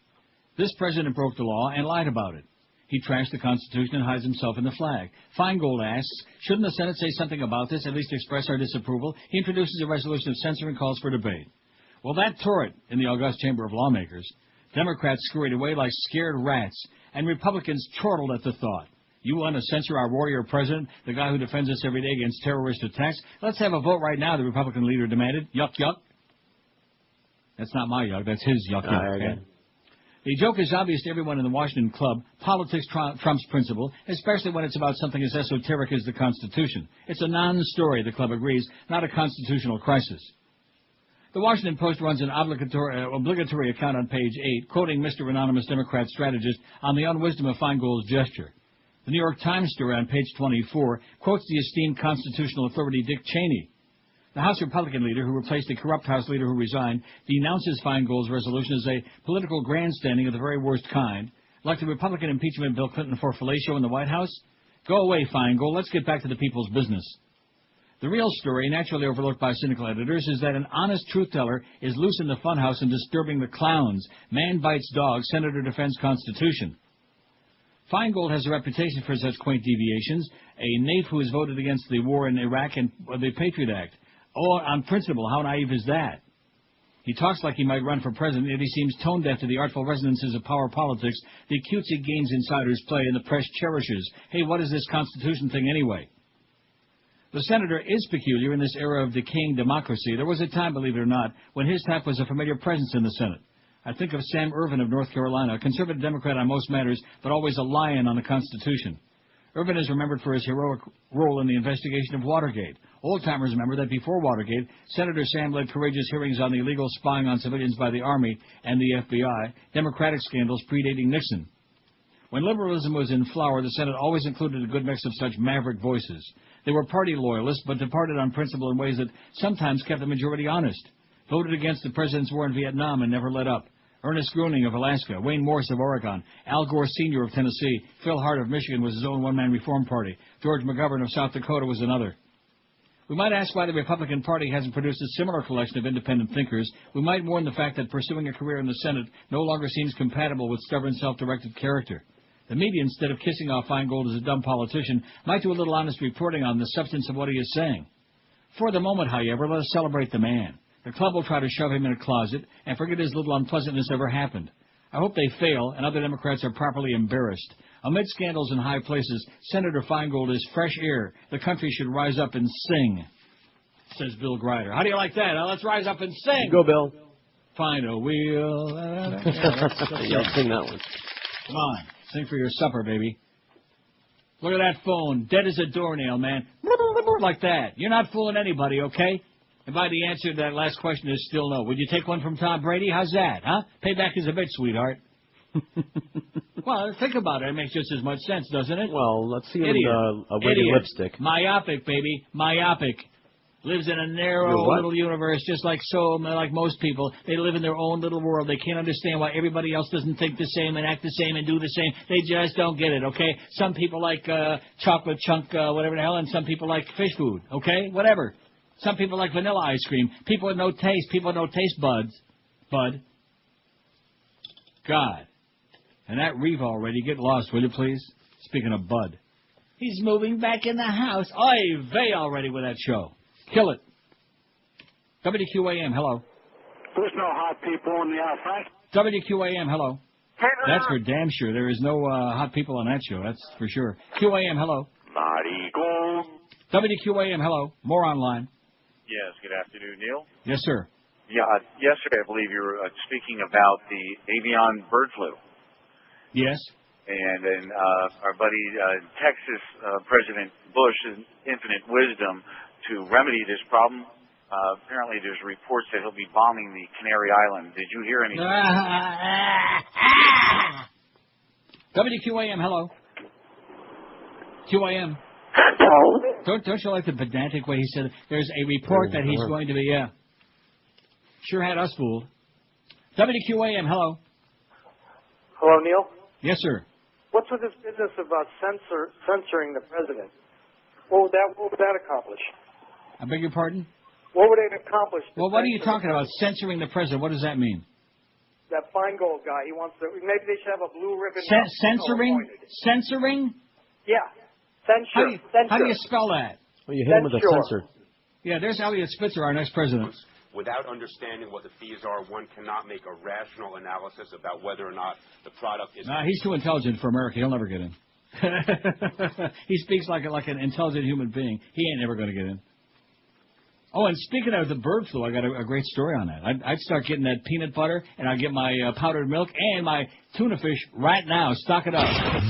This president broke the law and lied about it. He trashed the Constitution and hides himself in the flag. Feingold asks, shouldn't the Senate say something about this, at least express our disapproval? He introduces a resolution of censure and calls for debate. Well, that tore it in the august chamber of lawmakers. Democrats scurried away like scared rats, and Republicans chortled at the thought. You want to censor our warrior president, the guy who defends us every day against terrorist attacks? Let's have a vote right now, the Republican leader demanded. Yuck, yuck. That's not my yuck, that's his yuck, yuck. Okay? The joke is obvious to everyone in the Washington club. Politics trumps principle, especially when it's about something as esoteric as the Constitution. It's a non-story, the club agrees, not a constitutional crisis. The Washington Post runs an obligatory account on page 8, quoting Mr. Anonymous Democrat strategist on the unwisdom of Feingold's gesture. The New York Times story on page 24 quotes the esteemed constitutional authority Dick Cheney. The House Republican leader, who replaced the corrupt House leader who resigned, denounces Feingold's resolution as a political grandstanding of the very worst kind, like the Republican impeachment of Bill Clinton for fellatio in the White House. Go away, Feingold. Let's get back to the people's business. The real story, naturally overlooked by cynical editors, is that an honest truth-teller is loose in the funhouse and disturbing the clowns. Man bites dog, senator defends Constitution. Feingold has a reputation for such quaint deviations, a naif who has voted against the war in Iraq and the Patriot Act. Oh, on principle, how naive is that? He talks like he might run for president, yet he seems tone-deaf to the artful resonances of power politics, the cutesy games insiders play, and the press cherishes. Hey, what is this Constitution thing anyway? The senator is peculiar in this era of decaying democracy. There was a time, believe it or not, when his type was a familiar presence in the Senate. I think of Sam Ervin of North Carolina, a conservative Democrat on most matters, but always a lion on the Constitution. Ervin is remembered for his heroic role in the investigation of Watergate. Old-timers remember that before Watergate, Senator Sam led courageous hearings on the illegal spying on civilians by the Army and the FBI, Democratic scandals predating Nixon. When liberalism was in flower, the Senate always included a good mix of such maverick voices. They were party loyalists, but departed on principle in ways that sometimes kept the majority honest. Voted against the president's war in Vietnam and never let up. Ernest Gruning of Alaska, Wayne Morse of Oregon, Al Gore Sr. of Tennessee, Phil Hart of Michigan was his own one-man reform party. George McGovern of South Dakota was another. We might ask why the Republican Party hasn't produced a similar collection of independent thinkers. We might mourn the fact that pursuing a career in the Senate no longer seems compatible with stubborn, self-directed character. The media, instead of kissing off Feingold as a dumb politician, might do a little honest reporting on the substance of what he is saying. For the moment, however, let us celebrate the man. The club will try to shove him in a closet and forget his little unpleasantness ever happened. I hope they fail and other Democrats are properly embarrassed. Amid scandals in high places, Senator Feingold is fresh air. The country should rise up and sing, says Bill Grider. How do you like that? Let's rise up and sing. Go, Bill. Find a wheel. Yeah, sing that one. Come on. Sing for your supper, baby. Look at that phone. Dead as a doornail, man. Like that. You're not fooling anybody, okay? And by the answer to that last question is still no. Would you take one from Tom Brady? How's that, huh? Payback is a bitch, sweetheart. Well, think about it. It makes just as much sense, doesn't it? Well, let's see him with a wavy lipstick. Myopic, baby. Myopic. Lives in a narrow little universe, just like most people. They live in their own little world. They can't understand why everybody else doesn't think the same and act the same and do the same. They just don't get it, okay? Some people like chocolate chunk, whatever the hell, and some people like fish food, okay? Whatever. Some people like vanilla ice cream. People with no taste. People with no taste buds. Bud. God. And that Reeve already. Get lost, will you, please? Speaking of Bud. He's moving back in the house. Oy vey already with that show. Kill it. WQAM, hello. There's no hot people in the outside. WQAM, hello. That's for damn sure. There is no hot people on that show. That's for sure. QAM, hello. Marigold. WQAM, hello. More online. Yes, good afternoon, Neil. Yes, sir. Yeah, yesterday I believe you were speaking about the avian bird flu. Yes. And then our buddy Texas President Bush's infinite wisdom to remedy this problem. Apparently there's reports that he'll be bombing the Canary Islands. Did you hear anything? WQAM, hello. QAM. Don't you like the pedantic way he said it? There's a report that he's going to be, Sure had us fooled. WQAM, hello. Hello, Neil? Yes, sir. What's with this business about censoring the president? What would that accomplish? I beg your pardon? What would it accomplish? Well, what are you talking about? Censoring the president. What does that mean? That Feingold guy, he wants to. Maybe they should have a blue ribbon. Censoring? Censoring? Yeah. Censure. How do you spell that? Well, you hit him with a censor. Yeah, there's Elliot Spitzer, our next president. Without understanding what the fees are, one cannot make a rational analysis about whether or not the product is... Nah, he's too intelligent for America. He'll never get in. He speaks like an intelligent human being. He ain't never going to get in. Oh, and speaking of the bird flu, I got a great story on that. I'd start getting that peanut butter, and I'd get my powdered milk and my tuna fish right now. Stock it up.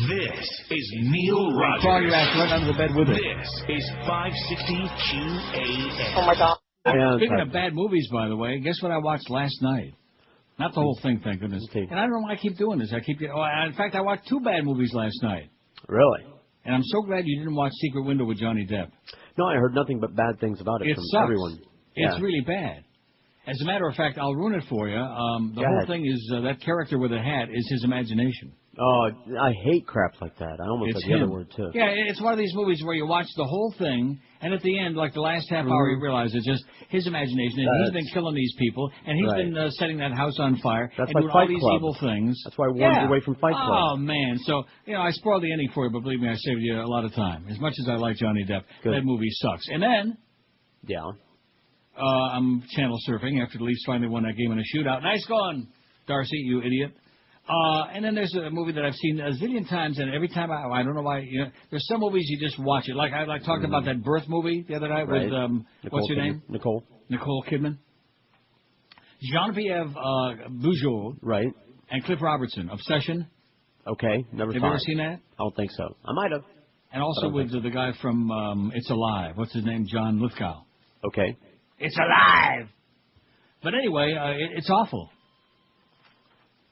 This is Neil Rogers. Crawl your ass right under the bed with it. This is 560 QAM. Oh, my God. Speaking of bad movies, by the way, guess what I watched last night? Not the whole thing, thank goodness. And I don't know why I keep doing this. In fact, I watched 2 bad movies last night. Really? And I'm so glad you didn't watch Secret Window with Johnny Depp. No, I heard nothing but bad things about it from sucks. everyone. It's really bad. As a matter of fact, I'll ruin it for you. The whole thing is that character with a hat is his imagination. Oh, I hate crap like that. I almost said the other word, too. Yeah, it's one of these movies where you watch the whole thing, and at the end, like the last half hour, you realize it's just his imagination, and he's been killing these people, and he's been setting that house on fire, That's and like doing Fight all these Club. evil things. That's why I warned you away from Fight Club. Oh, man. So, I spoiled the ending for you, but believe me, I saved you a lot of time. As much as I like Johnny Depp, that movie sucks. And then... Yeah. I'm channel surfing after the Leafs finally won that game in a shootout. Nice going, Darcy, you idiot. And then there's a movie that I've seen a zillion times, and every time I don't know why. There's some movies you just watch it. Like I talked about that Birth movie the other night with what's your name? Nicole Kidman. Genevieve Bujold. Right. And Cliff Robertson. Obsession. Okay, never. Have you ever seen that? I don't think so. I might have. And also with the guy from It's Alive. What's his name? John Lithgow. Okay. It's alive. But anyway, it's awful.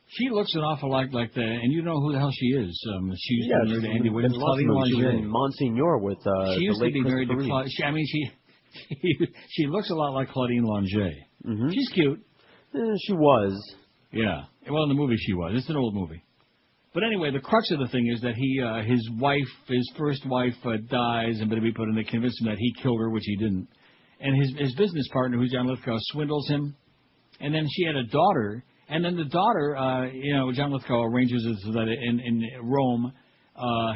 She looks an awful lot like the, and you know who the hell she is. She used to be married to Andy Williams. Claudine Langer. Monsignor with she used to be married to Claudine. She looks a lot like Claudine Langer. Mm-hmm. She's cute. She was. Yeah. Well, in the movie she was. It's an old movie. But anyway, the crux of the thing is that his first wife dies, and they convince him that he killed her, which he didn't. And his business partner, who's John Lithgow, swindles him. And then she had a daughter. And then the daughter, John Lithgow arranges it so that in Rome,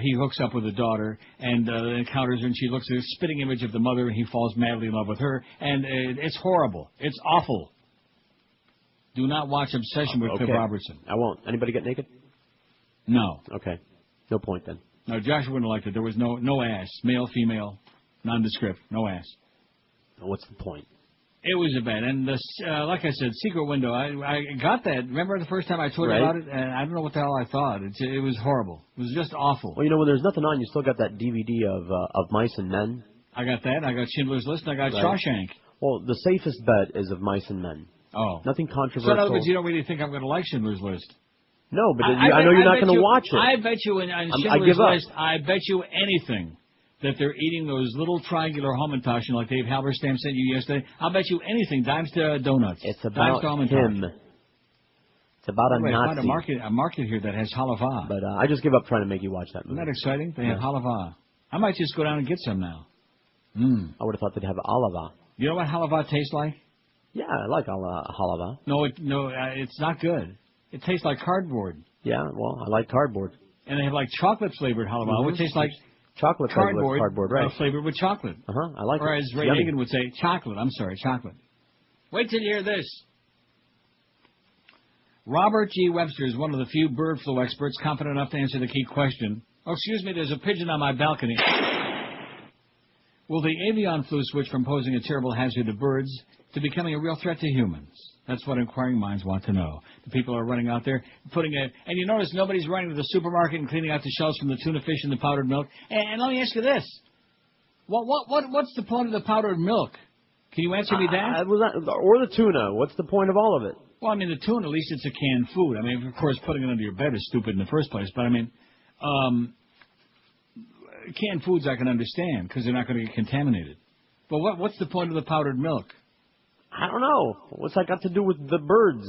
he hooks up with the daughter and encounters her, and she looks at a spitting image of the mother, and he falls madly in love with her. And it's horrible. It's awful. Do not watch Obsession with Cliff Robertson. I won't. Anybody get naked? No. Okay. No point then. No, Joshua wouldn't have liked it. There was no ass. Male, female, nondescript. No ass. What's the point? It was a bad. And like I said, Secret Window, I got that. Remember the first time I told you about it? And I don't know what the hell I thought. It was horrible. It was just awful. Well, when there's nothing on, you still got that DVD of Mice and Men. I got that. I got Schindler's List, and I got Shawshank. Well, the safest bet is of Mice and Men. Oh. Nothing controversial. So in other words, you don't really think I'm going to like Schindler's List? No, but I know you're not going to watch it. I bet you on Schindler's List, I bet you anything that they're eating those little triangular Hamantaschen like Dave Halberstam sent you yesterday. I'll bet you anything, dimes to donuts. It's about him. It's about a Nazi. A market here that has halava. But I just give up trying to make you watch that movie. Isn't that exciting? They have halava. I might just go down and get some now. I would have thought they'd have halava. You know what halava tastes like? Yeah, I like halava. No, it's not good. It tastes like cardboard. Yeah, well, I like cardboard. And they have like chocolate flavored halava, which tastes like chocolate cardboard, right? Flavored with chocolate. I like it. Or as Ray Nagin would say, chocolate. I'm sorry, chocolate. Wait till you hear this. Robert G. Webster is one of the few bird flu experts confident enough to answer the key question. Oh, excuse me, there's a pigeon on my balcony. Will the avian flu switch from posing a terrible hazard to birds to becoming a real threat to humans? That's what inquiring minds want to know. The people are running out there putting a... And you notice nobody's running to the supermarket and cleaning out the shelves from the tuna fish and the powdered milk. And let me ask you this. What's the point of the powdered milk? Can you answer me that? Or the tuna. What's the point of all of it? Well, I mean, the tuna, at least it's a canned food. I mean, of course, putting it under your bed is stupid in the first place. But, I mean, canned foods I can understand because they're not going to get contaminated. But what's the point of the powdered milk? I don't know. What's that got to do with the birds?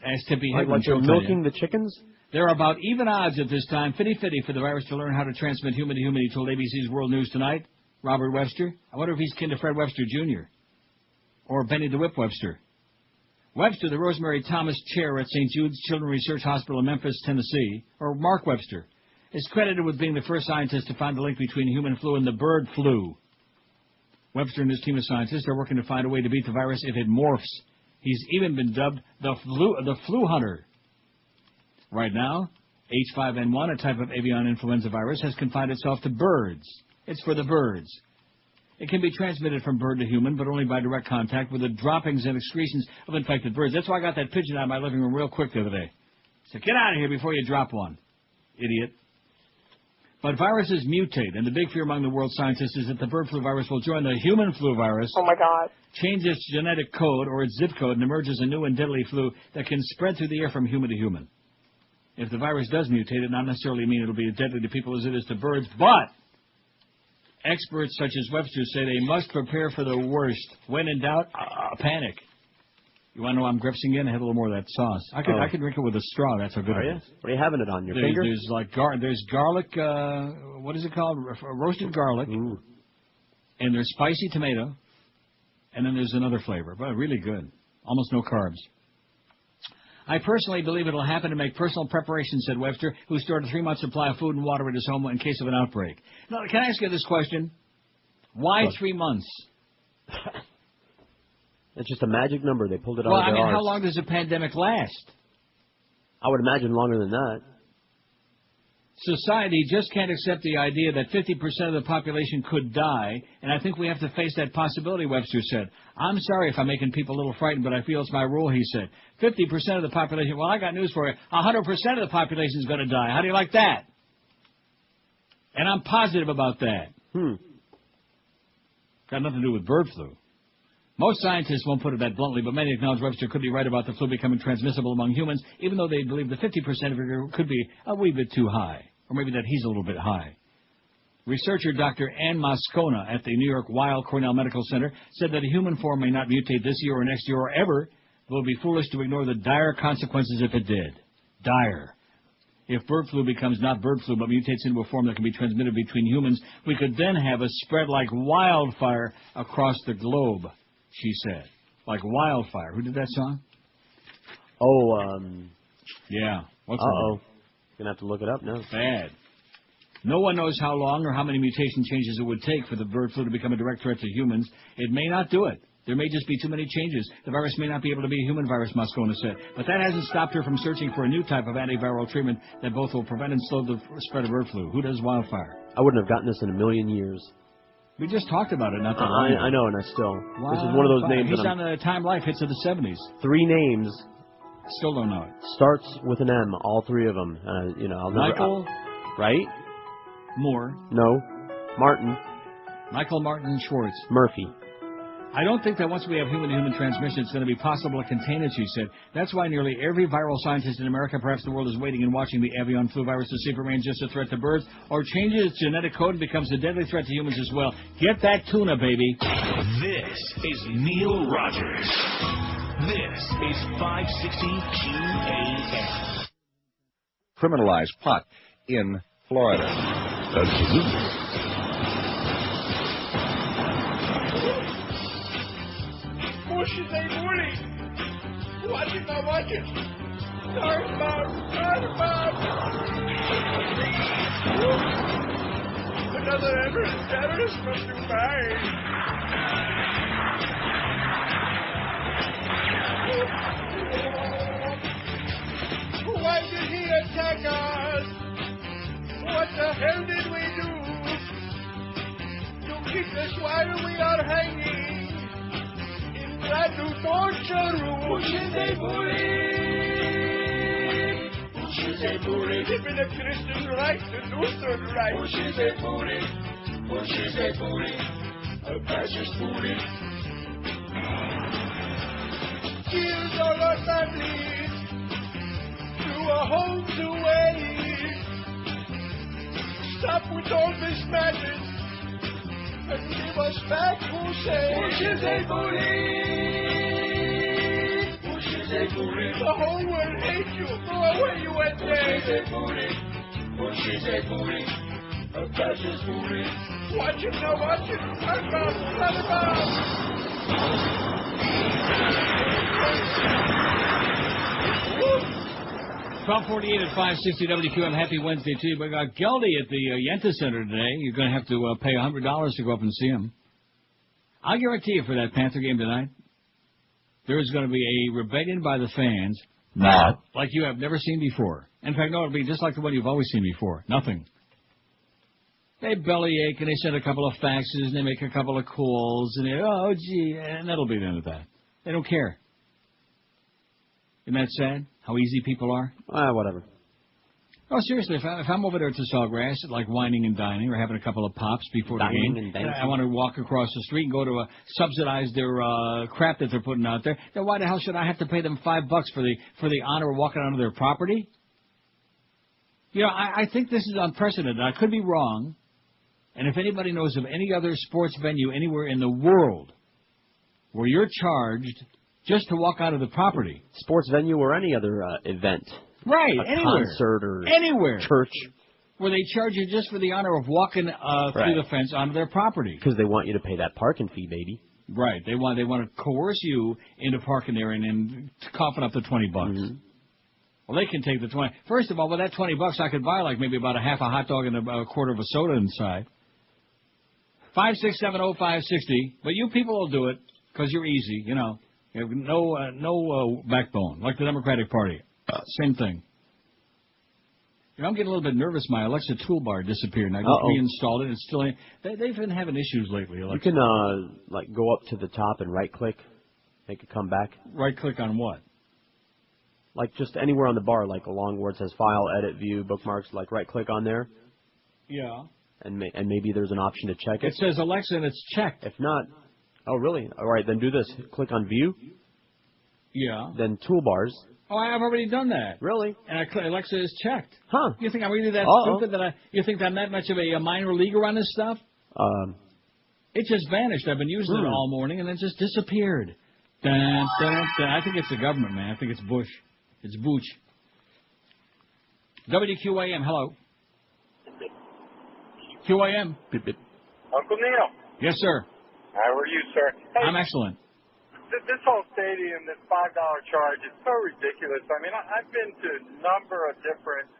As Tippy like Hedren milking the chickens? There are about even odds at this time, 50-50, for the virus to learn how to transmit human to human, he told ABC's World News Tonight. Robert Webster. I wonder if he's kin to Fred Webster, Jr. or Benny the Whip Webster. Webster, the Rosemary Thomas Chair at St. Jude's Children's Research Hospital in Memphis, Tennessee, or Mark Webster, is credited with being the first scientist to find the link between human flu and the bird flu. Webster and his team of scientists are working to find a way to beat the virus if it morphs. He's even been dubbed the flu hunter. Right now, H5N1, a type of avian influenza virus, has confined itself to birds. It's for the birds. It can be transmitted from bird to human, but only by direct contact with the droppings and excretions of infected birds. That's why I got that pigeon out of my living room real quick the other day. So get out of here before you drop one, idiot. But viruses mutate, and the big fear among the world scientists is that the bird flu virus will join the human flu virus. Oh, my God. Change its genetic code or its zip code and emerge as a new and deadly flu that can spread through the air from human to human. If the virus does mutate, it not necessarily mean it'll be as deadly to people as it is to birds, but experts such as Webster say they must prepare for the worst. When in doubt, panic. You want to know why I'm gripsing in? I had a little more of that sauce. I could drink it with a straw. That's how good it is. What are you having it on, your finger? There's garlic, what is it called? Roasted garlic. Ooh. And there's spicy tomato. And then there's another flavor. But really good. Almost no carbs. I personally believe it will happen to make personal preparations, said Webster, who stored a 3-month supply of food and water at his home in case of an outbreak. Now, can I ask you this question? Why 3 months? It's just a magic number. They pulled it out of their arse. How long does a pandemic last? I would imagine longer than that. Society just can't accept the idea that 50% of the population could die, and I think we have to face that possibility, Webster said. I'm sorry if I'm making people a little frightened, but I feel it's my rule, he said. 50% of the population, well, I got news for you. 100% of the population is going to die. How do you like that? And I'm positive about that. Got nothing to do with bird flu. Most scientists won't put it that bluntly, but many acknowledge Webster could be right about the flu becoming transmissible among humans, even though they believe the 50% figure could be a wee bit too high, or maybe that he's a little bit high. Researcher Dr. Ann Moscona at the New York Weill Cornell Medical Center said that a human form may not mutate this year or next year or ever. It would be foolish to ignore the dire consequences if it did. Dire. If bird flu becomes not bird flu but mutates into a form that can be transmitted between humans, we could then have a spread like wildfire across the globe, she said. Like wildfire. Who did that song? Yeah. What's You're going to have to look it up now. Bad. No one knows how long or how many mutation changes it would take for the bird flu to become a direct threat to humans. It may not do it. There may just be too many changes. The virus may not be able to be a human virus, Moscona said. But that hasn't stopped her from searching for a new type of antiviral treatment that both will prevent and slow the spread of bird flu. Who does wildfire? I wouldn't have gotten this in a million years. We just talked about it not that long ago. I know, and I still. This is one of those names. He's on the Time Life hits of the 70s. 3 names. Still don't know it. Starts with an M, all 3 of them. I'll never. Michael. Right? Moore. No. Martin. Michael Martin Schwartz. Murphy. I don't think that once we have human-to-human transmission, it's going to be possible to contain it, she said. That's why nearly every viral scientist in America, perhaps the world, is waiting and watching the avian flu virus to see if it remains just a threat to birds or changes its genetic code and becomes a deadly threat to humans as well. Get that tuna, baby. This is Neil Rogers. This is 560 QAM. Criminalize pot in Florida. Absolutely. Today morning. Watch it, now watch it. Sorry, Bob. Another terrorist from Dubai. Why did he attack us? What the hell did we do? To motionless while we are hanging in brand new torture rooms. Bushes a bully. Bushes a bully. Giving a Christian right to Lutheran right. Bushes a bully. Bushes a bully. A fascist bully. Kills all our families. To our homes away. Stop with all this madness and give us back Hussein. Bush is a bully. Bush is a bully. The whole world hates you. Go away, you went there. Bush is a bully. Bush is a bully. A fascist bully. Watch him now, watch him. Cut him out, cut him out. 1248 at 560 WQAM. Happy Wednesday to you. We got Geldy at the Yenta Center today. You're going to have to pay $100 to go up and see him. I'll guarantee you for that Panther game tonight, there is going to be a rebellion by the fans like you have never seen before. In fact, no, it'll be just like the one you've always seen before. Nothing. They bellyache and they send a couple of faxes and they make a couple of calls and oh, gee, and that'll be the end of that. They don't care. Isn't that sad? How easy people are? Whatever. Oh, seriously, if I'm over there at the Sawgrass, like whining and dining or having a couple of pops before the game, and I want to walk across the street and go to subsidize their crap that they're putting out there, then why the hell should I have to pay them $5 for the honor of walking onto their property? You know, I think this is unprecedented. I could be wrong, and if anybody knows of any other sports venue anywhere in the world where you're charged just to walk out of the property. Sports venue or any other event. Right, anywhere. Concert or anywhere. Church. Where they charge you just for the honor of walking through the fence onto their property. Because they want you to pay that parking fee, baby. Right. They want to coerce you into parking there and coughing up the $20. Mm-hmm. Well, they can take the 20. First of all, with that $20, I could buy like maybe about a half a hot dog and a quarter of a soda inside. 5670560. But you people will do it because you're easy, you know. You have no backbone, like the Democratic Party. Same thing. You know, I'm getting a little bit nervous. My Alexa toolbar disappeared, and I just reinstalled it. It's still. They've been having issues lately. Alexa. You can like go up to the top and right-click, make it come back. Right-click on what? Like just anywhere on the bar, like along where it says File, Edit, View, Bookmarks. Like right-click on there. Yeah. And maybe there's an option to check it. It says Alexa, and it's checked. If not. Oh, really? All right, then do this. Click on View. Yeah. Then Toolbars. Oh, I've already done that. Really? And Alexa is checked. Huh. You think I'm really that stupid that you think I'm that much of a minor leaguer on this stuff? It just vanished. I've been using it all morning, and it just disappeared. Dun, dun, dun. I think it's the government, man. I think it's Bush. It's Booch. WQAM, hello. QAM. Uncle Neil. Yes, sir. How are you, sir? Hey, I'm excellent. This whole stadium, this $5 charge, is so ridiculous. I mean, I've been to a number of different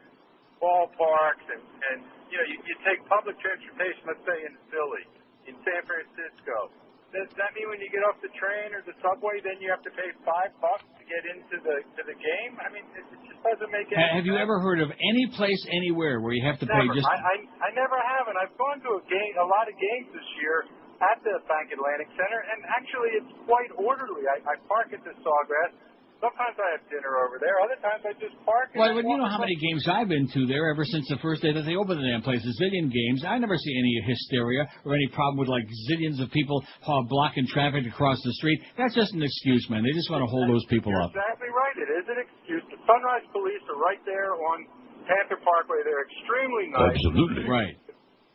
ballparks, and you know, you take public transportation, let's say in Philly, in San Francisco. Does that mean when you get off the train or the subway, then you have to pay $5 to get into the game? I mean, it just doesn't make any sense. Have you ever heard of any place anywhere where you have to pay just... I never have, and I've gone to a lot of games this year at the Bank Atlantic Center, and actually it's quite orderly. I park at the Sawgrass. Sometimes I have dinner over there. Other times I just park. Well, you know how many games I've been to there ever since the first day that they opened the damn place. A zillion games. I never see any hysteria or any problem with like zillions of people blocking traffic across the street. That's just an excuse, man. They just want to hold those people up. Exactly right. It is an excuse. The Sunrise Police are right there on Panther Parkway. They're extremely nice. Absolutely. Right.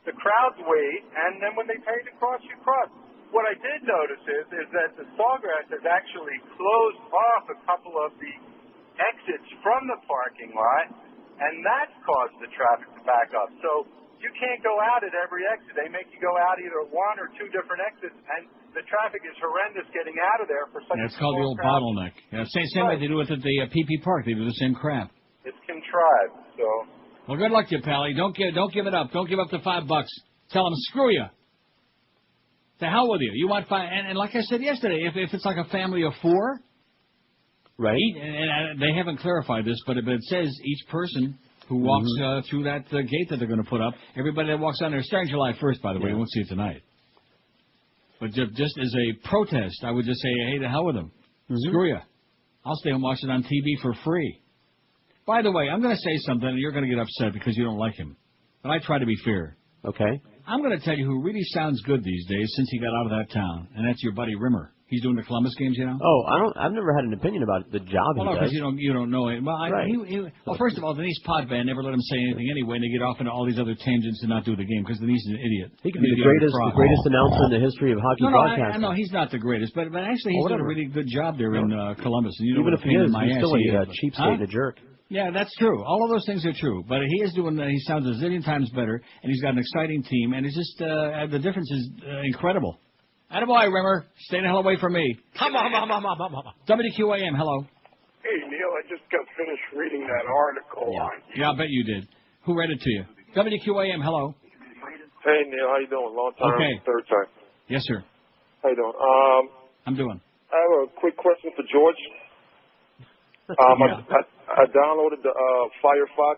The crowds wait, and then when they pay to cross, you cross. What I did notice is that the Sawgrass has actually closed off a couple of the exits from the parking lot, and that's caused the traffic to back up. So you can't go out at every exit. They make you go out either one or two different exits, and the traffic is horrendous getting out of there for such a it's called the old crowd. bottleneck. Yeah, same way they do it at the PP Park. They do the same crap. It's contrived, so... Well, good luck to you, Pally. Don't give it up. Don't give up the $5. Tell them, screw you. To hell with you. You want $5, and like I said yesterday, if it's like a family of 4, right? And they haven't clarified this, but it says each person who walks through that gate that they're going to put up, everybody that walks on there, starting July 1st, by the way, you won't see it tonight. But just as a protest, I would just say, hey, the hell with him. Screw you. I'll stay home watching on TV for free. By the way, I'm going to say something, and you're going to get upset because you don't like him. But I try to be fair. Okay. I'm going to tell you who really sounds good these days since he got out of that town, and that's your buddy Rimmer. He's doing the Columbus games, you know? Oh, I've never had an opinion about the job he does. Because you don't know him. Well, Right. Well, first of all, Denise Podban never let him say anything anyway, and they get off into all these other tangents and not do the game because Denise is an idiot. He could be the greatest announcer in the history of hockey broadcasting. I know he's not the greatest, but actually he's doing a really good job there in Columbus. And even if he is, he's still a cheapskate and a jerk. Yeah, that's true. All of those things are true. But he is doing. He sounds a zillion times better, and he's got an exciting team, and it's just the difference is incredible. Attaboy, Rimmer. Stay the hell away from me. Come on. WQAM, hello. Hey, Neil, I just got finished reading that article on you. Yeah, I bet you did. Who read it to you? WQAM, hello. Hey, Neil, how you doing? Long time, third time. Yes, sir. How you doing? I'm doing. I have a quick question for George. I downloaded the Firefox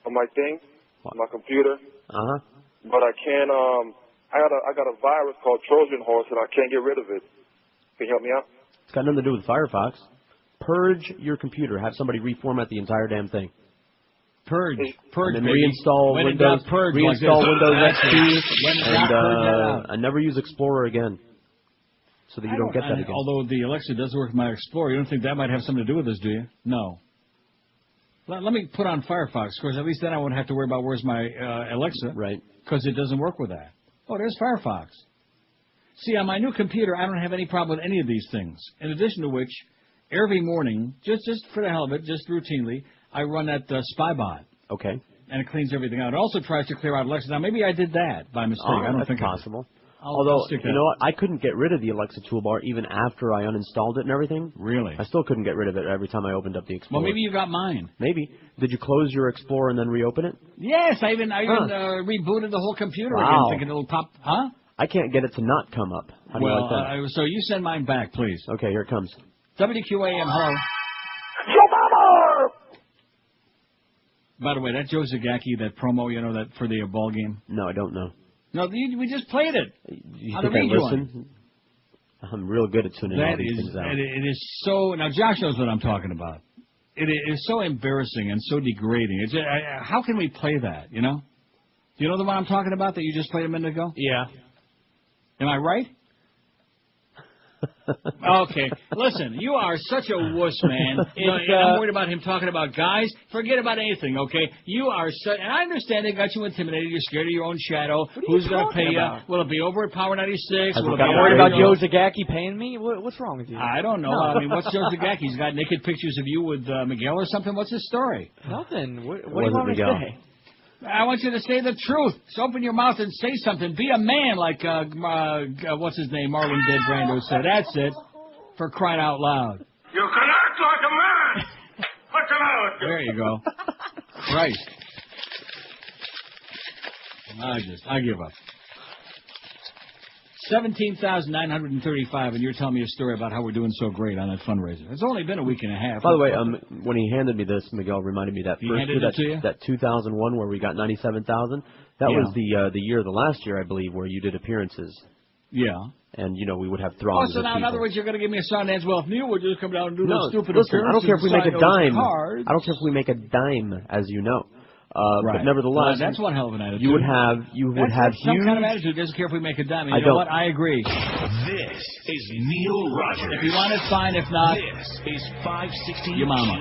on my thing, on my computer. But I can't. I got a virus called Trojan Horse, and I can't get rid of it. Can you help me out? It's got nothing to do with Firefox. Purge your computer. Have somebody reformat the entire damn thing. Purge, and then reinstall when Windows. Reinstall Windows XP, and and never use Explorer again, so that you don't get that again. Although the Alexa does work with my Explorer, you don't think that might have something to do with this, do you? No. Let me put on Firefox, because at least then I won't have to worry about where's my Alexa. Right. Because it doesn't work with that. Oh, there's Firefox. See, on my new computer, I don't have any problem with any of these things. In addition to which, every morning, just for the hell of it, just routinely, I run that Spybot. Okay. And it cleans everything out. It also tries to clear out Alexa. Now, maybe I did that by mistake. I don't think that's possible. Although, you know what? I couldn't get rid of the Alexa toolbar even after I uninstalled it and everything. Really? I still couldn't get rid of it every time I opened up the Explorer. Well, maybe you got mine. Maybe. Did you close your Explorer and then reopen it? Yes, I even rebooted the whole computer again, thinking it'll pop. Huh? I can't get it to not come up. How do you like that? So you send mine back, please. Okay, here it comes. WQAM, hello. By the way, that Joe Zagacki, that promo, you know, that for the ball game? No, I don't know. No, we just played it. You think I listen? I'm real good at tuning all these things out. It is so... Now, Josh knows what I'm talking about. It is so embarrassing and so degrading. It's how can we play that, you know? Do you know the one I'm talking about that you just played a minute ago? Yeah. Am I right? Okay. Listen, you are such a wuss, man. I'm worried about him talking about guys. Forget about anything, okay? You are such... And I understand they got you intimidated. You're scared of your own shadow. Who's going to pay you? Will it be over at Power 96? I'm worried about Joe Zagacki paying me? What's wrong with you? I don't know. No. I mean, what's Joe Zagacki? He's got naked pictures of you with Miguel or something? What's his story? Nothing. What do you want me to say? I want you to say the truth. Just open your mouth and say something. Be a man like, what's his name, Marlon Dead Brando said. That's it. For crying out loud. You can act like a man. What's the matter with you? There you go. Christ. I give up. 17,935, and you're telling me a story about how we're doing so great on that fundraiser. It's only been a week and a half. By the way, when he handed me this, Miguel reminded me that that 2001 where we got 97,000. That was the year, the last year, I believe, where you did appearances. Yeah. And, you know, we would have throngs so now, of people. in other words, you're going to give me a Sundance. Well, if Neil would just come down and do those stupid listen, appearances. I don't care if we make a dime. Cards. I don't care if we make a dime, as you know. Right. But nevertheless, that's one hell of an attitude. You would have some huge kind of attitude. Doesn't care if we make a dime. I You know what? I agree. This is Neil Rogers. If you want it, fine. If not, this is 560 your mama.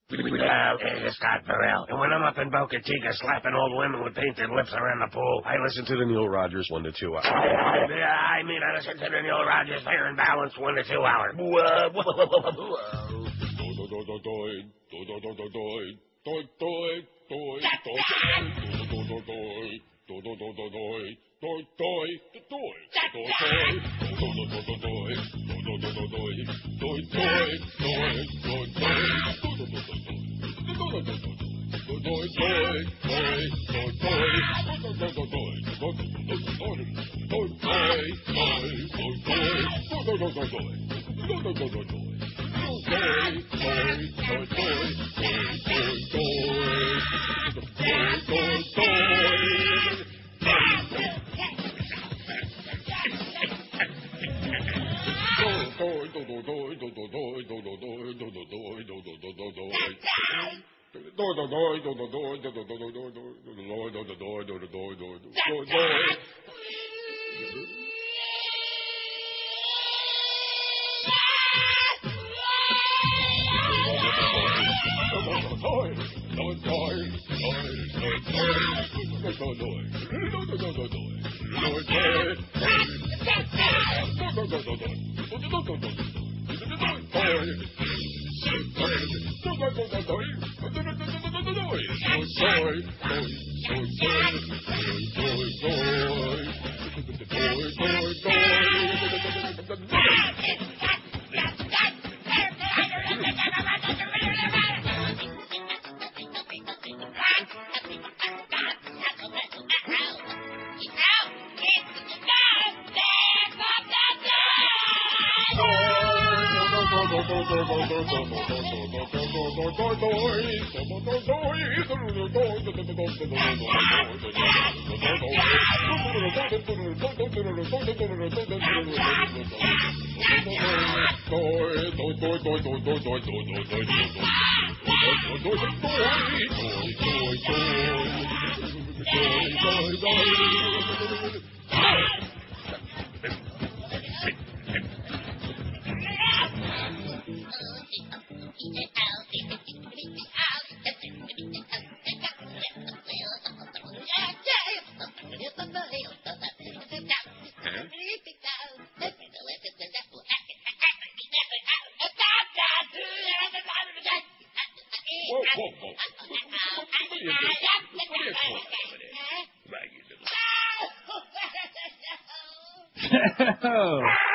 QAM. It's Scott Burrell. And when I'm up in Boca Chica slapping old women with painted lips around the pool, I listen to the Neil Rogers 1 to 2 hour. I listen to the Neil Rogers Fair and Balanced 1 to 2 hour.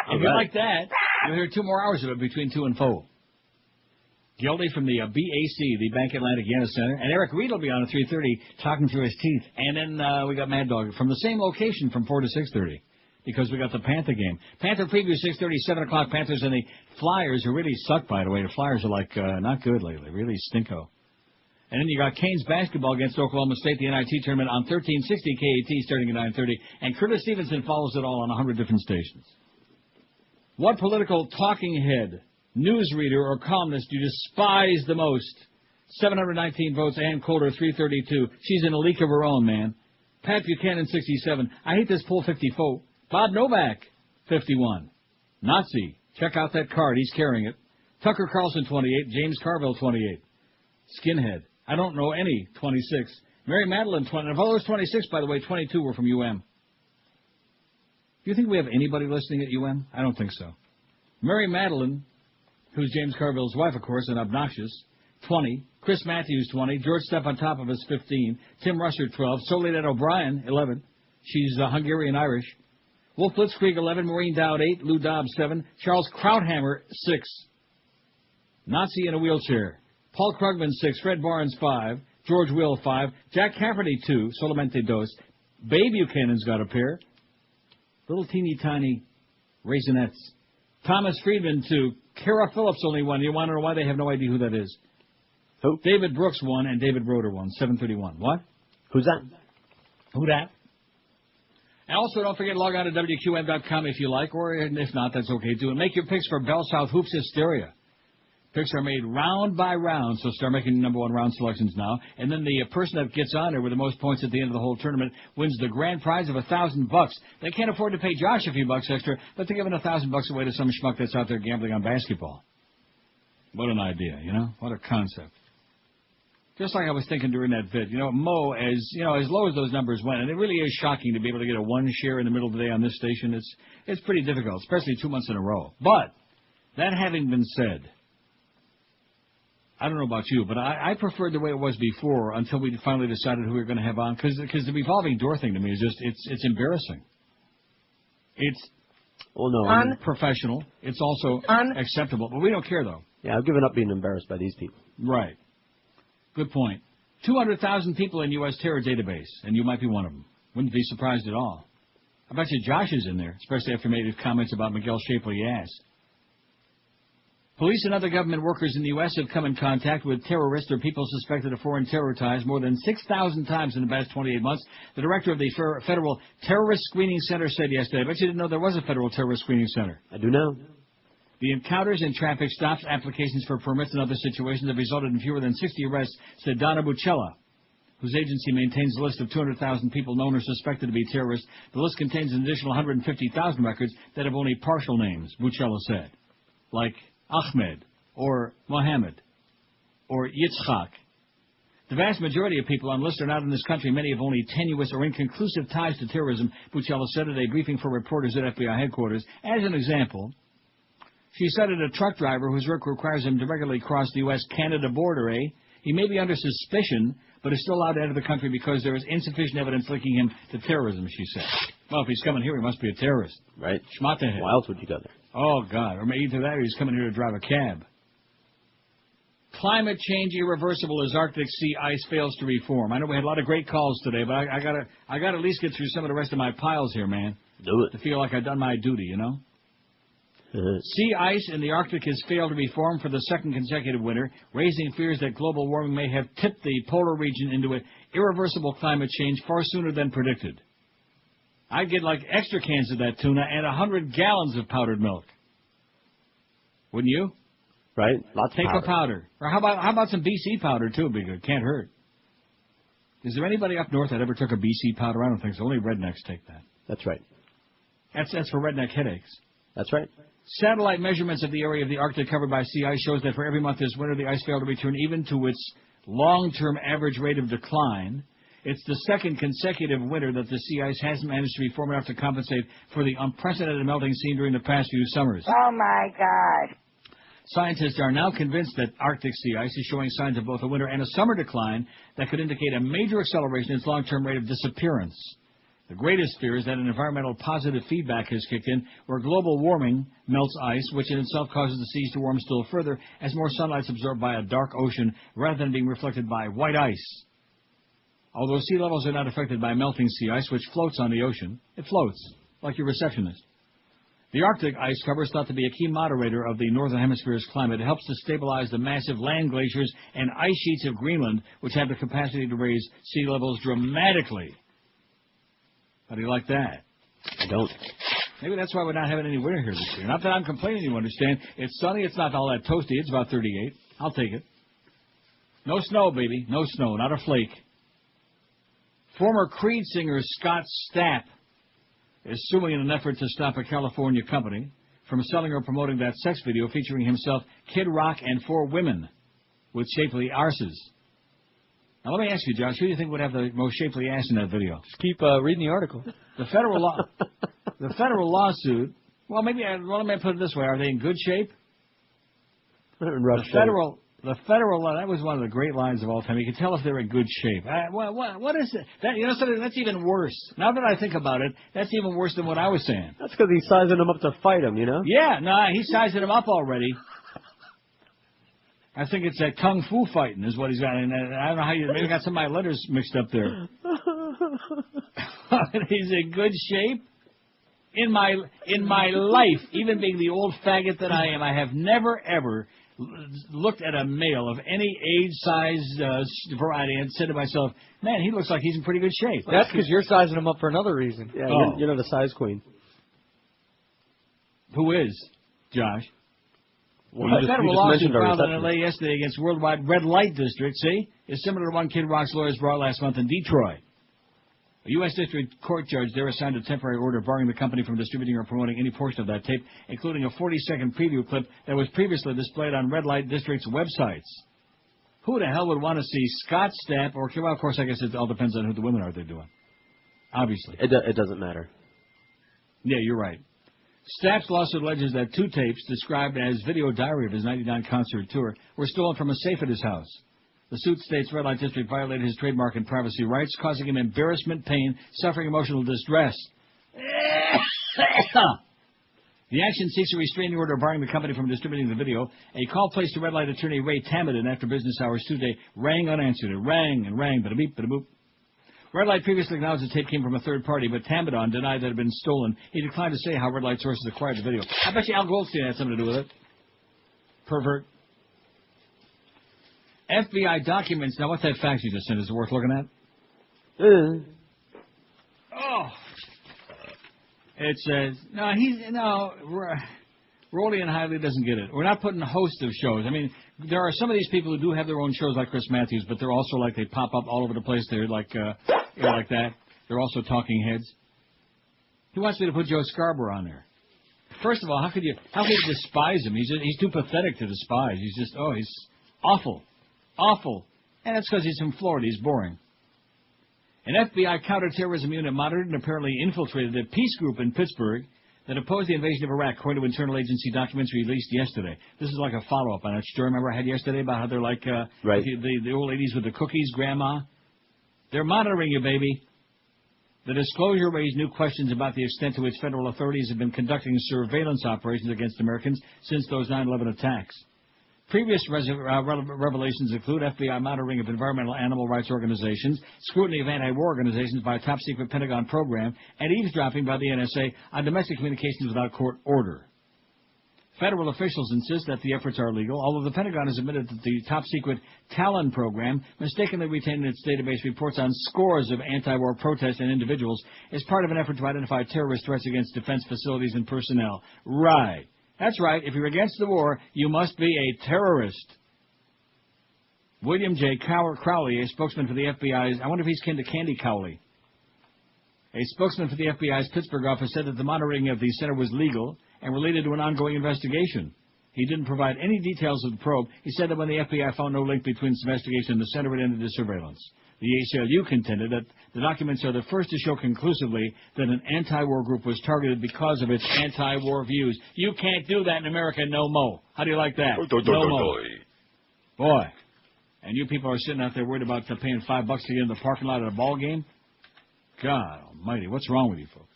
If you like that, you'll hear 2 more hours of it between 2 and 4. Gildy from the BAC, the Bank Atlantic Yana Center, and Eric Reed will be on at 3:30 talking through his teeth. And then we got Mad Dog from the same location from 4 to 6:30 because we got the Panther game. Panther preview 6:30, 7 o'clock. Panthers and the Flyers, who really suck, by the way. The Flyers are like not good lately, really stinko. And then you got Canes basketball against Oklahoma State, the NIT tournament on 1360 KAT starting at 9:30. And Curtis Stevenson follows it all on 100 different stations. What political talking head, newsreader, or columnist do you despise the most? 719 votes. Ann Coulter, 332. She's in a league of her own, man. Pat Buchanan, 67. I hate this poll, 54. Bob Novak, 51. Nazi. Check out that card. He's carrying it. Tucker Carlson, 28. James Carville, 28. Skinhead. I don't know any, 26. Mary Madeline, 20. Of all those 26, by the way, 22 were from UM. Do you think we have anybody listening at UM? I don't think so. Mary Madeline, who's James Carville's wife, of course, and obnoxious, 20. Chris Matthews, 20. George Stephanopoulos, 15. Tim Russer, 12. Soledad O'Brien, 11. She's Hungarian-Irish. Wolf Blitzkrieg, 11. Maureen Dowd, 8. Lou Dobbs, 7. Charles Krauthammer, 6. Nazi in a wheelchair. Paul Krugman, 6. Fred Barnes, 5. George Will, 5. Jack Cafferty, 2. Solamente dos. Babe Buchanan's got a pair. Little teeny tiny Raisinets. Thomas Friedman, 2. Kara Phillips, only 1. You want to know why? They have no idea who that is. Who? David Brooks, 1, and David Broder, 1. 731. What? Who's that? Who that? And also, don't forget to log on to WQAM.com if you like, or if not, that's okay too. And make your picks for Bell South Hoops Hysteria. Picks are made round by round, so start making number 1 round selections now. And then the person that gets on there with the most points at the end of the whole tournament wins the grand prize of $1,000. They can't afford to pay Josh a few bucks extra, but they're giving $1,000 away to some schmuck that's out there gambling on basketball. What an idea, you know? What a concept. Just like I was thinking during that vid, Mo, as low as those numbers went, and it really is shocking to be able to get a 1 share in the middle of the day on this station. It's pretty difficult, especially 2 months in a row. But that having been said, I don't know about you, but I preferred the way it was before until we finally decided who we were going to have on, because the revolving door thing to me is just it's embarrassing. It's unprofessional. It's also acceptable, but we don't care though. Yeah, I've given up being embarrassed by these people. Right. Good point. 200,000 people in U.S. terror database, and you might be one of them. Wouldn't be surprised at all. I bet you Josh is in there, especially after he made his comments about Miguel Shapley ass. Police and other government workers in the U.S. have come in contact with terrorists or people suspected of foreign terror ties more than 6,000 times in the past 28 months. The director of the Federal Terrorist Screening Center said yesterday. I bet you didn't know there was a Federal Terrorist Screening Center. I do know. The encounters and traffic stops, applications for permits, and other situations have resulted in fewer than 60 arrests, said Donna Buccella, whose agency maintains a list of 200,000 people known or suspected to be terrorists. The list contains an additional 150,000 records that have only partial names, Buccella said, like Ahmed or Mohammed or Yitzhak. The vast majority of people on the list are not in this country. Many have only tenuous or inconclusive ties to terrorism, Buccella said at a briefing for reporters at FBI headquarters. As an example, she cited a truck driver whose work requires him to regularly cross the U.S.-Canada border, He may be under suspicion, but is still allowed to enter the country because there is insufficient evidence linking him to terrorism, she said. Well, if he's coming here, he must be a terrorist. Right. Schmattehead. Why else would you go there? Oh, God. Or either that or he's coming here to drive a cab. Climate change irreversible as Arctic sea ice fails to reform. I know we had a lot of great calls today, but I gotta at least get through some of the rest of my piles here, man. Do it. To feel like I've done my duty, you know? Sea ice in the Arctic has failed to reform for the second consecutive winter, raising fears that global warming may have tipped the polar region into irreversible climate change far sooner than predicted. I'd get like extra cans of that tuna and 100 gallons of powdered milk. Wouldn't you? Right? Lots Take of powder. a powder. Or how about some BC powder, too? Be good. Can't hurt. Is there anybody up north that ever took a BC powder? I don't think so. Only rednecks take that. That's right. That's for redneck headaches. That's right. Satellite measurements of the area of the Arctic covered by sea ice shows that for every month this winter, the ice failed to return even to its long-term average rate of decline. It's the second consecutive winter that the sea ice hasn't managed to reform enough to compensate for the unprecedented melting seen during the past few summers. Oh, my God. Scientists are now convinced that Arctic sea ice is showing signs of both a winter and a summer decline that could indicate a major acceleration in its long-term rate of disappearance. The greatest fear is that an environmental positive feedback has kicked in, where global warming melts ice, which in itself causes the seas to warm still further as more sunlight is absorbed by a dark ocean rather than being reflected by white ice. Although sea levels are not affected by melting sea ice, which floats on the ocean, it floats, like your receptionist. The Arctic ice cover is thought to be a key moderator of the Northern Hemisphere's climate. It helps to stabilize the massive land glaciers and ice sheets of Greenland, which have the capacity to raise sea levels dramatically. How do you like that? I don't. Maybe that's why we're not having any winter here this year. Not that I'm complaining, you understand. It's sunny. It's not all that toasty. It's about 38. I'll take it. No snow, baby. No snow. Not a flake. Former Creed singer Scott Stapp is suing in an effort to stop a California company from selling or promoting that sex video featuring himself, Kid Rock, and 4 women with shapely arses. Now, let me ask you, Josh, who do you think would have the most shapely ass in that video? Just keep reading the article. The federal lawsuit. Well, let me put it this way: are they in good shape? They're in rough shape. The federal law. That was one of the great lines of all time. You can tell if they're in good shape. What is it? Something that's even worse. Now that I think about it, that's even worse than what I was saying. That's because he's sizing them up to fight him, you know? Yeah, he's sizing them up already. I think it's that kung fu fighting is what he's got. And I don't know how you maybe got some of my letters mixed up there. He's in good shape. In my life, even being the old faggot that I am, I have never ever looked at a male of any age, size, variety, and said to myself, "Man, he looks like he's in pretty good shape." That's because you're sizing him up for another reason. Yeah, you're the size queen. Who is, Josh? Well, a federal lawsuit filed in L.A. yesterday against Worldwide Red Light District, is similar to one Kid Rock's lawyers brought last month in Detroit. A U.S. District Court judge there assigned a temporary order barring the company from distributing or promoting any portion of that tape, including a 40-second preview clip that was previously displayed on Red Light District's websites. Who the hell would want to see Scott Stapp or, well, of course, I guess it all depends on who the women are they're doing. Obviously. It doesn't matter. Yeah, you're right. Stapp's lawsuit alleges that 2 tapes, described as video diary of his 99 concert tour, were stolen from a safe at his house. The suit states Red Light District violated his trademark and privacy rights, causing him embarrassment, pain, suffering emotional distress. The action seeks a restraining order barring the company from distributing the video. A call placed to Red Light attorney Ray Tamadin after business hours Tuesday rang unanswered. It rang and rang, bada-beep, bada-boop. Red Light previously acknowledged the tape came from a third party, but Tamadon denied that it had been stolen. He declined to say how Red Light sources acquired the video. I bet you Al Goldstein had something to do with it. Pervert. FBI documents. Now, what's that fax you just sent? Is it worth looking at? Oh. It says, Rolly and Hiley doesn't get it. We're not putting a host of shows. I mean, there are some of these people who do have their own shows like Chris Matthews, but they're also like they pop up all over the place. They're like like that. They're also talking heads. He wants me to put Joe Scarborough on there. First of all, how could you despise him? He's too pathetic to despise. He's awful. Awful. And that's because he's from Florida. He's boring. An FBI counterterrorism unit monitored and apparently infiltrated a peace group in Pittsburgh that opposed the invasion of Iraq, according to internal agency documents released yesterday. This is like a follow-up on that story, remember I had yesterday about how they're like the old ladies with the cookies, Grandma? They're monitoring you, baby. The disclosure raised new questions about the extent to which federal authorities have been conducting surveillance operations against Americans since those 9/11 attacks. Previous revelations include FBI monitoring of environmental animal rights organizations, scrutiny of anti-war organizations by a top-secret Pentagon program, and eavesdropping by the NSA on domestic communications without court order. Federal officials insist that the efforts are legal, although the Pentagon has admitted that the top-secret Talon program mistakenly retained in its database reports on scores of anti-war protests and individuals as part of an effort to identify terrorist threats against defense facilities and personnel. Right. That's right. If you're against the war, you must be a terrorist. William J. Crowley, a spokesman for the FBI's... I wonder if he's kin to Candy Cowley. A spokesman for the FBI's Pittsburgh office said that the monitoring of the center was legal and related to an ongoing investigation. He didn't provide any details of the probe. He said that when the FBI found no link between this investigation and the center, it ended the surveillance. The ACLU contended that the documents are the first to show conclusively that an anti-war group was targeted because of its anti-war views. You can't do that in America no mo. How do you like that? No mo. Boy. And you people are sitting out there worried about paying $5 to get in the parking lot at a ball game? God almighty, what's wrong with you folks?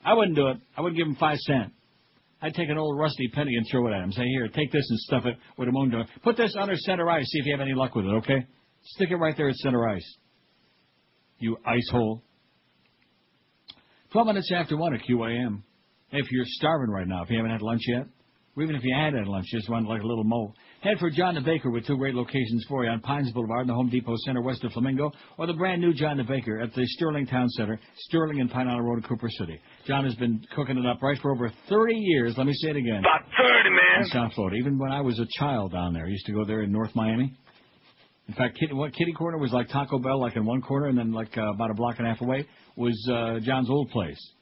I wouldn't do it. I wouldn't give them 5 cents. I'd take an old rusty penny and throw it at him. Say, here, take this and stuff it with a moon door. Put this under center ice. See if you have any luck with it, okay? Stick it right there at center ice. You ice hole. 12 minutes after 1 at QAM. If you're starving right now, if you haven't had lunch yet, or even if you had lunch, just want like a little mo, head for John the Baker with 2 great locations for you on Pines Boulevard in the Home Depot Center west of Flamingo, or the brand new John the Baker at the Sterling Town Center, Sterling and Pine Island Road in Cooper City. John has been cooking it up right for over 30 years. Let me say it again. About 30, man. In South Florida. Even when I was a child down there, I used to go there in North Miami. In fact, Kitty Corner was like Taco Bell, like in one corner, and then like about a block and a half away was John's old place.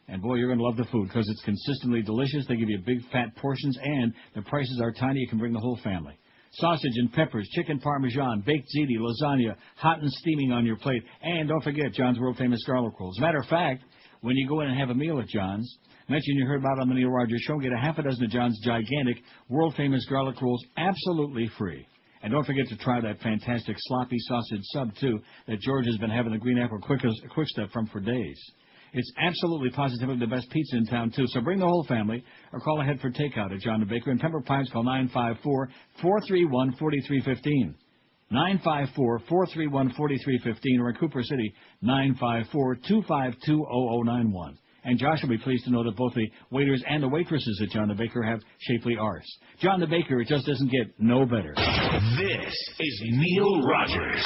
And, boy, you're going to love the food because it's consistently delicious. They give you big, fat portions, and the prices are tiny. You can bring the whole family. Sausage and peppers, chicken parmesan, baked ziti, lasagna, hot and steaming on your plate. And don't forget John's world-famous garlic rolls. As a matter of fact, when you go in and have a meal at John's, mention you heard about it on the Neil Rogers Show, get a half a dozen of John's gigantic, world-famous garlic rolls absolutely free. And don't forget to try that fantastic sloppy sausage sub, too, that George has been having the Green Apple Quick Step from for days. It's absolutely positively the best pizza in town, too. So bring the whole family or call ahead for takeout at John the Baker. In Pembroke Pines, call 954-431-4315. 954-431-4315. Or in Cooper City, 954-252-0091. And Josh will be pleased to know that both the waiters and the waitresses at John the Baker have shapely arse. John the Baker, it just doesn't get no better. This is Neil Rogers.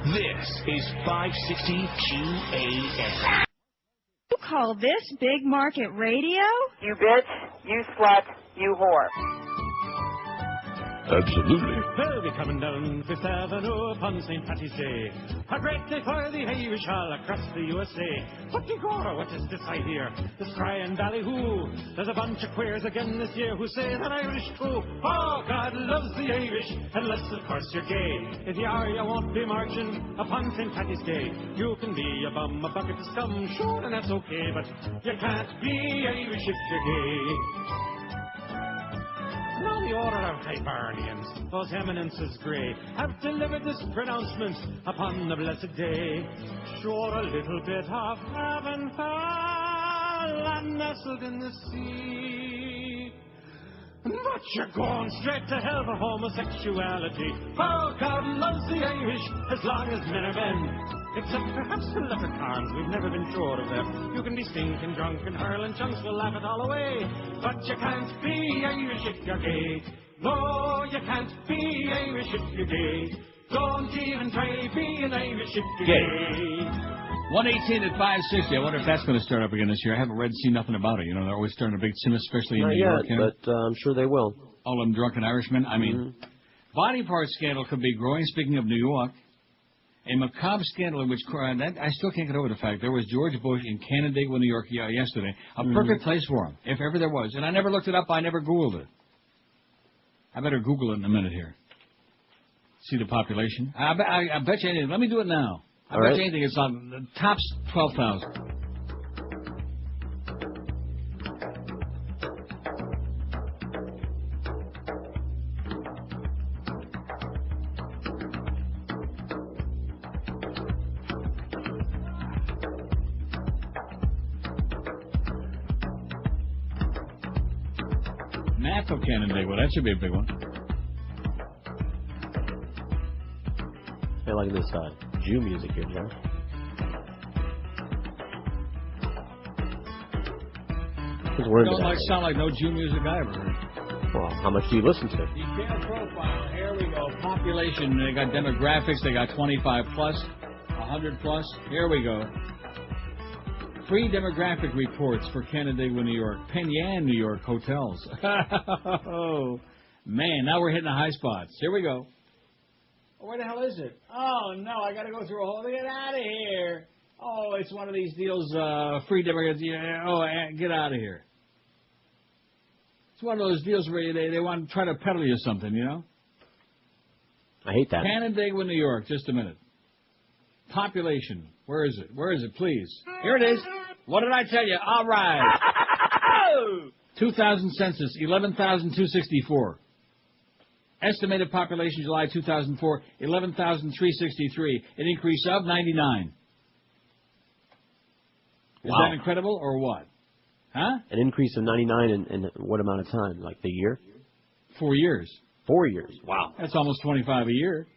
This is 560 QAM. You call this big market radio? You bitch, you slut, you whore. Absolutely. They'll be coming down Fifth Avenue upon St. Patty's Day. A great day for the Irish all across the USA. What what is this I hear? This crying ballyhoo. There's a bunch of queers again this year who say that Irish too. Oh, God loves the Irish, unless of course you're gay. If you are, you won't be marching upon St. Patty's Day. You can be a bum, a bucket of scum, sure, and that's okay, but you can't be Irish if you're gay. Now the order of Hibernians, those eminences grey, have delivered this pronouncement upon the blessed day. Sure, a little bit of heaven fell and nestled in the sea. But you're going straight to hell for homosexuality. Oh, God loves the Irish as long as men are men. Except perhaps the leprechauns, we've never been sure of them. You can be stinking drunk and hurling chunks, we'll laugh it all away. But you can't be Irish if you're gay. No, you can't be Irish if you're gay. Don't even try being Irish if you're gay. 118 at 560. I wonder if that's going to start up again this year. I haven't seen nothing about it. You know, they're always starting a big sin, especially in New York. But I'm sure they will. All them drunken Irishmen. I mean, body part scandal could be growing. Speaking of New York, a macabre scandal in which I still can't get over the fact there was George Bush in Canandaigua, New York yesterday. A perfect place for him, if ever there was. And I never looked it up. I never Googled it. I better Google it in a minute here. See the population. I bet you anything. Let me do it now. I bet you anything. It's on the tops 12,000. Map of Canandaigua. That should be a big one. I like this Jew music here, Joe. Don't sound like no Jew music I ever heard. Well, how much do you listen to? Detailed profile. Here we go. Population. They got demographics. They got 25 plus, 100 plus. Here we go. Free demographic reports for Canandaigua, New York. Penn New York hotels. Oh, man. Now we're hitting the high spots. Here we go. Oh, where the hell is it? Oh, no, I got to go through a whole... Get out of here. Oh, it's one of these deals, free demographics. Oh, get out of here. It's one of those deals where they want to try to peddle you something, you know? I hate that. Canandaigua, New York. Just a minute. Population. Where is it? Where is it, please? Here it is. What did I tell you? All right. 2000 census, 11,264. Estimated population July 2004, 11,363. An increase of 99. Is that incredible or what? Huh? An increase of 99 in what amount of time? Like the year? 4 years. 4 years. Wow. That's almost 25 a year.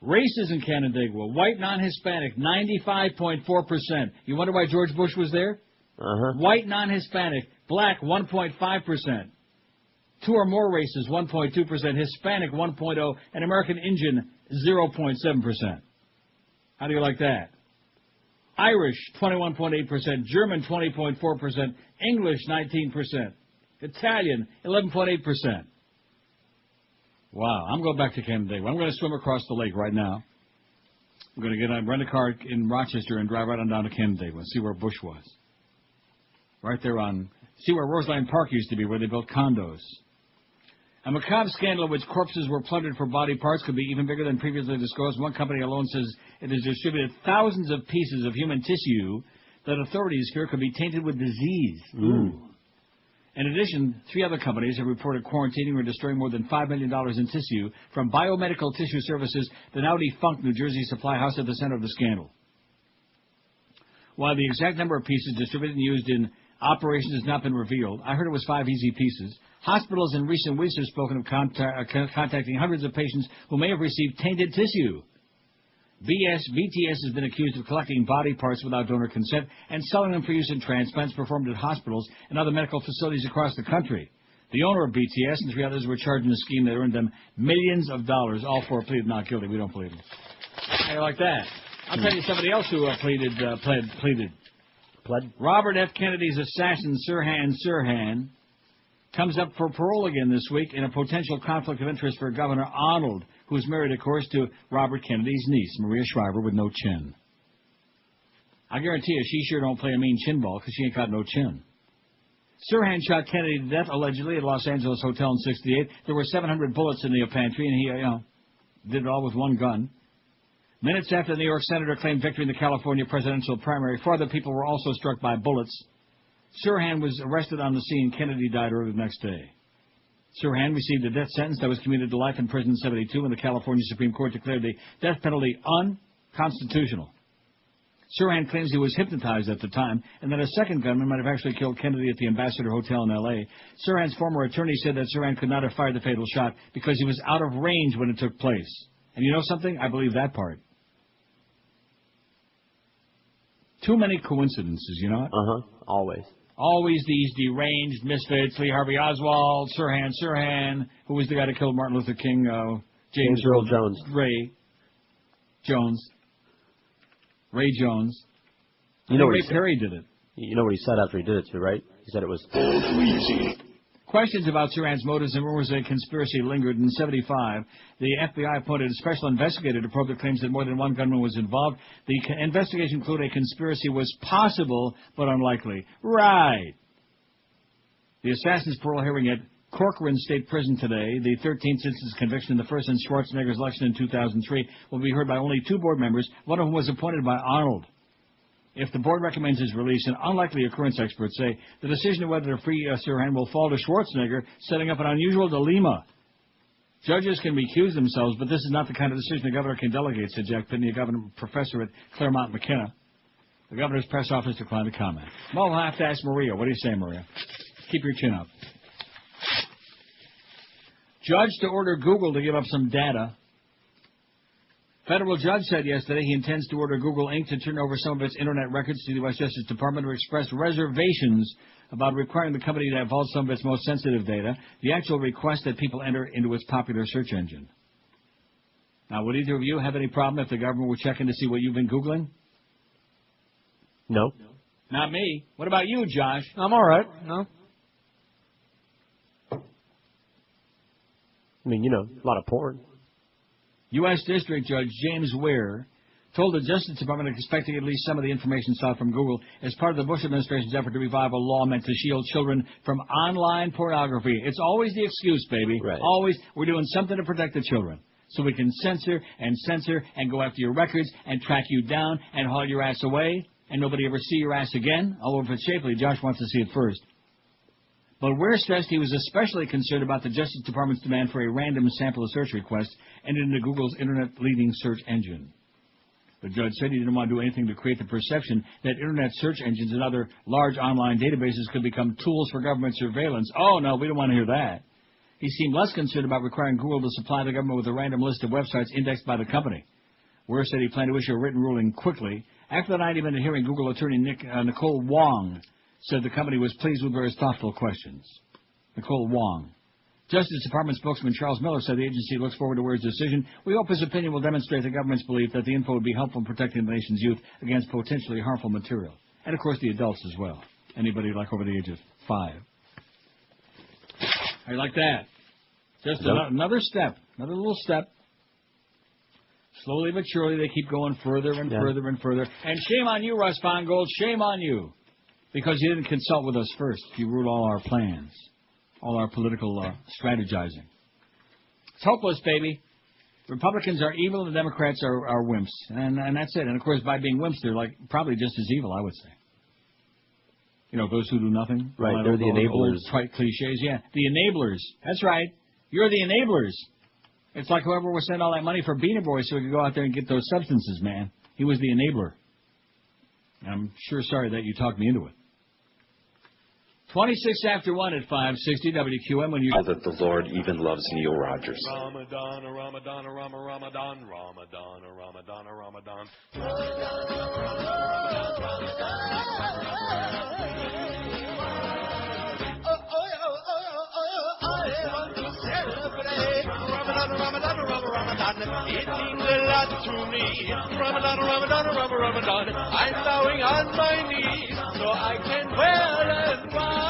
Races in Canandaigua. White, non-Hispanic, 95.4%. You wonder why George Bush was there? White, non-Hispanic. Black, 1.5%. Two or more races, 1.2%. Hispanic, 1.0%. And American Indian, 0.7%. How do you like that? Irish, 21.8%. German, 20.4%. English, 19%. Italian, 11.8%. Wow, I'm going back to Canandaigua. I'm going to swim across the lake right now. I'm going to rent a car in Rochester and drive right on down to Canandaigua and see where Bush was. Right there see where Roseline Park used to be, where they built condos. A macabre scandal in which corpses were plundered for body parts could be even bigger than previously disclosed. One company alone says it has distributed thousands of pieces of human tissue that authorities fear could be tainted with disease. Ooh. In addition, 3 other companies have reported quarantining or destroying more than $5 million in tissue from Biomedical Tissue Services, the now defunct New Jersey supply house at the center of the scandal. While the exact number of pieces distributed and used in operations has not been revealed, I heard it was 5 easy pieces. Hospitals in recent weeks have spoken of contacting hundreds of patients who may have received tainted tissue. BTS has been accused of collecting body parts without donor consent and selling them for use in transplants performed at hospitals and other medical facilities across the country. The owner of BTS and 3 others were charged in a scheme that earned them millions of dollars. All 4 pleaded not guilty. We don't believe them. How do you like that? I'll tell you somebody else who pleaded. Robert F. Kennedy's assassin, Sirhan Sirhan, comes up for parole again this week in a potential conflict of interest for Governor Arnold, who is married, of course, to Robert Kennedy's niece, Maria Shriver, with no chin. I guarantee you she sure don't play a mean chin ball because she ain't got no chin. Sirhan shot Kennedy to death, allegedly, at a Los Angeles hotel in '68. There were 700 bullets in the pantry, and he, did it all with one gun. Minutes after the New York senator claimed victory in the California presidential primary, 4 other people were also struck by bullets. Sirhan was arrested on the scene. Kennedy died early the next day. Sirhan received a death sentence that was commuted to life in prison in '72 when the California Supreme Court declared the death penalty unconstitutional. Sirhan claims he was hypnotized at the time and that a second gunman might have actually killed Kennedy at the Ambassador Hotel in L.A. Sirhan's former attorney said that Sirhan could not have fired the fatal shot because he was out of range when it took place. And you know something? I believe that part. Too many coincidences, you know what? Always. Always these deranged misfits. Lee Harvey Oswald, Sirhan, who was the guy that killed Martin Luther King, James Earl Jones. Ray Jones. You know what Ray he said? Perry did it. You know what he said after he did it, too, right? He said it was all too easy. Questions about Sirhan's motives and rumors of a conspiracy lingered. In 1975, the FBI appointed a special investigator to probe the claims that more than one gunman was involved. The investigation concluded a conspiracy was possible but unlikely. Right. The assassin's parole hearing at Corcoran State Prison today, the 13th since his conviction in the first in Schwarzenegger's election in 2003, will be heard by only 2 board members, one of whom was appointed by Arnold. If the board recommends his release, an unlikely occurrence, experts say, the decision of whether to free Sirhan will fall to Schwarzenegger, setting up an unusual dilemma. Judges can recuse themselves, but this is not the kind of decision the governor can delegate, said Jack Pitney, a government professor at Claremont McKenna. The governor's press office declined to comment. Well, we'll have to ask Maria. What do you say, Maria? Keep your chin up. Judge to order Google to give up some data. Federal judge said yesterday he intends to order Google Inc. to turn over some of its Internet records to the U.S. Justice Department to express reservations about requiring the company to divulge some of its most sensitive data, the actual request that people enter into its popular search engine. Now, would either of you have any problem if the government were checking to see what you've been Googling? No. Not me. What about you, Josh? I'm all right. No. I mean, you know, a lot of porn. U.S. District Judge James Ware told the Justice Department expecting at least some of the information sought from Google as part of the Bush administration's effort to revive a law meant to shield children from online pornography. It's always the excuse, baby. Right. Always. We're doing something to protect the children. So we can censor and go after your records and track you down and haul your ass away and nobody ever see your ass again. Although if it's shapely, Josh wants to see it first. But Ware stressed he was especially concerned about the Justice Department's demand for a random sample of search requests entered into Google's Internet-leading search engine. The judge said he didn't want to do anything to create the perception that Internet search engines and other large online databases could become tools for government surveillance. Oh, no, we don't want to hear that. He seemed less concerned about requiring Google to supply the government with a random list of websites indexed by the company. Ware said he planned to issue a written ruling quickly. After the 90-minute hearing, Google attorney Nicole Wong said the company was pleased with various thoughtful questions. Nicole Wong. Justice Department spokesman Charles Miller said the agency looks forward to Ware's decision. We hope his opinion will demonstrate the government's belief that the info would be helpful in protecting the nation's youth against potentially harmful material. And, of course, the adults as well. Anybody like over the age of 5. How you like that? Just another step. Another little step. Slowly but surely they keep going further and further and further. And shame on you, Russ Feingold. Shame on you. Because you didn't consult with us first. You ruled all our plans. All our political strategizing. It's hopeless, baby. Republicans are evil and the Democrats are wimps. And that's it. And, of course, by being wimps, they're like probably just as evil, I would say. You know, those who do nothing. Right, they're the enablers. Old trite cliches, yeah. The enablers. That's right. You're the enablers. It's like whoever was sending all that money for Beanie Boys so we could go out there and get those substances, man. He was the enabler. And I'm sure sorry that you talked me into it. 26 after 1 at 560 WQAM when you... that the Lord even loves Neil Rogers. Ramadan, Ramadan, Ramadan, Ramadan, Ramadan, Ramadan. I want to celebrate Ramadan, Ramadan. It means a lot to me. Ramadan. I'm bowing on my knees so I can well and wide.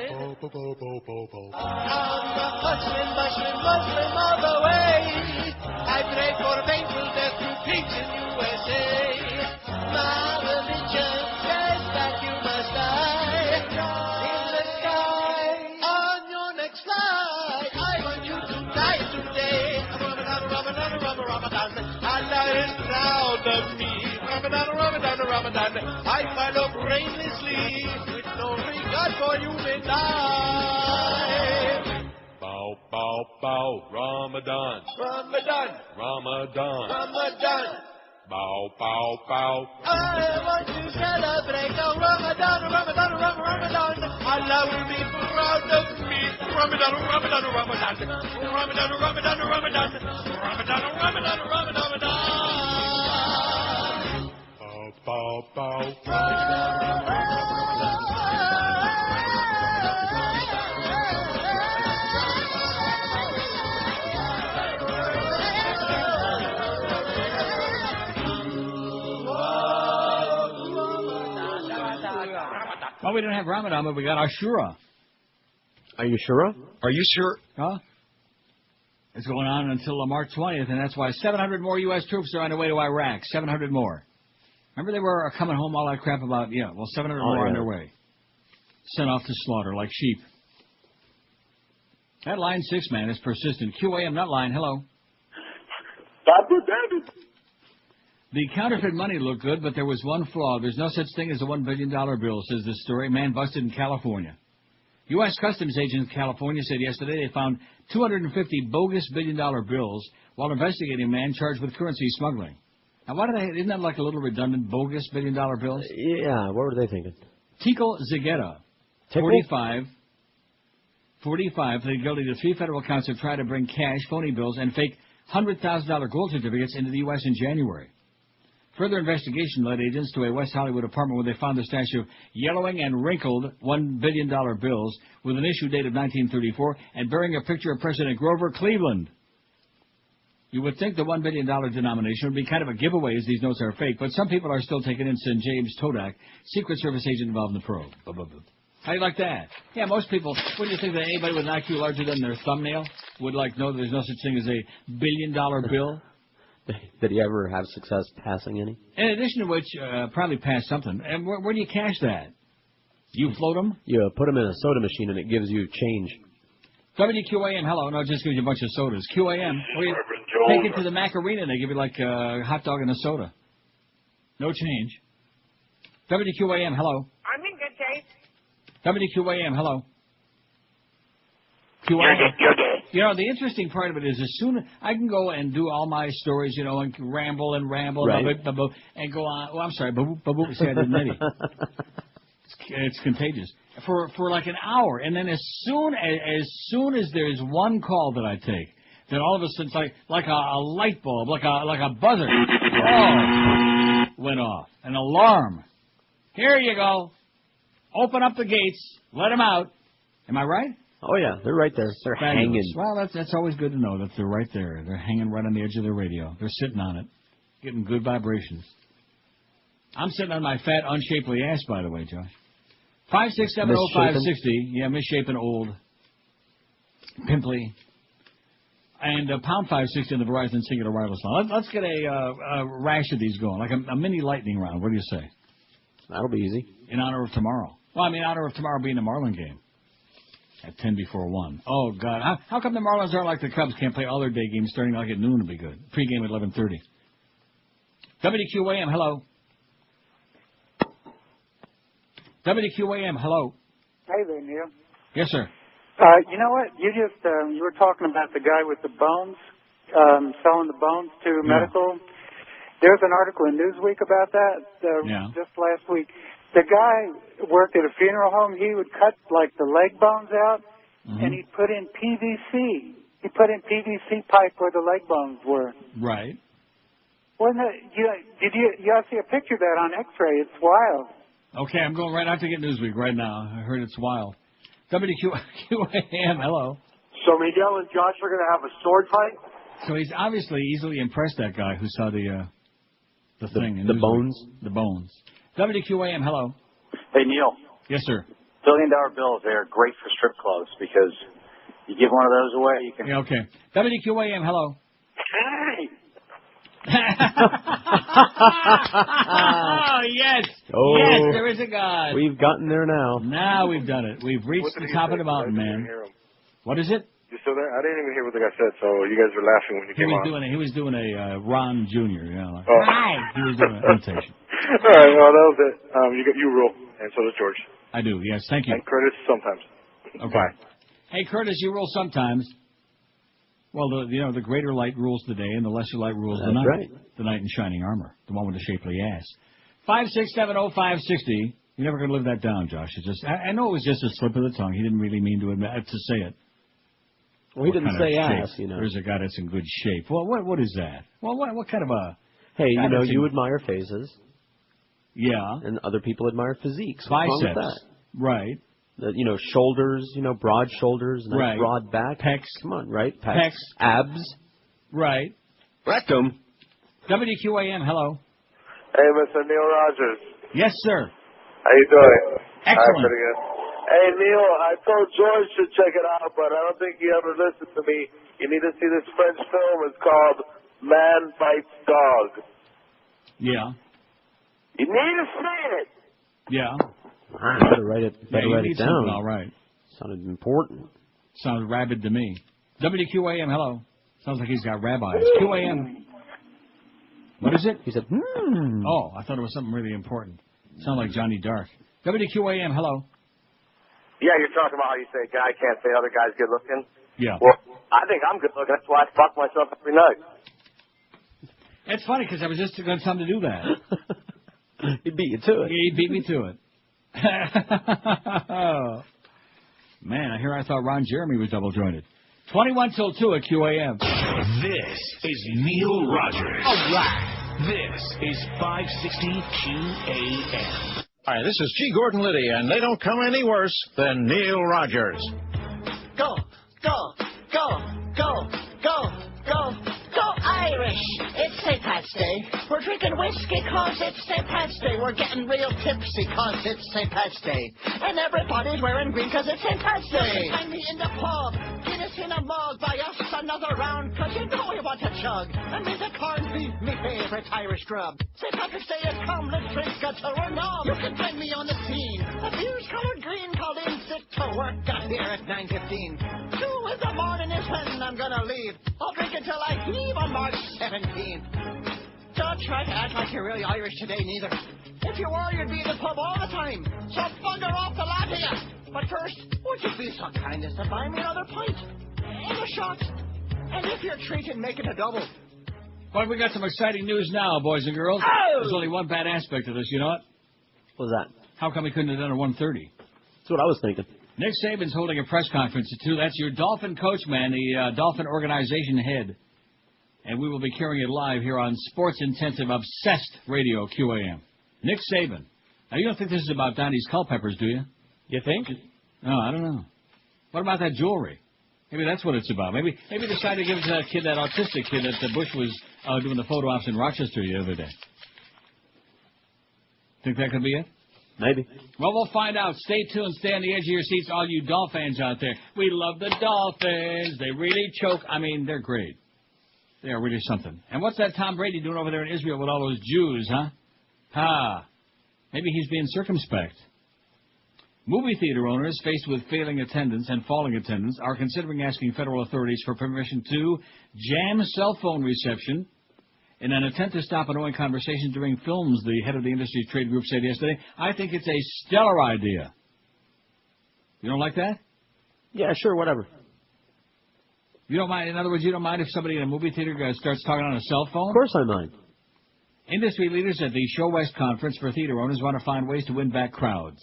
I'm a Muslim all the way. I pray for painful death to peace in USA. My religion says that you must die in the sky on your next flight. I want you to die today. Ramadan. Allah is proud of me. Ramadan. I follow brainlessly with no regard for human life. Bow. Ramadan. Bow. I want to celebrate Ramadan. Allah will be proud of me. Ramadan. Bow. Well, we didn't have Ramadan, but we got Ashura. Are you sure? Are you sure? Huh? It's going on until March 20th, and that's why 700 more U.S. troops are on their way to Iraq. 700 more. Remember they were coming home all that crap about, 700 more on their way. Sent off to slaughter like sheep. That line 6 man is persistent. QAM nut line, hello. The counterfeit money looked good, but there was one flaw. There's no such thing as a $1 billion bill, says this story. Man busted in California. U.S. Customs agents in California said yesterday they found 250 bogus billion-dollar bills while investigating a man charged with currency smuggling. Now, isn't that like a little redundant, bogus billion-dollar bills? Yeah, what were they thinking? Tico Zigueta, 45, pleaded guilty to 3 federal counts of trying to bring cash, phony bills, and fake $100,000 gold certificates into the U.S. in January. Further investigation led agents to a West Hollywood apartment where they found the stash of yellowing and wrinkled $1 billion bills with an issue date of 1934 and bearing a picture of President Grover Cleveland. You would think the $1 billion denomination would be kind of a giveaway as these notes are fake, but some people are still taking in James Todak, Secret Service agent involved in the probe. How do you like that? Yeah, most people, wouldn't you think that anybody with an IQ larger than their thumbnail would know that there's no such thing as a $1 billion bill? Did he ever have success passing any? In addition to which, probably passed something. And where do you cash that? You float them? You put them in a soda machine and it gives you change. WQAM, hello. No, it just gives you a bunch of sodas. QAM, take it to the Macarena and they give you like a hot dog and a soda. No change. WQAM, hello. I'm in good shape. WQAM, hello. QAM. You're gay. The interesting part of it is as soon I can go and do all my stories, and ramble and right. and go on. Well, I'm sorry, see, I didn't edit. It's contagious for like an hour, and then as soon as there's one call that I take, then all of a sudden it's like a light bulb, like a buzzer, went off, an alarm. Here you go. Open up the gates. Let them out. Am I right? Oh, yeah, they're right there. They're hanging. Well, that's always good to know that they're right there. They're hanging right on the edge of their radio. They're sitting on it, getting good vibrations. I'm sitting on my fat, unshapely ass, by the way, Josh. 5670560. Yeah, misshapen, old, pimply. And pound 560 on the Verizon Singular Wireless line. Let's get a rash of these going, like a mini lightning round. What do you say? That'll be easy. In honor of tomorrow. Well, in honor of tomorrow being the Marlin game. At 10 before 1. Oh, God. How come the Marlins aren't like the Cubs? Can't play all their day games starting like at noon to be good. Pre-game at 11:30. WQAM, hello. WQAM, hello. Hey there, Neil. Yes, sir. You know what? You were talking about the guy with the bones, selling the bones to medical. There's an article in Newsweek about that just last week. The guy worked at a funeral home. He would cut, the leg bones out, and he'd put in PVC. He put in PVC pipe where the leg bones were. Right. Did you see a picture of that on X-ray? It's wild. Okay, I'm going right out to get Newsweek right now. I heard it's wild. WQAM, hello. So Miguel and Josh are going to have a sword fight? So he's obviously easily impressed, that guy who saw the thing. The bones? The bones. WQAM, hello. Hey, Neil. Yes, sir. $1 billion bills, they're great for strip clubs because you give one of those away, you can... Yeah, okay. WQAM, hello. Hey! Oh, yes. Oh, yes, there is a God. We've gotten there now. Now we've done it. We've reached the top of the mountain, man. What is it? You still there? I didn't even hear what the guy said, so you guys were laughing when you came on. He was doing a Ron Jr., Hi! He was doing an imitation. All right, well, that was it. You rule, and so does George. I do, yes, thank you. And Curtis sometimes. Okay. Bye. Hey, Curtis, you rule sometimes. Well, the greater light rules the day, and the lesser light rules the night. That's right. The knight in shining armor, the one with the shapely ass. 5670560. You're never going to live that down, Josh. It's just I know it was just a slip of the tongue. He didn't really mean to say it. Well, he didn't say ass, There's a guy that's in good shape. Well, what is that? Well, what kind of a... Hey, you admire faces. Yeah. And other people admire physiques. Biceps. What's wrong with that? Right. Shoulders, broad shoulders, nice right. broad back. Pecs. Come on, right? Pecs. Abs. Right. Rectum. WQAM, hello. Hey, Mr. Neil Rogers. Yes, sir. How you doing? Excellent. Pretty good. Hey, Neil, I told George to check it out, but I don't think he ever listened to me. You need to see this French film. It's called Man Bites Dog. Yeah. You need to see it. Yeah. Better write it need down. something, all right. Sounded important. Sounds rabid to me. WQAM, hello. Sounds like he's got rabbis. QAM. What is it? He said, Oh, I thought it was something really important. Sound like Johnny Dark. WQAM, hello. Yeah, you're talking about how you say a guy can't say other guy's good looking. Yeah. Well, I think I'm good looking. That's why I fuck myself every night. It's funny because I was just going to tell him to do that. He beat you to it. He beat me to it. Man, I thought Ron Jeremy was double jointed. 21 till 2 at QAM. This is Neil Rogers. All right. This is 560 QAM. Hi, this is G. Gordon Liddy, and they don't come any worse than Neil Rogers. Go, go, go, go, go, go, go Irish! It's St. Pat's Day. We're drinking whiskey 'cause it's St. Pat's Day. We're getting real tipsy 'cause it's St. Pat's Day. And everybody's wearing green 'cause it's St. Pat's Day. Find me in the pub. Get us in a mug. Buy us another round 'cause you know we want to chug. And me the corned beef, me favorite Irish grub. St. Patrick's Day has come. Let's drink until we're numb. You can find me on the scene. A beer's colored green called in sick to work. Got here at 9:15. 2 in the morning is when I'm gonna leave. I'll drink until I heave on March 17th. Don't try to act like you're really Irish today, neither. If you were, you'd be in the pub all the time. So bugger off the lot of you. But first, would you be so kind as to buy me another pint? And a shot. And if you're treating, make it a double. Well, we got some exciting news now, boys and girls. Oh! There's only one bad aspect of this, you know what? What was that? How come we couldn't have done it at 1:30? That's what I was thinking. Nick Saban's holding a press conference at 2. That's your Dolphin coach, man, the Dolphin organization head. And we will be carrying it live here on Sports Intensive Obsessed Radio, QAM. Nick Saban. Now, you don't think this is about Donnie's Culpeppers, do you? You think? No, I don't know. What about that jewelry? Maybe that's what it's about. Maybe decide to give it to that kid, that autistic kid that Bush was doing the photo ops in Rochester the other day. Think that could be it? Maybe. Well, we'll find out. Stay tuned. Stay on the edge of your seats, all you Dolphins out there. We love the Dolphins. They really choke. I mean, they're great. They are really something. And what's that Tom Brady doing over there in Israel with all those Jews, huh? Maybe he's being circumspect. Movie theater owners faced with failing attendance and falling attendance are considering asking federal authorities for permission to jam cell phone reception in an attempt to stop annoying conversations during films, the head of the industry's trade group said yesterday. I think it's a stellar idea. You don't like that? Yeah, sure, whatever. You don't mind? In other words, you don't mind if somebody in a movie theater starts talking on a cell phone? Of course I mind. Industry leaders at the Show West Conference for theater owners want to find ways to win back crowds.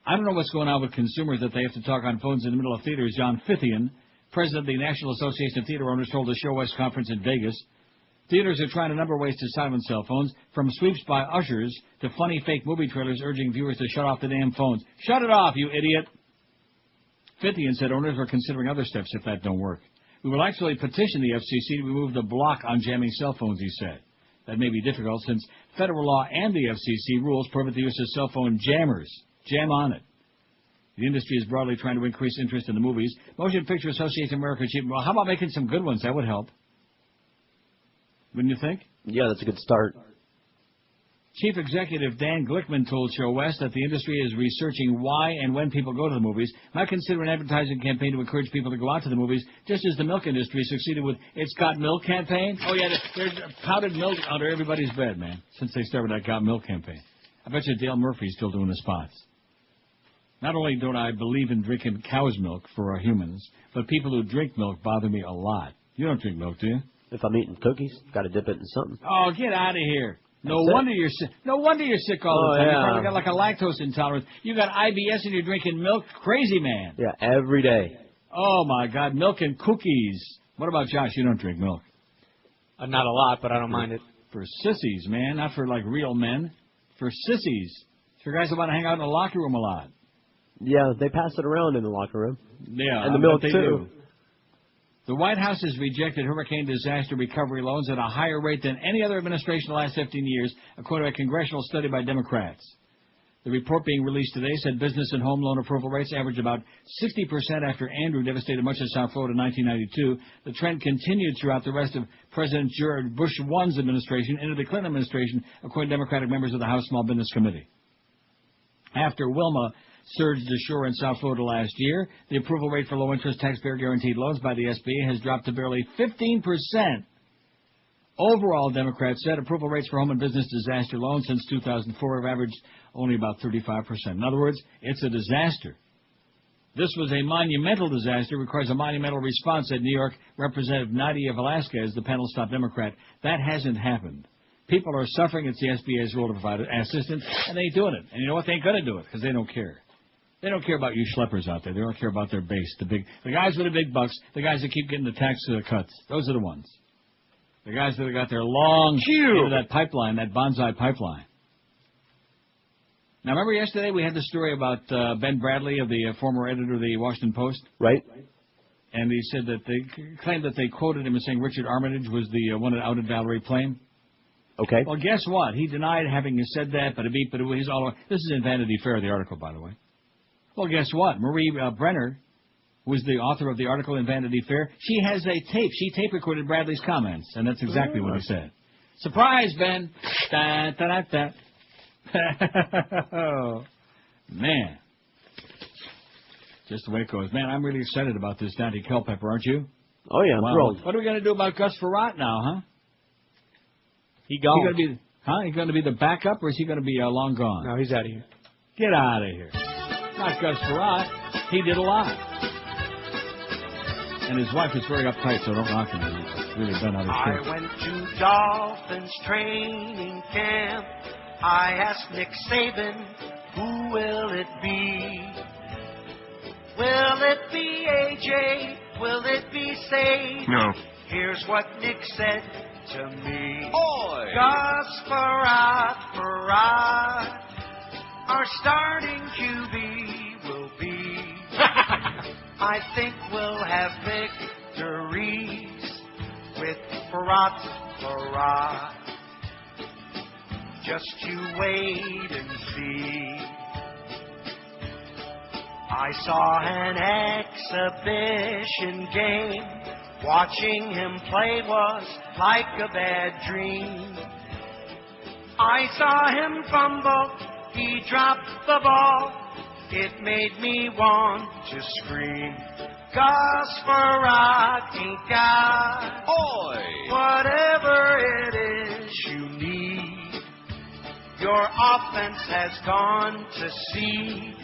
I don't know what's going on with consumers that they have to talk on phones in the middle of theaters. John Fithian, president of the National Association of Theater Owners, told the Show West Conference in Vegas, theaters are trying a number of ways to silence cell phones, from sweeps by ushers to funny fake movie trailers urging viewers to shut off the damn phones. Shut it off, you idiot! Fithian said owners are considering other steps if that don't work. We will actually petition the FCC to remove the block on jamming cell phones, he said. That may be difficult since federal law and the FCC rules prohibit the use of cell phone jammers. Jam on it. The industry is broadly trying to increase interest in the movies. Motion Picture Association of America chief. Well, how about making some good ones? That would help. Wouldn't you think? Yeah, that's a good start. Chief Executive Dan Glickman told Show West that the industry is researching why and when people go to the movies, might consider an advertising campaign to encourage people to go out to the movies, just as the milk industry succeeded with It's Got Milk campaign. Oh, yeah, there's powdered milk under everybody's bed, man, since they started that Got Milk campaign. I bet you Dale Murphy's still doing the spots. Not only don't I believe in drinking cow's milk for our humans, but people who drink milk bother me a lot. You don't drink milk, do you? If I'm eating cookies, got to dip it in something. Oh, get out of here. No wonder you're sick. No wonder you're sick all the time. Yeah. You probably got like a lactose intolerance. You got IBS and you're drinking milk. Crazy man. Yeah, every day. Oh my God, milk and cookies. What about Josh? You don't drink milk. Not a lot, but I don't mind it. For sissies, man, not for like real men. For sissies. For guys that want to hang out in the locker room a lot. Yeah, they pass it around in the locker room. Yeah, and the milk they too. Do. The White House has rejected hurricane disaster recovery loans at a higher rate than any other administration in the last 15 years, according to a congressional study by Democrats. The report being released today said business and home loan approval rates averaged about 60% after Andrew devastated much of South Florida in 1992. The trend continued throughout the rest of President George Bush I's administration into the Clinton administration, according to Democratic members of the House Small Business Committee. After Wilma surged ashore in South Florida last year, the approval rate for low-interest taxpayer-guaranteed loans by the SBA has dropped to barely 15%. Overall, Democrats said approval rates for home and business disaster loans since 2004 have averaged only about 35%. In other words, it's a disaster. This was a monumental disaster, requires a monumental response, said New York Representative Nadia Velasquez, the panel's top Democrat. That hasn't happened. People are suffering. It's the SBA's role to provide assistance, and they ain't doing it. And you know what? They ain't going to do it because they don't care. They don't care about you schleppers out there. They don't care about their base, the guys with the big bucks, the guys that keep getting the tax cuts. Those are the ones. The guys that have got their long into that pipeline, that bonsai pipeline. Now, remember yesterday we had the story about Ben Bradley, of the former editor of the Washington Post? Right. And he said that they claimed that they quoted him as saying Richard Armitage was the one that outed Valerie Plame. Okay. Well, guess what? He denied having said that, but he's all over. This is in Vanity Fair, the article, by the way. Well, guess what? Marie Brenner was the author of the article in Vanity Fair. She has a tape. She tape-recorded Bradley's comments, and that's exactly what he said. Surprise, Ben! Da, da, da, da. Oh, man. Just the way it goes. Man, I'm really excited about this Dante Culpepper, aren't you? Oh, yeah, I'm thrilled. What are we going to do about Gus Frerotte now, huh? He gone. He going to be the backup, or is he going to be long gone? No, he's out of here. Get out of here. Not Gus Frerotte. He did a lot. And his wife is very uptight, so don't knock him. He's really done out of I went to Dolphins training camp. I asked Nick Saban, who will it be? Will it be AJ? Will it be Sage? No. Here's what Nick said to me. Oi! Gus Frerotte, our starting QB will be. I think we'll have victories with Frerotte. Just you wait and see. I saw an exhibition game. Watching him play was like a bad dream. I saw him fumble. He dropped the ball. It made me want to scream. Gus Frerotte ain't got whatever it is you need. Your offense has gone to seed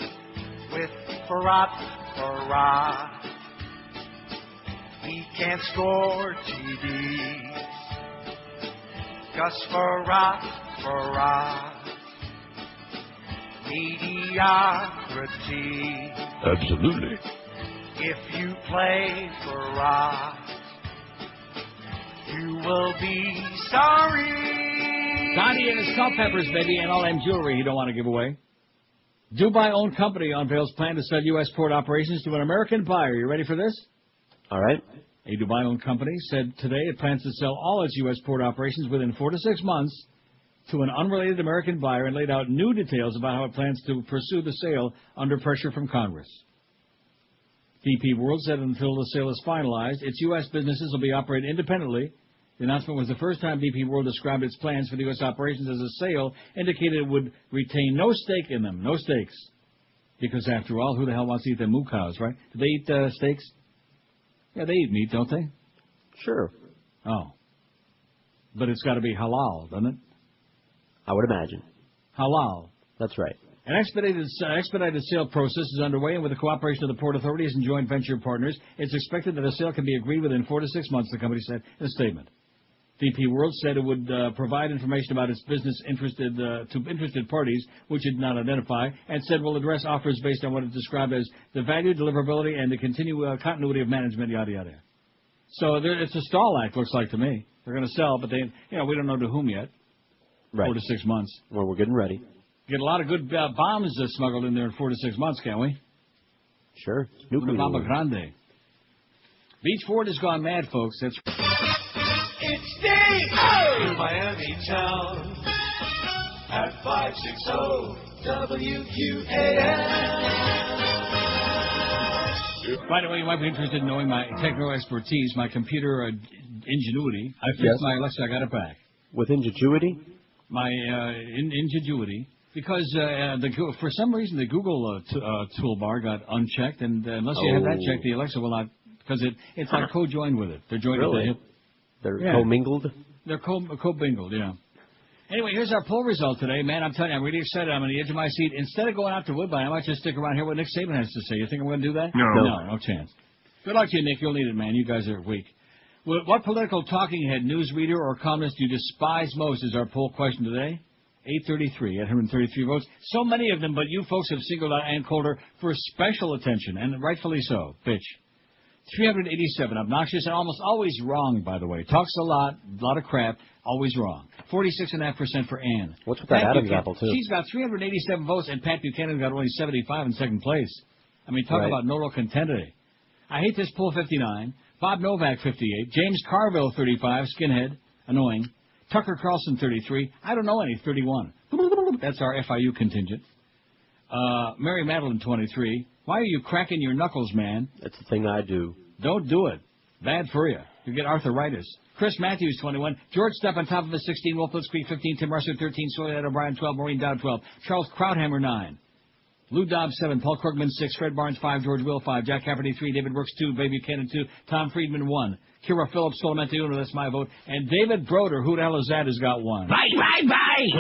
with Frerotte. He can't score TDs. Gus Frerotte. Mediocrity. Absolutely. If you play Frerotte, you will be sorry. Donnie and his Culpeppers, baby, and all them jewelry he don't want to give away. Dubai-owned company unveils plan to sell U.S. port operations to an American buyer. You ready for this? All right. A Dubai-owned company said today it plans to sell all its U.S. port operations within 4 to 6 months to an unrelated American buyer and laid out new details about how it plans to pursue the sale under pressure from Congress. DP World said until the sale is finalized, its U.S. businesses will be operated independently. The announcement was the first time DP World described its plans for the U.S. operations as a sale, indicated it would retain no stake in them, no stakes. Because after all, who the hell wants to eat their moo cows, right? Do they eat steaks? Yeah, they eat meat, don't they? Sure. Oh. But it's got to be halal, doesn't it? I would imagine. Halal. That's right. An expedited sale process is underway, and with the cooperation of the port authorities and joint venture partners, it's expected that a sale can be agreed within 4 to 6 months, the company said in a statement. DP World said it would provide information about its business to interested parties, which it did not identify, and said will address offers based on what it described as the value, deliverability, and the continuity of management, yada, yada. So it's a stall act, looks like to me. They're going to sell, but we don't know to whom yet. Right. 4 to 6 months. Well, we're getting ready. Get a lot of good bombs smuggled in there in 4 to 6 months, can't we? Sure. Nuclear. Bomba Grande. Beach Ford has gone mad, folks. That's It's Dave! Oh! Miami town. at 560 WQAM. By the way, you might be interested in knowing my technical expertise, my computer ingenuity. I fixed my Alexa, I got it back. With ingenuity? My ingenuity. Because for some reason the Google toolbar got unchecked, and unless you have that checked, the Alexa will not, because it's like co-joined with it. They're joined at the hip. They're commingled? They're co-mingled, yeah. Anyway, here's our poll result today. Man, I'm telling you, I'm really excited. I'm on the edge of my seat. Instead of going out to Woodbine, I might just stick around here what Nick Saban has to say. You think I'm going to do that? No chance. Good luck to you, Nick. You'll need it, man. You guys are weak. What political talking head, newsreader, or columnist do you despise most is our poll question today. 833 at 133 votes. So many of them, but you folks have singled out Ann Coulter for special attention, and rightfully so. Bitch. 387, obnoxious and almost always wrong, by the way. Talks a lot of crap, always wrong. 46.5% for Ann. What's with that Adam's apple, too? She's got 387 votes, and Pat Buchanan got only 75 in second place. I mean, talk about nodal contendere. I hate this poll, 59. Bob Novak, 58. James Carville, 35. Skinhead, annoying. Tucker Carlson, 33. I don't know any, 31. That's our FIU contingent. Mary Madeline, 23. Why are you cracking your knuckles, man? That's the thing I do. Don't do it. Bad for you. You get arthritis. Chris Matthews, 21. George Stepp on top of a 16. Wolf Creek, 15. Tim Mercer, 13. Soledad O'Brien, 12. Maureen Dowd, 12. Charles Krauthammer, 9. Lou Dobbs, 7. Paul Krugman, 6. Fred Barnes, 5. George Will, 5. Jack Cafferty, 3. David Brooks, 2. Baby Buchanan, 2. Tom Friedman, 1. Kira Phillips, Solamente, 1. That's my vote. And David Broder, who the hell is that, has got 1. Bye, bye, bye!